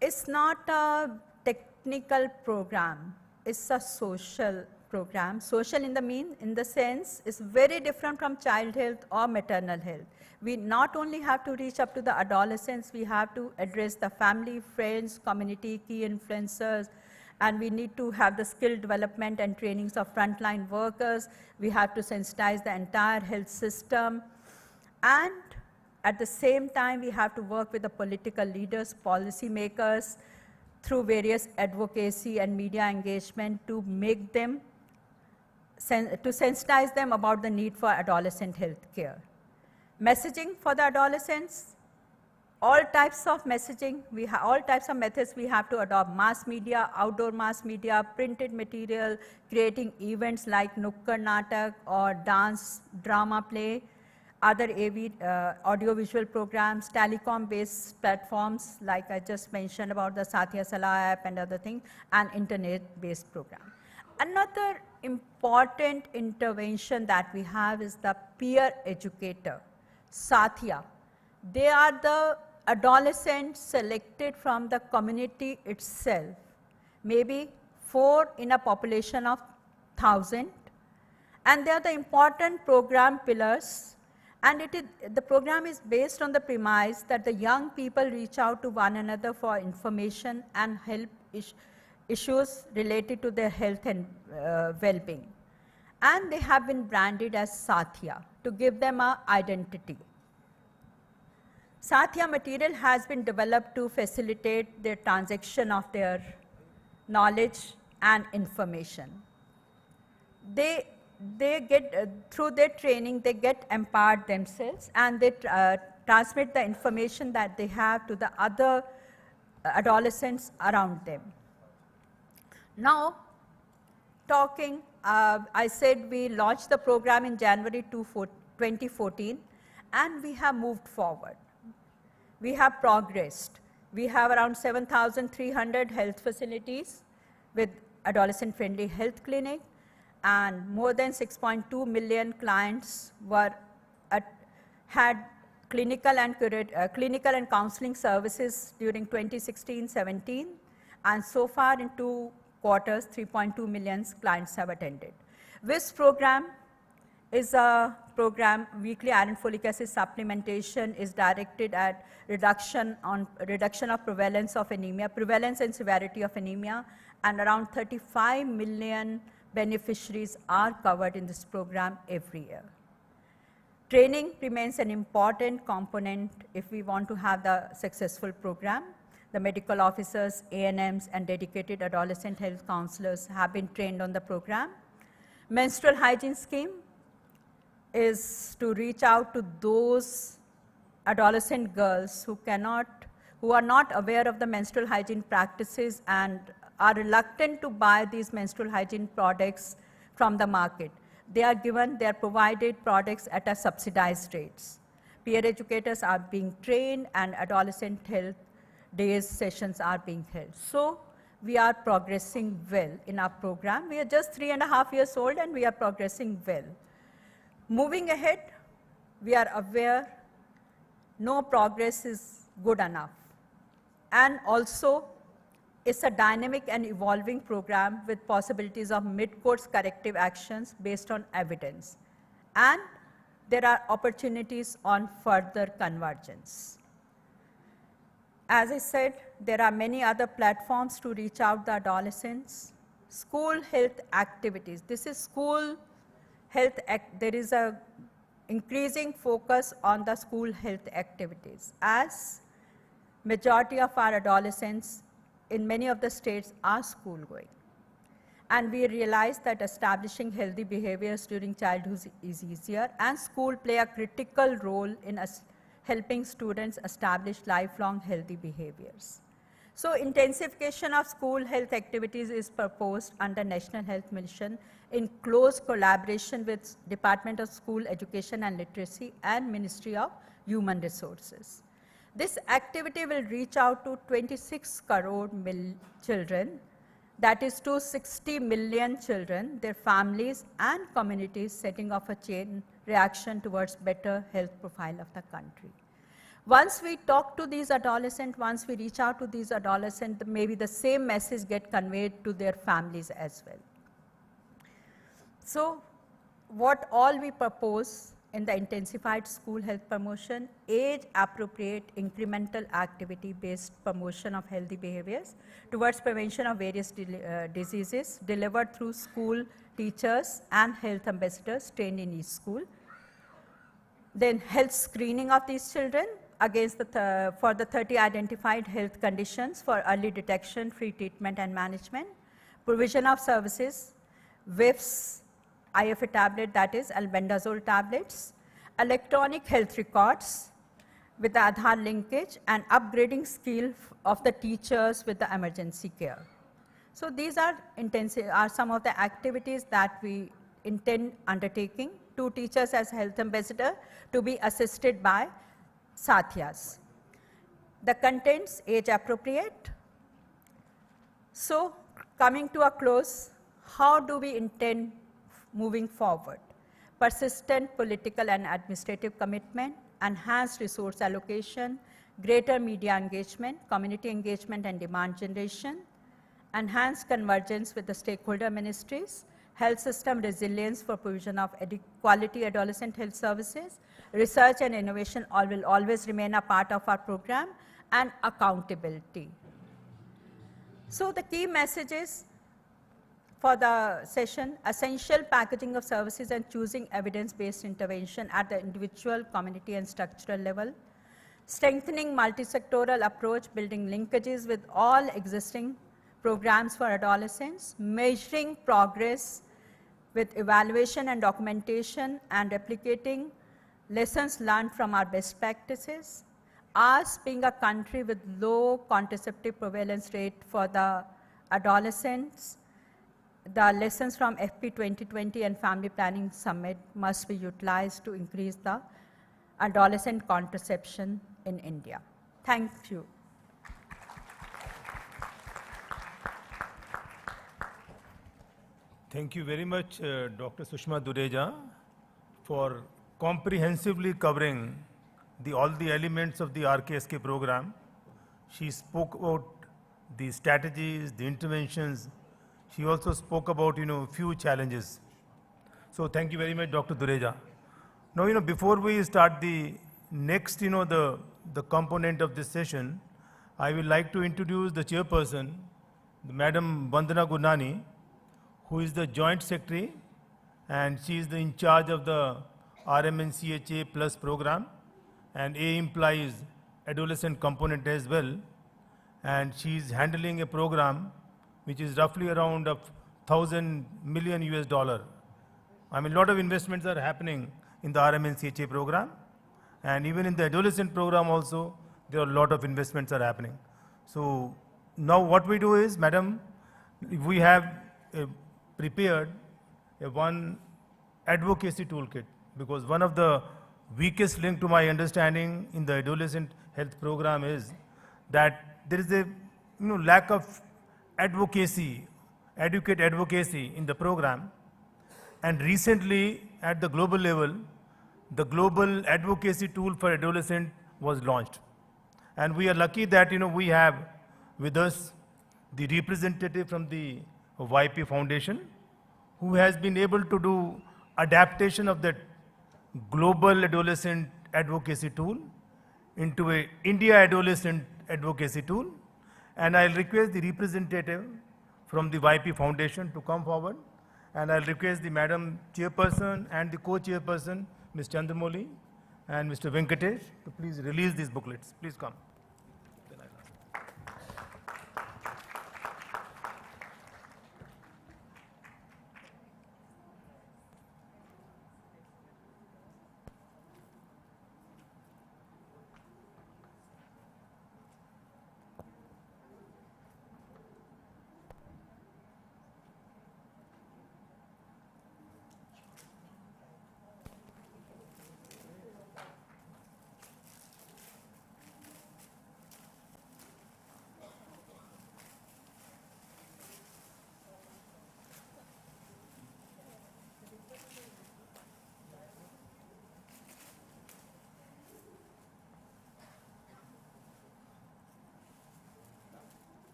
It's not a technical program, it's a social program. Social in the sense is very different from child health or maternal health. We not only have to reach up to the adolescents, we have to address the family, friends, community, key influencers, and we need to have the skill development and trainings of frontline workers. We have to sensitize the entire health system. And at the same time, we have to work with the political leaders, policy makers, through various advocacy and media engagement to make them, to sensitize them about the need for adolescent health care. Messaging for the adolescents, all types of messaging, all types of methods we have to adopt: mass media, outdoor mass media, printed material, creating events like Nukkad Natak or dance, drama play, other audiovisual programs, telecom-based platforms like I just mentioned about the Satya Salah app and other things, and internet-based program. Another important intervention that we have is the peer educator, Satya. They are the adolescents selected from the community itself, maybe 4 in a population of 1,000, and they are the important program pillars. And the program is based on the premise that the young people reach out to one another for information and help issues related to their health and well-being. And they have been branded as Satya to give them an identity. Satya material has been developed to facilitate the transaction of their knowledge and information. They get, through their training, they get empowered themselves, and they transmit the information that they have to the other adolescents around them. Now, talking, I said we launched the program in January 2014, and we have moved forward. We have progressed. We have around 7,300 health facilities with adolescent-friendly health clinic, and more than 6.2 million clients had clinical and counseling services during 2016-17, and so far in 2 quarters, 3.2 million clients have attended. This program is a program, weekly iron folic acid supplementation is directed at reduction of prevalence of anemia, prevalence and severity of anemia, and around 35 million beneficiaries are covered in this program every year. Training remains an important component if we want to have the successful program. The medical officers, ANMs, and dedicated adolescent health counselors have been trained on the program. Menstrual hygiene scheme is to reach out to those adolescent girls who are not aware of the menstrual hygiene practices and are reluctant to buy these menstrual hygiene products from the market. They are provided products at a subsidized rates. Peer educators are being trained, and adolescent health days sessions are being held. So we are progressing well in our program. We are just 3.5 years old, and we are progressing well. Moving ahead, we are aware no progress is good enough. And also, it's a dynamic and evolving program with possibilities of mid-course corrective actions based on evidence. And there are opportunities on further convergence. As I said, there are many other platforms to reach out to adolescents. School health activities. This is school health, there is a increasing focus on the school health activities, as majority of our adolescents in many of the states are school going. And we realize that establishing healthy behaviors during childhood is easier, and school play a critical role in helping students establish lifelong healthy behaviors. So intensification of school health activities is proposed under National Health Mission in close collaboration with Department of School Education and Literacy and Ministry of Human Resources. This activity will reach out to 26 crore children, that is to 60 million children, their families and communities, setting off a chain reaction towards better health profile of the country. Once we talk to these adolescents, once we reach out to these adolescents, maybe the same message get conveyed to their families as well. So what all we propose in the intensified school health promotion, age-appropriate incremental activity-based promotion of healthy behaviors towards prevention of various diseases delivered through school teachers and health ambassadors trained in each school. Then health screening of these children against for the 30 identified health conditions for early detection, free treatment and management, provision of services, WIFs, IFA tablet, that is albendazole tablets, electronic health records with the Aadhaar linkage, and upgrading skill of the teachers with the emergency care. So these are some of the activities that we intend undertaking. 2 teachers as health ambassador to be assisted by Sathiyas. The contents age appropriate. So coming to a close, how do we intend moving forward? Persistent political and administrative commitment, enhanced resource allocation, greater media engagement, community engagement and demand generation, enhanced convergence with the stakeholder ministries, health system resilience for provision of quality adolescent health services, research and innovation will always remain a part of our program, and accountability. So the key messages for the session: essential packaging of services and choosing evidence-based intervention at the individual, community and structural level, strengthening multi-sectoral approach, building linkages with all existing programs for adolescents, measuring progress with evaluation and documentation, and replicating lessons learned from our best practices. Us being a country with low contraceptive prevalence rate for the adolescents, the lessons from FP 2020 and Family Planning Summit must be utilized to increase the adolescent contraception in India. Thank you. Thank you very much, Dr. Sushma Dureja, for comprehensively covering all the elements of the RKSK program. She spoke about the strategies, the interventions. She also spoke about, few challenges. So thank you very much, Dr. Dureja. Now, before we start the next, the component of this session, I would like to introduce the chairperson, Madam Vandana Gurnani, who is the Joint Secretary, and she is in charge of the RMNCHA Plus program, and A implies adolescent component as well, and she is handling a program which is roughly around $1,000 million US. I mean, a lot of investments are happening in the RMNCHA program, and even in the adolescent program also, there are a lot of investments are happening. So now what we do is, madam, we have prepared one advocacy toolkit, because one of the weakest link to my understanding in the adolescent health program is that there is a lack of advocacy, adequate advocacy in the program. And recently at the global level, the global advocacy tool for adolescent was launched. And we are lucky that we have with us the representative from the YP Foundation, who has been able to do adaptation of that global adolescent advocacy tool into a India adolescent advocacy tool. And I'll request the representative from the YP Foundation to come forward. And I'll request the Madam Chairperson and the Co-Chairperson, Ms. Chandramoli and Mr. Venkatesh, to please release these booklets. Please come.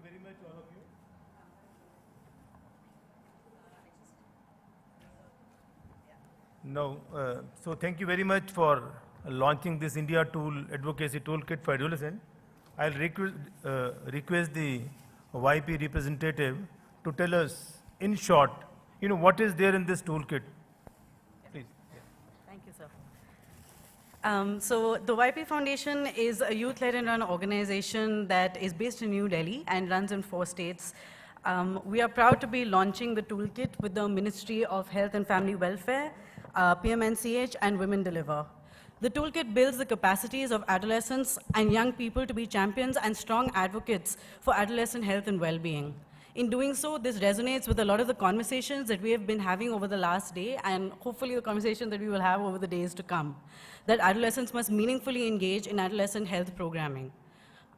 you very much, all of you. No, so thank you very much for launching this India Tool Advocacy Toolkit for Adolescents. I'll request the YP representative to tell us in short, what is there in this toolkit. Please. Thank you, sir. So the YP Foundation is a youth-led and run organization that is based in New Delhi and runs in 4 states. We are proud to be launching the toolkit with the Ministry of Health and Family Welfare, PMNCH, and Women Deliver. The toolkit builds the capacities of adolescents and young people to be champions and strong advocates for adolescent health and well-being. In doing so, this resonates with a lot of the conversations that we have been having over the last day, and hopefully the conversation that we will have over the days to come, that adolescents must meaningfully engage in adolescent health programming.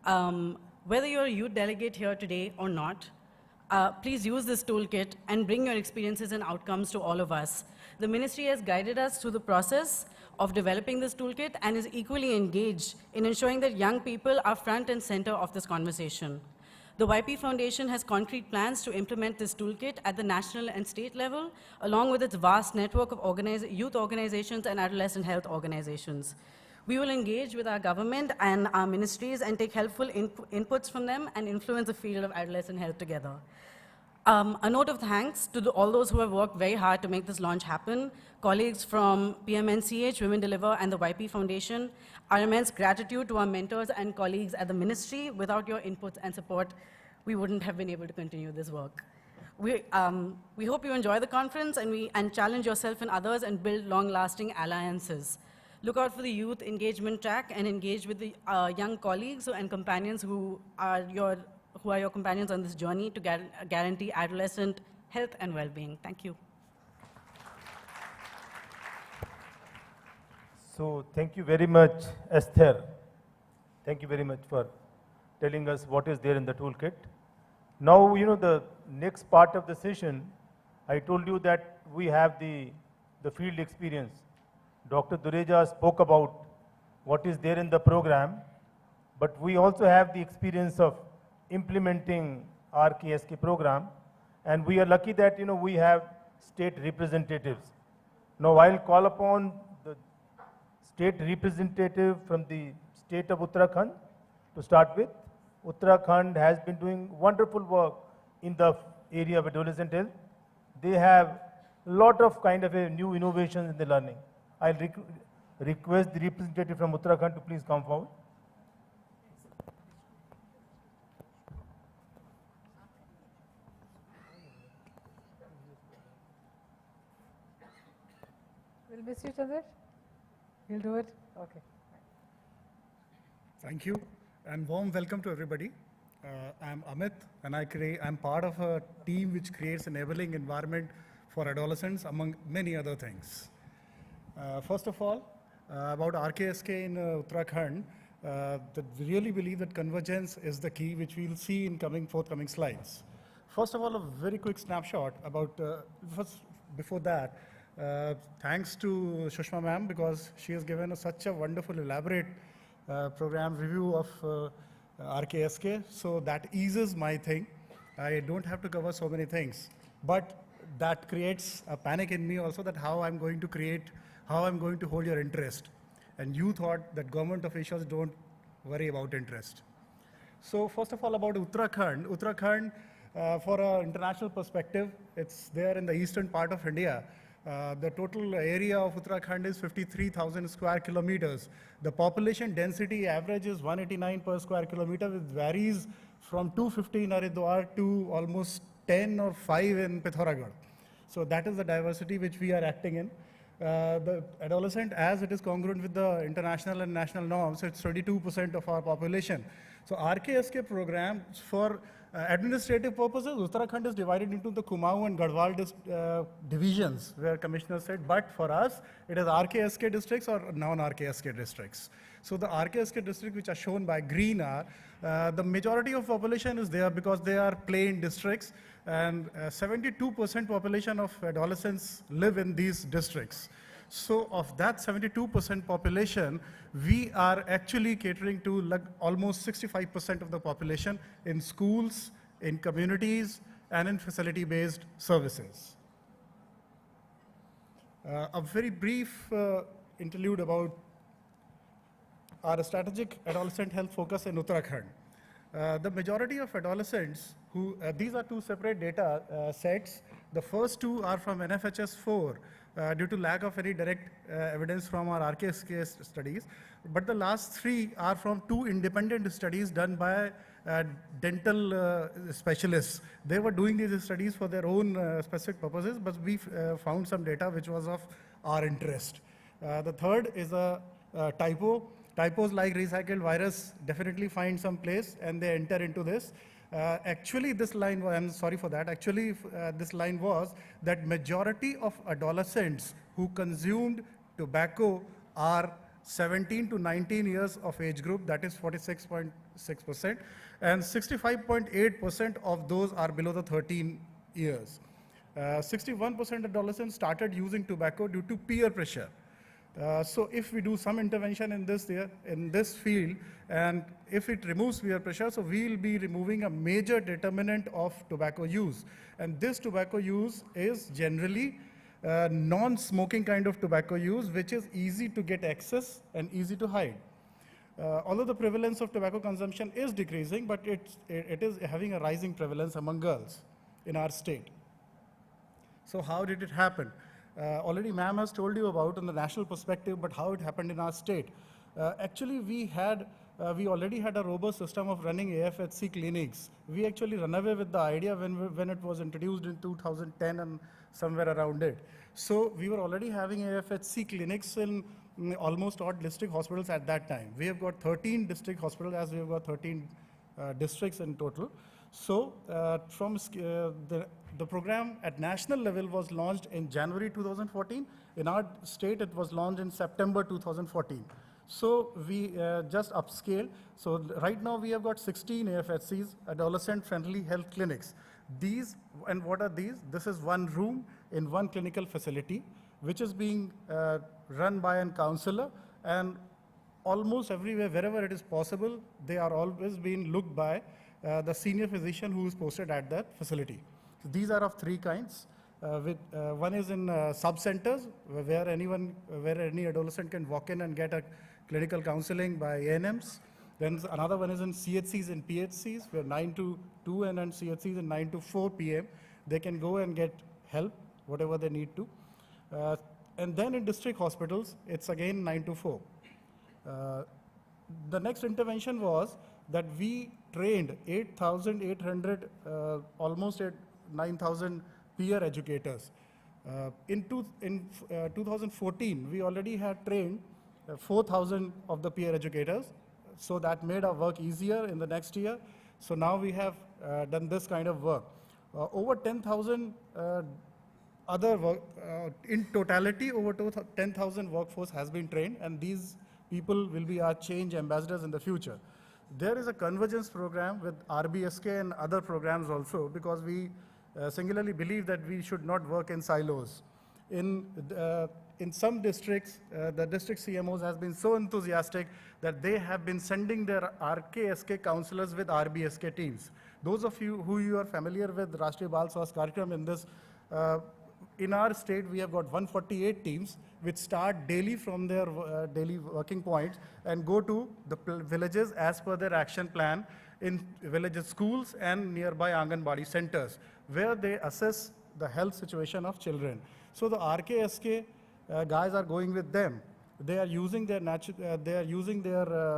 Whether you're a youth delegate here today or not, please use this toolkit and bring your experiences and outcomes to all of us. The ministry has guided us through the process of developing this toolkit and is equally engaged in ensuring that young people are front and center of this conversation. The YP Foundation has concrete plans to implement this toolkit at the national and state level, along with its vast network of youth organizations and adolescent health organizations. We will engage with our government and our ministries and take helpful inputs from them and influence the field of adolescent health together. A note of thanks to all those who have worked very hard to make this launch happen, colleagues from PMNCH, Women Deliver, and the YP Foundation. Our immense gratitude to our mentors and colleagues at the ministry. Without your inputs and support, we wouldn't have been able to continue this work. We hope you enjoy the conference and challenge yourself and others and build long-lasting alliances. Look out for the youth engagement track and engage with the young colleagues and companions who are your companions on this journey to guarantee adolescent health and well-being. Thank you. So thank you very much, Esther. Thank you very much for telling us what is there in the toolkit. Now, the next part of the session, I told you that we have the field experience. Dr. Dureja spoke about what is there in the program, but we also have the experience of implementing RKSK program, and we are lucky that we have state representatives. Now I'll call upon the state representative from the state of Uttarakhand to start with. Uttarakhand has been doing wonderful work in the area of adolescent health. They have a lot of new innovations in the learning. I'll request the representative from Uttarakhand to please come forward. We'll miss you, Chandresh. You'll do it? Okay. Thank you, and warm welcome to everybody. I'm Amit, and I'm part of a team which creates an enabling environment for adolescents, among many other things. First of all, about RKSK in Uttarakhand, that we really believe that convergence is the key, which we'll see in forthcoming slides. First of all, a very quick snapshot about, before that, thanks to Shushma ma'am, because she has given us such a wonderful, elaborate program review of RKSK, so that eases my thing. I don't have to cover so many things, but that creates a panic in me also, that how I'm going to hold your interest. And you thought that government officials don't worry about interest. So first of all, about Uttarakhand. Uttarakhand, for an international perspective, it's there in the eastern part of India. The total area of Uttarakhand is 53,000 square kilometers. The population density average is 189 per square kilometer, which varies from 250 in Haridwar to almost 10 or 5 in Pithoragarh. So that is the diversity which we are acting in. The adolescent, as it is congruent with the international and national norms, it's 32% of our population. So RKSK program, for administrative purposes, Uttarakhand is divided into the Kumaon and Garhwal divisions, where commissioner said, but for us, it is RKSK districts or non-RKSK districts. So the RKSK districts, which are shown by green, are the majority of population is there because they are plain districts, and 72% population of adolescents live in these districts. So of that 72% population, we are actually catering to like almost 65% of the population in schools, in communities, and in facility-based services. A very brief interlude about our strategic adolescent health focus in Uttarakhand. The majority of adolescents who, these are two separate data sets. The first two are from NFHS 4 due to lack of any direct evidence from our RKSK studies. But the last three are from two independent studies done by dental specialists. They were doing these studies for their own specific purposes, but we found some data which was of our interest. The third is a typo. Typos like recycled virus definitely find some place and they enter into this. Actually, this line, I'm sorry for that, actually this line was that majority of adolescents who consumed tobacco are 17 to 19 years of age group, that is 46.6%, and 65.8% of those are below the 13 years. 61% adolescents started using tobacco due to peer pressure. So if we do some intervention in this field, and if it removes peer pressure, so we'll be removing a major determinant of tobacco use. And this tobacco use is generally non-smoking kind of tobacco use, which is easy to get access and easy to hide. Although the prevalence of tobacco consumption is decreasing, but it is having a rising prevalence among girls in our state. So how did it happen? Already ma'am has told you about on the national perspective, but how it happened in our state. Actually, we already had a robust system of running AFHC clinics. We actually ran away with the idea when it was introduced in 2010 and somewhere around it. So we were already having AFHC clinics in almost all district hospitals at that time. We have got 13 district hospitals, as we have got 13 districts in total. So from the program at national level was launched in January 2014. In our state, it was launched in September 2014. So we just upscaled. So right now we have got 16 AFHCs, adolescent-friendly health clinics. These, and what are these? This is one room in one clinical facility, which is being run by a counselor, and almost everywhere, wherever it is possible, they are always being looked by the senior physician who is posted at that facility. So these are of three kinds. One is in sub-centers, where any adolescent can walk in and get a clinical counseling by ANMs. Then another one is in CHCs and PHCs, where 9 to 2 and CHCs and 9 to 4 p.m. They can go and get help, whatever they need to. And then in district hospitals, it's again 9 to 4. The next intervention was that we trained 8,800, almost 9,000 peer educators. In 2014, we already had trained 4,000 of the peer educators, so that made our work easier in the next year. So now we have done this kind of work. Over 10,000 other work, in totality, over 10,000 workforce has been trained, and these people will be our change ambassadors in the future. There is a convergence program with RBSK and other programs also, because we singularly believe that we should not work in silos. In some districts, the district CMOs has been so enthusiastic that they have been sending their RKSK counselors with RBSK teams. Those of you who you are familiar with Rashtriya Bal Swasthya Karyakram in this, in our state, we have got 148 teams which start daily from their daily working points and go to the villages as per their action plan in villages, schools and nearby Anganwadi centers, where they assess the health situation of children. So the RKSK guys are going with them. They are using their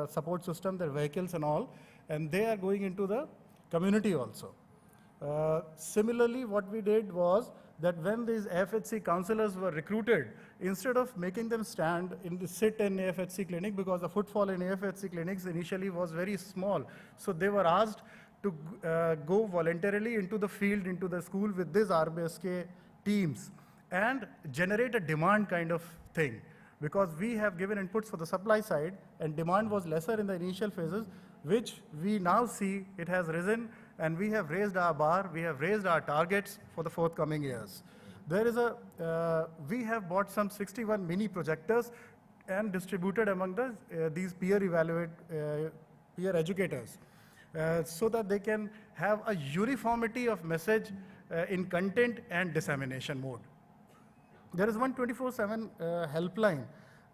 support system, their vehicles and all, and they are going into the community also. Similarly, what we did was that when these AFHC counselors were recruited, instead of making them sit in AFHC clinic, because the footfall in AFHC clinics initially was very small, so they were asked to go voluntarily into the field, into the school with these RBSK teams and generate a demand kind of thing. Because we have given inputs for the supply side and demand was lesser in the initial phases, which we now see it has risen, and we have raised our bar, we have raised our targets for the forthcoming years. There is we have bought some 61 mini projectors and distributed among these peer educators so that they can have a uniformity of message in content and dissemination mode. There is one 24/7 helpline.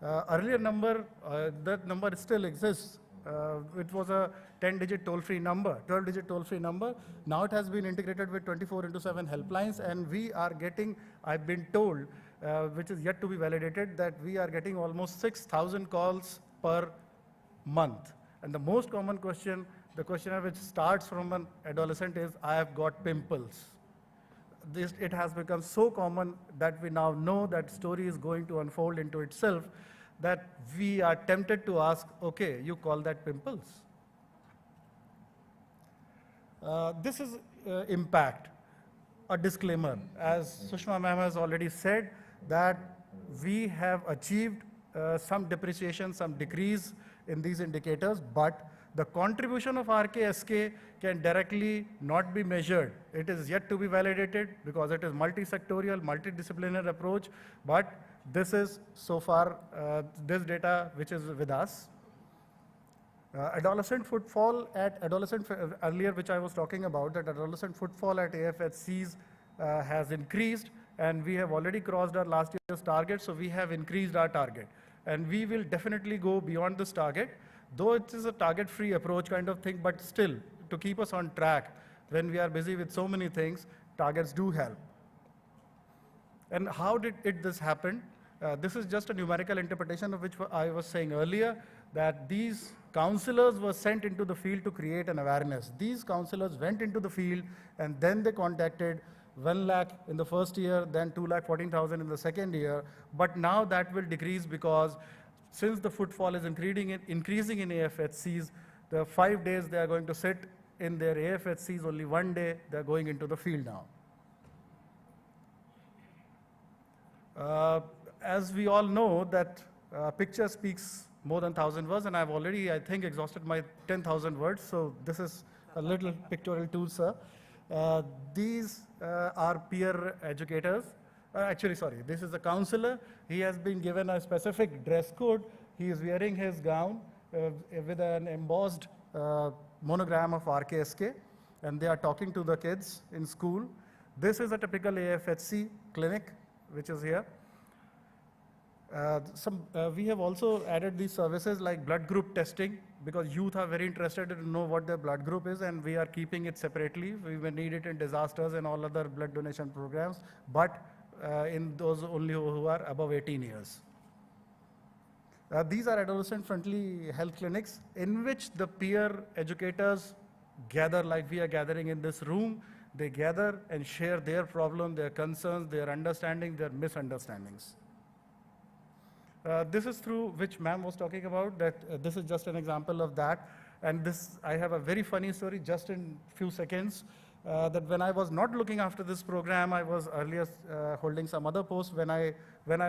Earlier number, that number still exists. It was a 10-digit toll-free number, 12-digit toll-free number. Now it has been integrated with 24/7 helplines, and we are getting, I've been told, which is yet to be validated, that we are getting almost 6,000 calls per month. And the most common question, the questionnaire which starts from an adolescent is, I have got pimples. It has become so common that we now know that story is going to unfold into itself, that we are tempted to ask, okay, you call that pimples. This is impact. A disclaimer, as Sushma ma'am has already said, that we have achieved some depreciation, some decrease in these indicators, but the contribution of RKSK can directly not be measured. It is yet to be validated because it is multi-sectorial, multidisciplinary approach, but this is so far this data which is with us. Adolescent footfall at earlier which I was talking about, that adolescent footfall at AFHCs has increased, and we have already crossed our last year's target, so we have increased our target. And we will definitely go beyond this target, though it is a target-free approach kind of thing, but still, to keep us on track, when we are busy with so many things, targets do help. And how did this happen? This is just a numerical interpretation of which I was saying earlier, that these counselors were sent into the field to create an awareness. These counselors went into the field, and then they contacted 1 lakh in the first year, then 2,14,000 in the second year. But now that will decrease because since the footfall is increasing in AFHCs, the 5 days they are going to sit in their AFHCs, only 1 day they are going into the field now. As we all know that picture speaks more than 1,000 words, and I've already, I think, exhausted my 10,000 words, so this is a little pictorial tool, sir. These are peer educators. This is a counselor. He has been given a specific dress code. He is wearing his gown with an embossed monogram of RKSK, and they are talking to the kids in school. This is a typical AFHC clinic, which is here. We have also added these services like blood group testing, because youth are very interested to know what their blood group is, and we are keeping it separately. We may need it in disasters and all other blood donation programs, but in those only who are above 18 years. These are adolescent-friendly health clinics in which the peer educators gather like we are gathering in this room. They gather and share their problem, their concerns, their understanding, their misunderstandings. This is through which ma'am was talking about, that this is just an example of that. And this, I have a very funny story just in few seconds, that when I was not looking after this program, I was earlier holding some other post. When I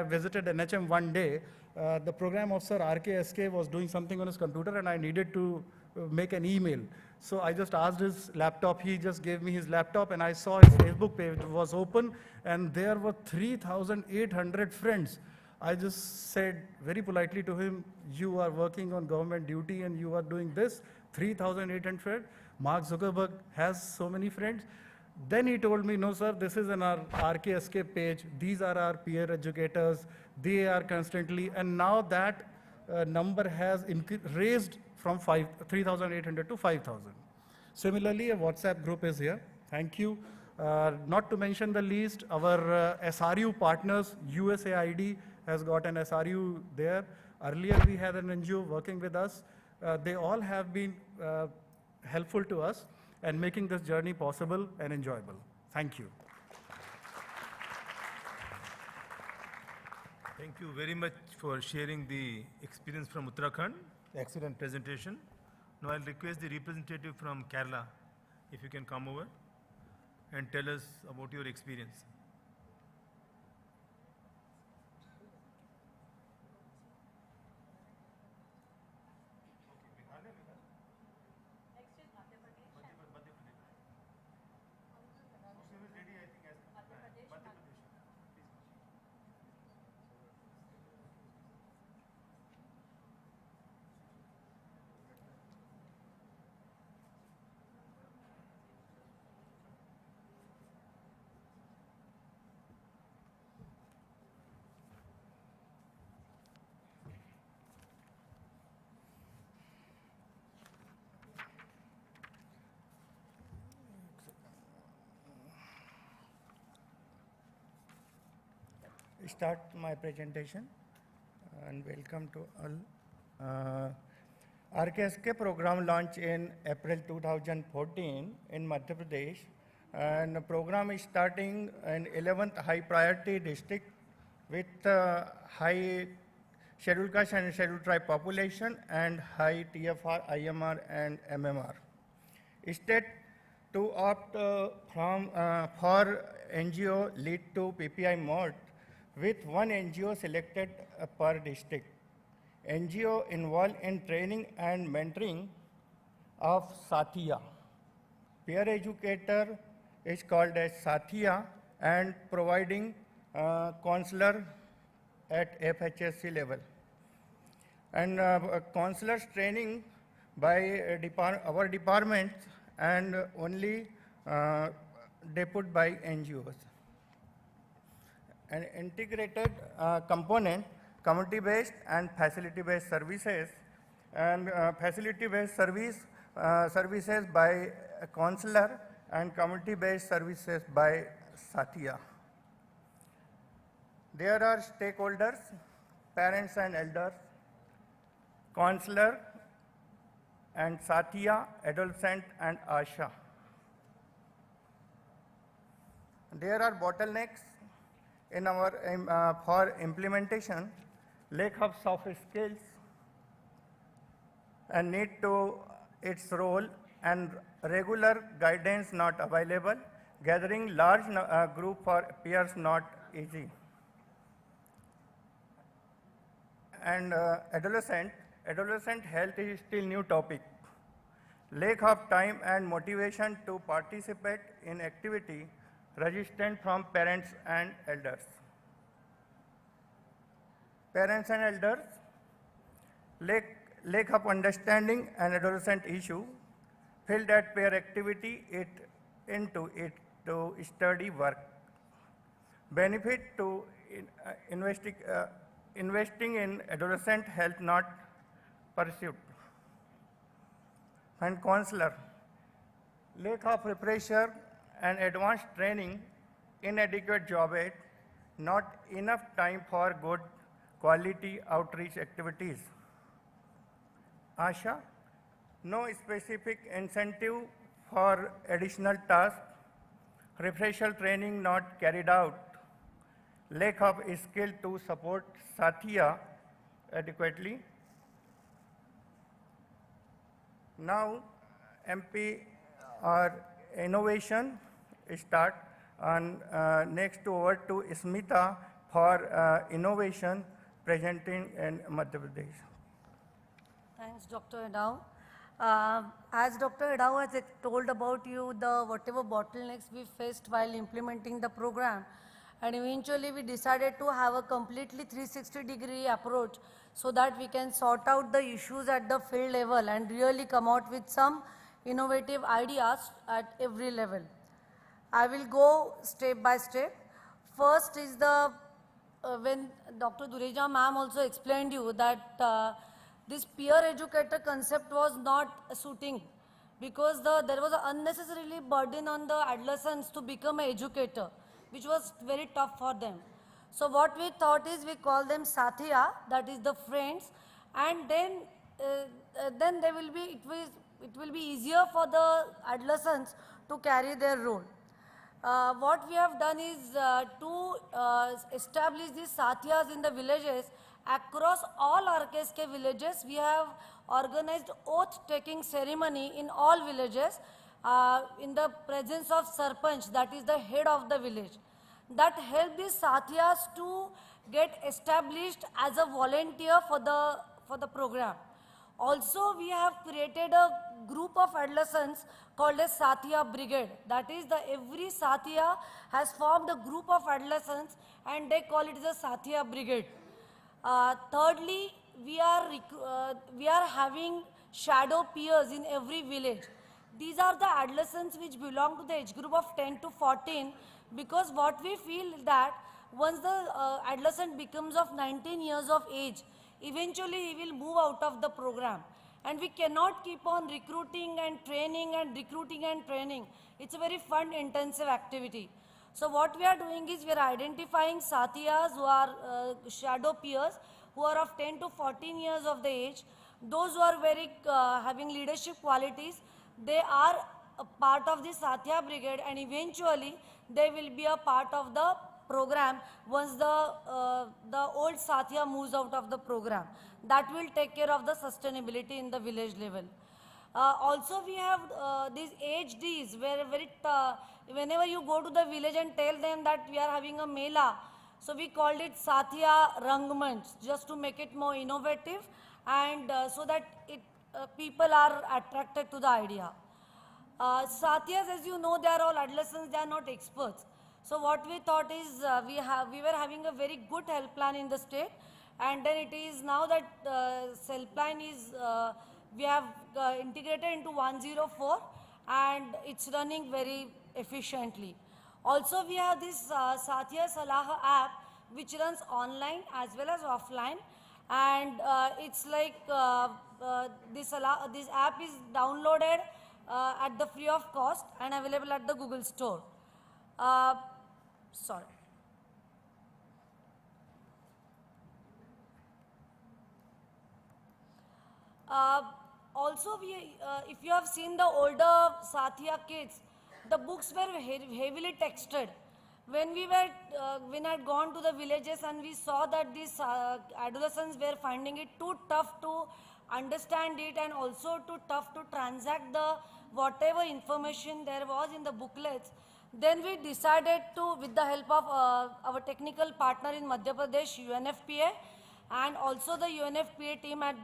visited NHM one day, the program officer RKSK was doing something on his computer, and I needed to make an email. So I just asked his laptop. He just gave me his laptop, and I saw his Facebook page was open, and there were 3,800 friends. I just said very politely to him, you are working on government duty and you are doing this, 3,800. Mark Zuckerberg has so many friends. Then he told me, no sir, this is an RKSK page. These are our peer educators. They are constantly, and now that number has raised from 3,800 to 5,000. Similarly, a WhatsApp group is here. Thank you. Not to mention the least, our SRU partners, USAID, has got an SRU there. Earlier we had an NGO working with us. They all have been helpful to us and making this journey possible and enjoyable. Thank you. Thank you very much for sharing the experience from Uttarakhand. Excellent presentation. Now I'll request the representative from Kerala, if you can come over and tell us about your experience. start my presentation and welcome to all. RKSK program launched in April 2014 in Madhya Pradesh, and the program is starting in 11th high priority district with high scheduled caste and scheduled tribe population and high TFR, IMR and MMR. State to opt for NGO lead to PPI mode with one NGO selected per district. NGO involved in training and mentoring of Sathiya. Peer educator is called as Sathiya and providing counselor at FHSC level. And counselors training by our departments and only deputed by NGOs. An integrated component, community-based and facility-based services, and facility-based services by a counselor and community-based services by Sathiya. There are stakeholders, parents and elders, counselor and Sathiya, adolescent and Asha. There are bottlenecks in our for implementation, lack of soft skills and need to its role and regular guidance not available, gathering large group for peers not easy. And adolescent health is still new topic. Lack of time and motivation to participate in activity resistant from parents and elders. Parents and elders, lack of understanding an adolescent issue, feel that peer activity into study work. Benefit to investing in adolescent health not pursued. And counselor, lack of refresher and advanced training, inadequate job aid, not enough time for good quality outreach activities. Asha, no specific incentive for additional tasks, refresher training not carried out, lack of skill to support Sathiya adequately. Now, MP or innovation start, and next over to Smita for innovation presenting in Madhya Pradesh. Thanks, Dr. Edau. As Dr. Edau has told about you, the whatever bottlenecks we faced while implementing the program, and eventually we decided to have a completely 360-degree approach so that we can sort out the issues at the field level and really come out with some innovative ideas at every level. I will go step by step. First is the, when Dr. Dureja ma'am also explained you that this peer educator concept was not suiting because there was an unnecessarily burden on the adolescents to become an educator, which was very tough for them. So what we thought is we call them Sathiya, that is the friends, and then they will be, it will be easier for the adolescents to carry their role. What we have done is to establish these Sathiyas in the villages. Across all RKSK villages, we have organized oath-taking ceremony in all villages in the presence of Sarpanch, that is the head of the village. That helped these Sathiyas to get established as a volunteer for the program. Also, we have created a group of adolescents called as Sathiya Brigade. That is, every Sathiya has formed a group of adolescents and they call it the Sathiya Brigade. Thirdly, we are having shadow peers in every village. These are the adolescents which belong to the age group of 10 to 14, because what we feel is that once the adolescent becomes of 19 years of age, eventually he will move out of the program. And we cannot keep on recruiting and training and recruiting and training. It's a very fun, intensive activity. So what we are doing is we are identifying Sathiyas who are shadow peers, who are of 10 to 14 years of the age, those who are very having leadership qualities. They are a part of the Satya Brigade, and eventually they will be a part of the program once the old Satya moves out of the program. That will take care of the sustainability in the village level. Also, we have these HDs where whenever you go to the village and tell them that we are having a mela, so we called it Satya Rangmanch, just to make it more innovative and so that people are attracted to the idea. Satyas, as you know, they are all adolescents, they are not experts. So what we thought is we were having a very good helpline in the state, and then it is now that helpline is we have integrated into 104 and it's running very efficiently. Also, we have this Satya Salah app which runs online as well as offline, and it's like this app is downloaded at the free of cost and available at the Google Store. Sorry. Also, if you have seen the older Satya kids, the books were heavily texted. When we had gone to the villages and we saw that these adolescents were finding it too tough to understand it and also too tough to transact the whatever information there was in the booklets, then we decided to, with the help of our technical partner in Madhya Pradesh, UNFPA, and also the UNFPA team at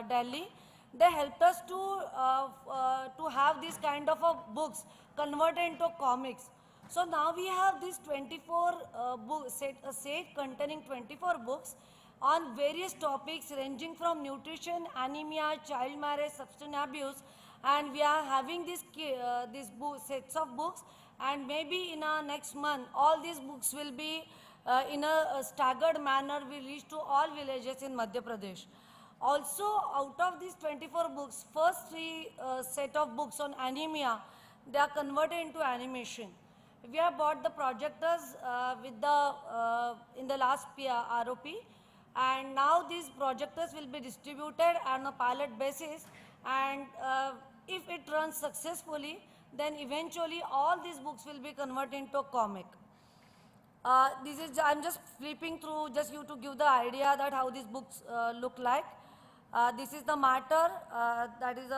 Delhi, they helped us to have this kind of books converted into comics. So now we have this 24 set containing 24 books on various topics ranging from nutrition, anemia, child marriage, substance abuse, and we are having these sets of books, and maybe in our next month all these books will be in a staggered manner will reach to all villages in Madhya Pradesh. Also, out of these 24 books, first 3 set of books on anemia, they are converted into animation. We have bought the projectors in the last ROP, and now these projectors will be distributed on a pilot basis, and if it runs successfully, then eventually all these books will be converted into a comic. I'm just flipping through just you to give the idea that how these books look like. This is the matter. That is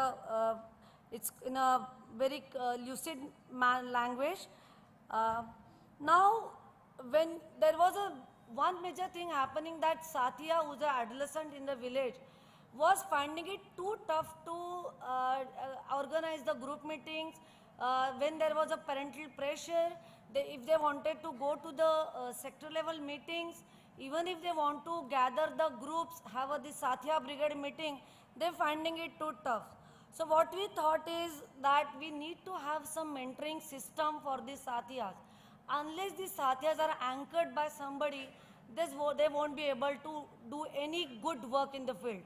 it's in a very lucid language. Now, when there was one major thing happening, that Satya, who's an adolescent in the village, was finding it too tough to organize the group meetings. When there was a parental pressure, if they wanted to go to the sector level meetings, even if they want to gather the groups, have the Satya Brigade meeting, they're finding it too tough. So what we thought is that we need to have some mentoring system for these Satyas. Unless these Satyas are anchored by somebody, they won't be able to do any good work in the field.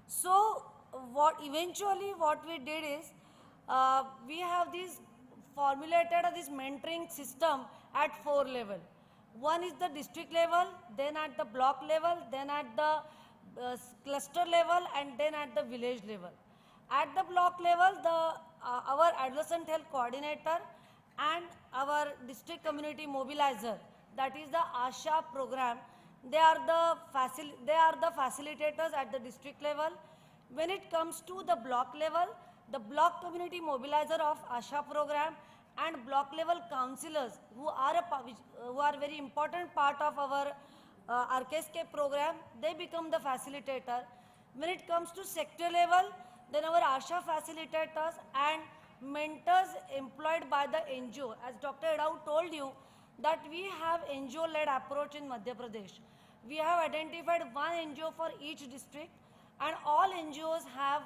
So eventually what we did is, we have formulated this mentoring system at 4 levels. One is the district level, then at the block level, then at the cluster level, and then at the village level. At the block level, our adolescent health coordinator and our district community mobilizer, that is the ASHA program, they are the facilitators at the district level. When it comes to the block level, the block community mobilizer of ASHA program and block level councillors, who are very important part of our RKSK program, they become the facilitator. When it comes to sector level, then our ASHA facilitators and mentors employed by the NGO. As Dr. Iaah told you, that we have NGO-led approach in Madhya Pradesh. We have identified one NGO for each district, and all NGOs have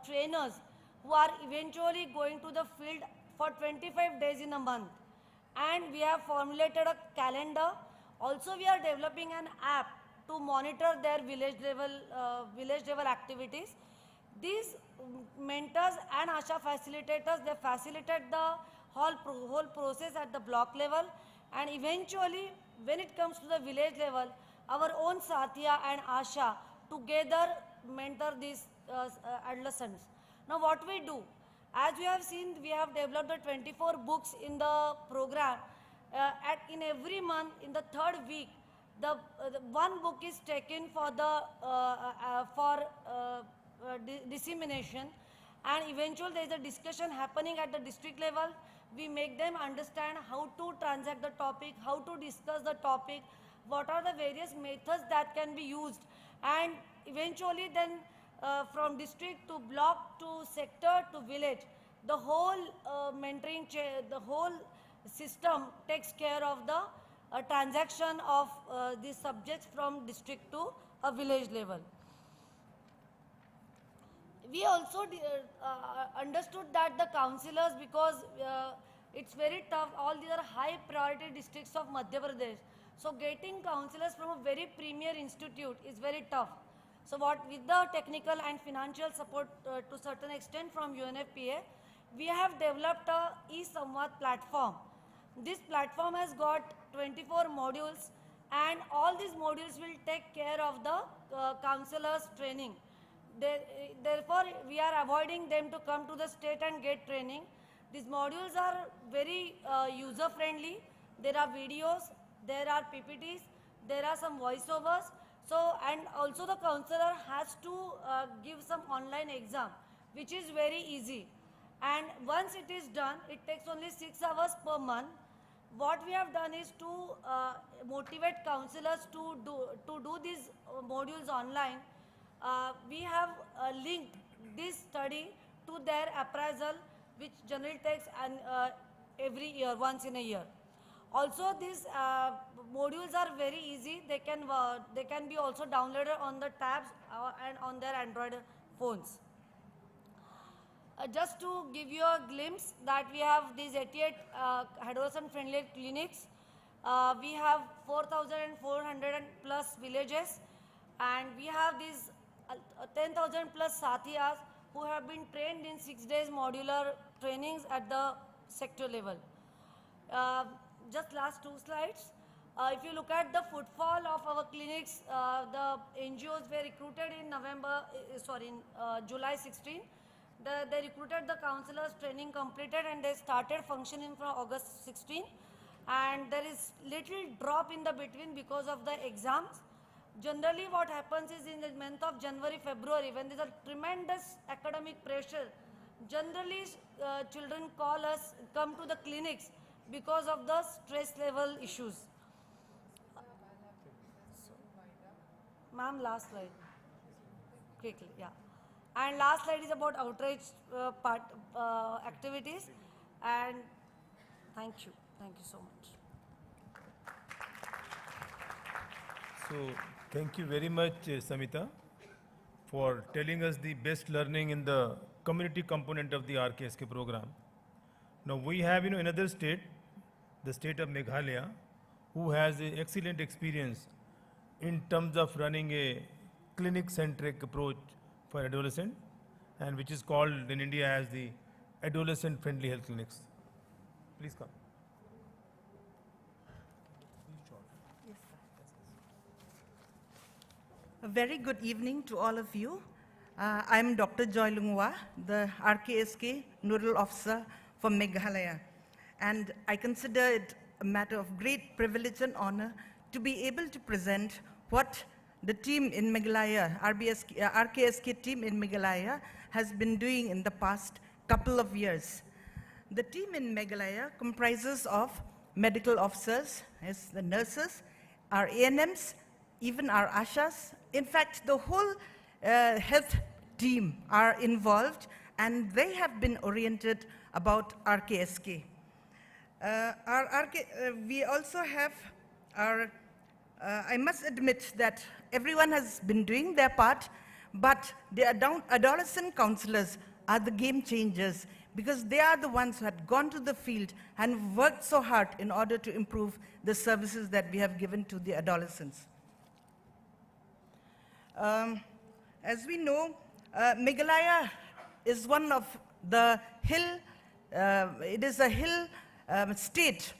trainers who are eventually going to the field for 25 days in a month. And we have formulated a calendar. Also, we are developing an app to monitor their village level activities. These mentors and ASHA facilitators, they facilitate the whole process at the block level, and eventually when it comes to the village level, our own Satya and Asha together mentor these adolescents. Now what we do, as we have seen, we have developed the 24 books in the program. In every month, in the third week, the one book is taken for the dissemination, and eventually there is a discussion happening at the district level. We make them understand how to transact the topic, how to discuss the topic, what are the various methods that can be used, and eventually then from district to block to sector to village, the whole mentoring, the whole system takes care of the transaction of these subjects from district to a village level. We also understood that the councillors, because it's very tough, all these are high priority districts of Madhya Pradesh. So getting councillors from a very premier institute is very tough. So with the technical and financial support to certain extent from UNFPA, we have developed a e-Samvad platform. This platform has got 24 modules, and all these modules will take care of the councillors' training. Therefore, we are avoiding them to come to the state and get training. These modules are very user-friendly. There are videos, there are PPTs, there are some voiceovers. So, and also the councillor has to give some online exam, which is very easy. And once it is done, it takes only 6 hours per month. What we have done is to motivate councillors to do these modules online. We have linked this study to their appraisal, which generally takes every year, once in a year. Also, these modules are very easy. They can be also downloaded on the tabs and on their Android phones. Just to give you a glimpse that we have these 88 adolescent-friendly clinics. We have 4,400 plus villages, and we have these 10,000 plus Sathiyas who have been trained in 6 days modular trainings at the sector level. Just last 2 slides. If you look at the footfall of our clinics, the NGOs were recruited in July 16. They recruited the councillors, training completed, and they started functioning from August 16. And there is little drop in the between because of the exams. Generally what happens is in the month of January, February, when there is a tremendous academic pressure, generally children come to the clinics because of the stress level issues. Ma'am, last slide. Quickly, yeah. And last slide is about outreach activities. And thank you so much. So, thank you very much, Samita, for telling us the best learning in the community component of the RKSK program. Now, we have another state, the state of Meghalaya, who has an excellent experience in terms of running a clinic-centric approach for adolescent, and which is called in India as the adolescent-friendly health clinics. Please come. A very good evening to all of you. I'm Dr. Joy Lungwa, the RKSK Nodal Officer for Meghalaya. And I consider it a matter of great privilege and honor to be able to present what the team in Meghalaya, RKSK team in Meghalaya, has been doing in the past couple of years. The team in Meghalaya comprises of medical officers, as the nurses, our ANMs, even our ASHAs. In fact, the whole health team are involved, and they have been oriented about RKSK. We also have our, I must admit that everyone has been doing their part, but the adolescent counselors are the game changers, because they are the ones who had gone to the field and worked so hard in order to improve the services that we have given to the adolescents. As we know, Meghalaya is one of the hill it is a hill state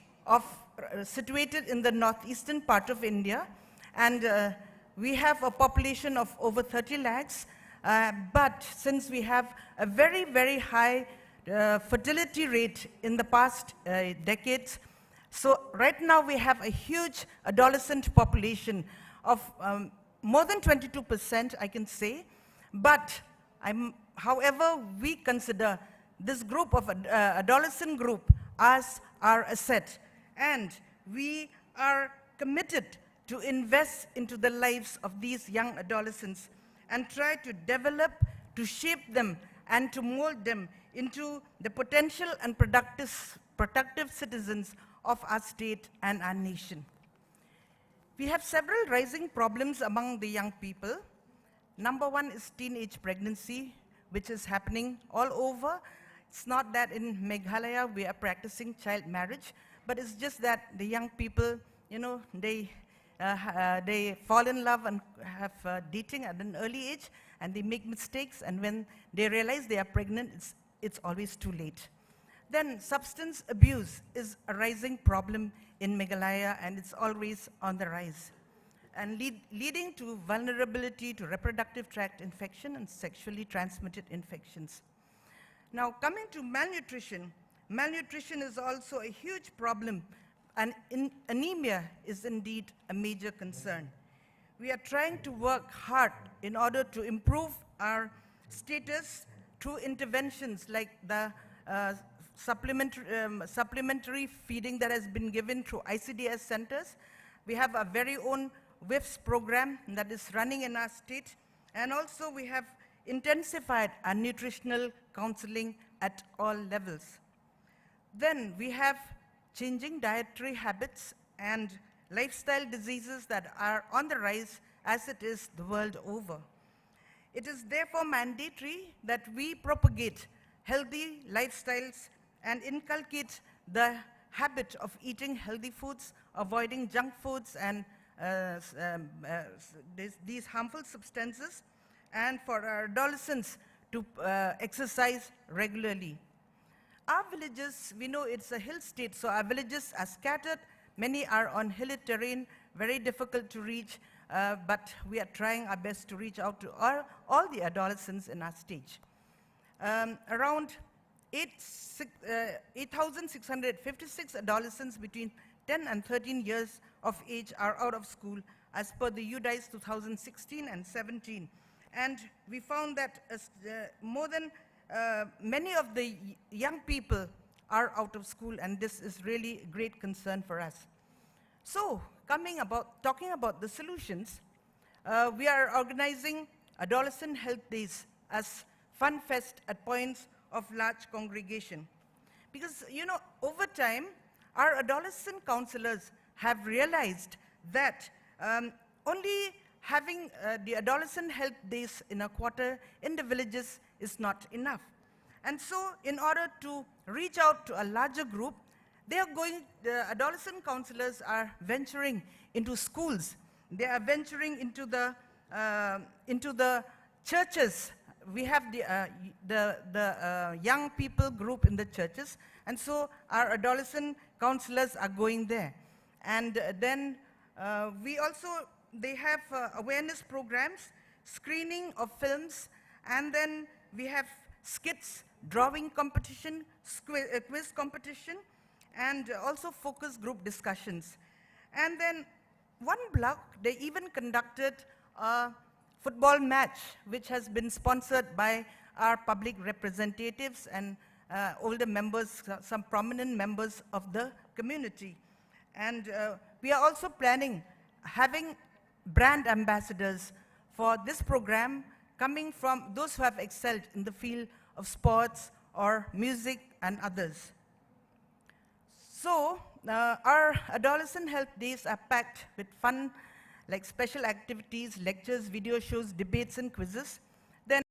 situated in the northeastern part of India, and we have a population of over 30 lakhs, but since we have a very, very high fertility rate in the past decades, so right now we have a huge adolescent population of more than 22%, I can say, but however, we consider this group of adolescent group as our asset, and we are committed to invest into the lives of these young adolescents and try to develop, to shape them, and to mold them into the potential and productive citizens of our state and our nation. We have several rising problems among the young people. Number one is teenage pregnancy, which is happening all over. It's not that in Meghalaya we are practicing child marriage, but it's just that the young people, you know, they fall in love and have dating at an early age, and they make mistakes, and when they realize they are pregnant, it's always too late. Then substance abuse is a rising problem in Meghalaya, and it's always on the rise, and leading to vulnerability to reproductive tract infection and sexually transmitted infections. Now, coming to malnutrition, malnutrition is also a huge problem, and anemia is indeed a major concern. We are trying to work hard in order to improve our status through interventions like the supplementary feeding that has been given through ICDS centers. We have a very own WIFS program that is running in our state, and also we have intensified our nutritional counseling at all levels. Then we have changing dietary habits and lifestyle diseases that are on the rise as it is the world over. It is therefore mandatory that we propagate healthy lifestyles and inculcate the habit of eating healthy foods, avoiding junk foods and these harmful substances, and for our adolescents to exercise regularly. Our villages, we know it's a hill state, so our villages are scattered. Many are on hilly terrain, very difficult to reach, but we are trying our best to reach out to all the adolescents in our stage. Around 8,656 adolescents between 10 and 13 years of age are out of school as per the UDICE 2016 and 17. And we found that many of the young people are out of school, and this is really a great concern for us. So, talking about the solutions, we are organizing Adolescent Health Days as fun fest at points of large congregation. Because, you know, over time, our adolescent counselors have realized that only having the Adolescent Health Days in a quarter in the villages is not enough. And so, in order to reach out to a larger group, the adolescent counselors are venturing into schools. They are venturing into the churches. We have the young people group in the churches, and so our adolescent counselors are going there. And then they have awareness programs, screening of films, and then we have skits, drawing competition, quiz competition, and also focus group discussions. And then one block, they even conducted a football match, which has been sponsored by our public representatives and older members, some prominent members of the community. And we are also planning having brand ambassadors for this program coming from those who have excelled in the field of sports or music and others. So, our Adolescent Health Days are packed with fun, like special activities, lectures, video shows, debates, and quizzes.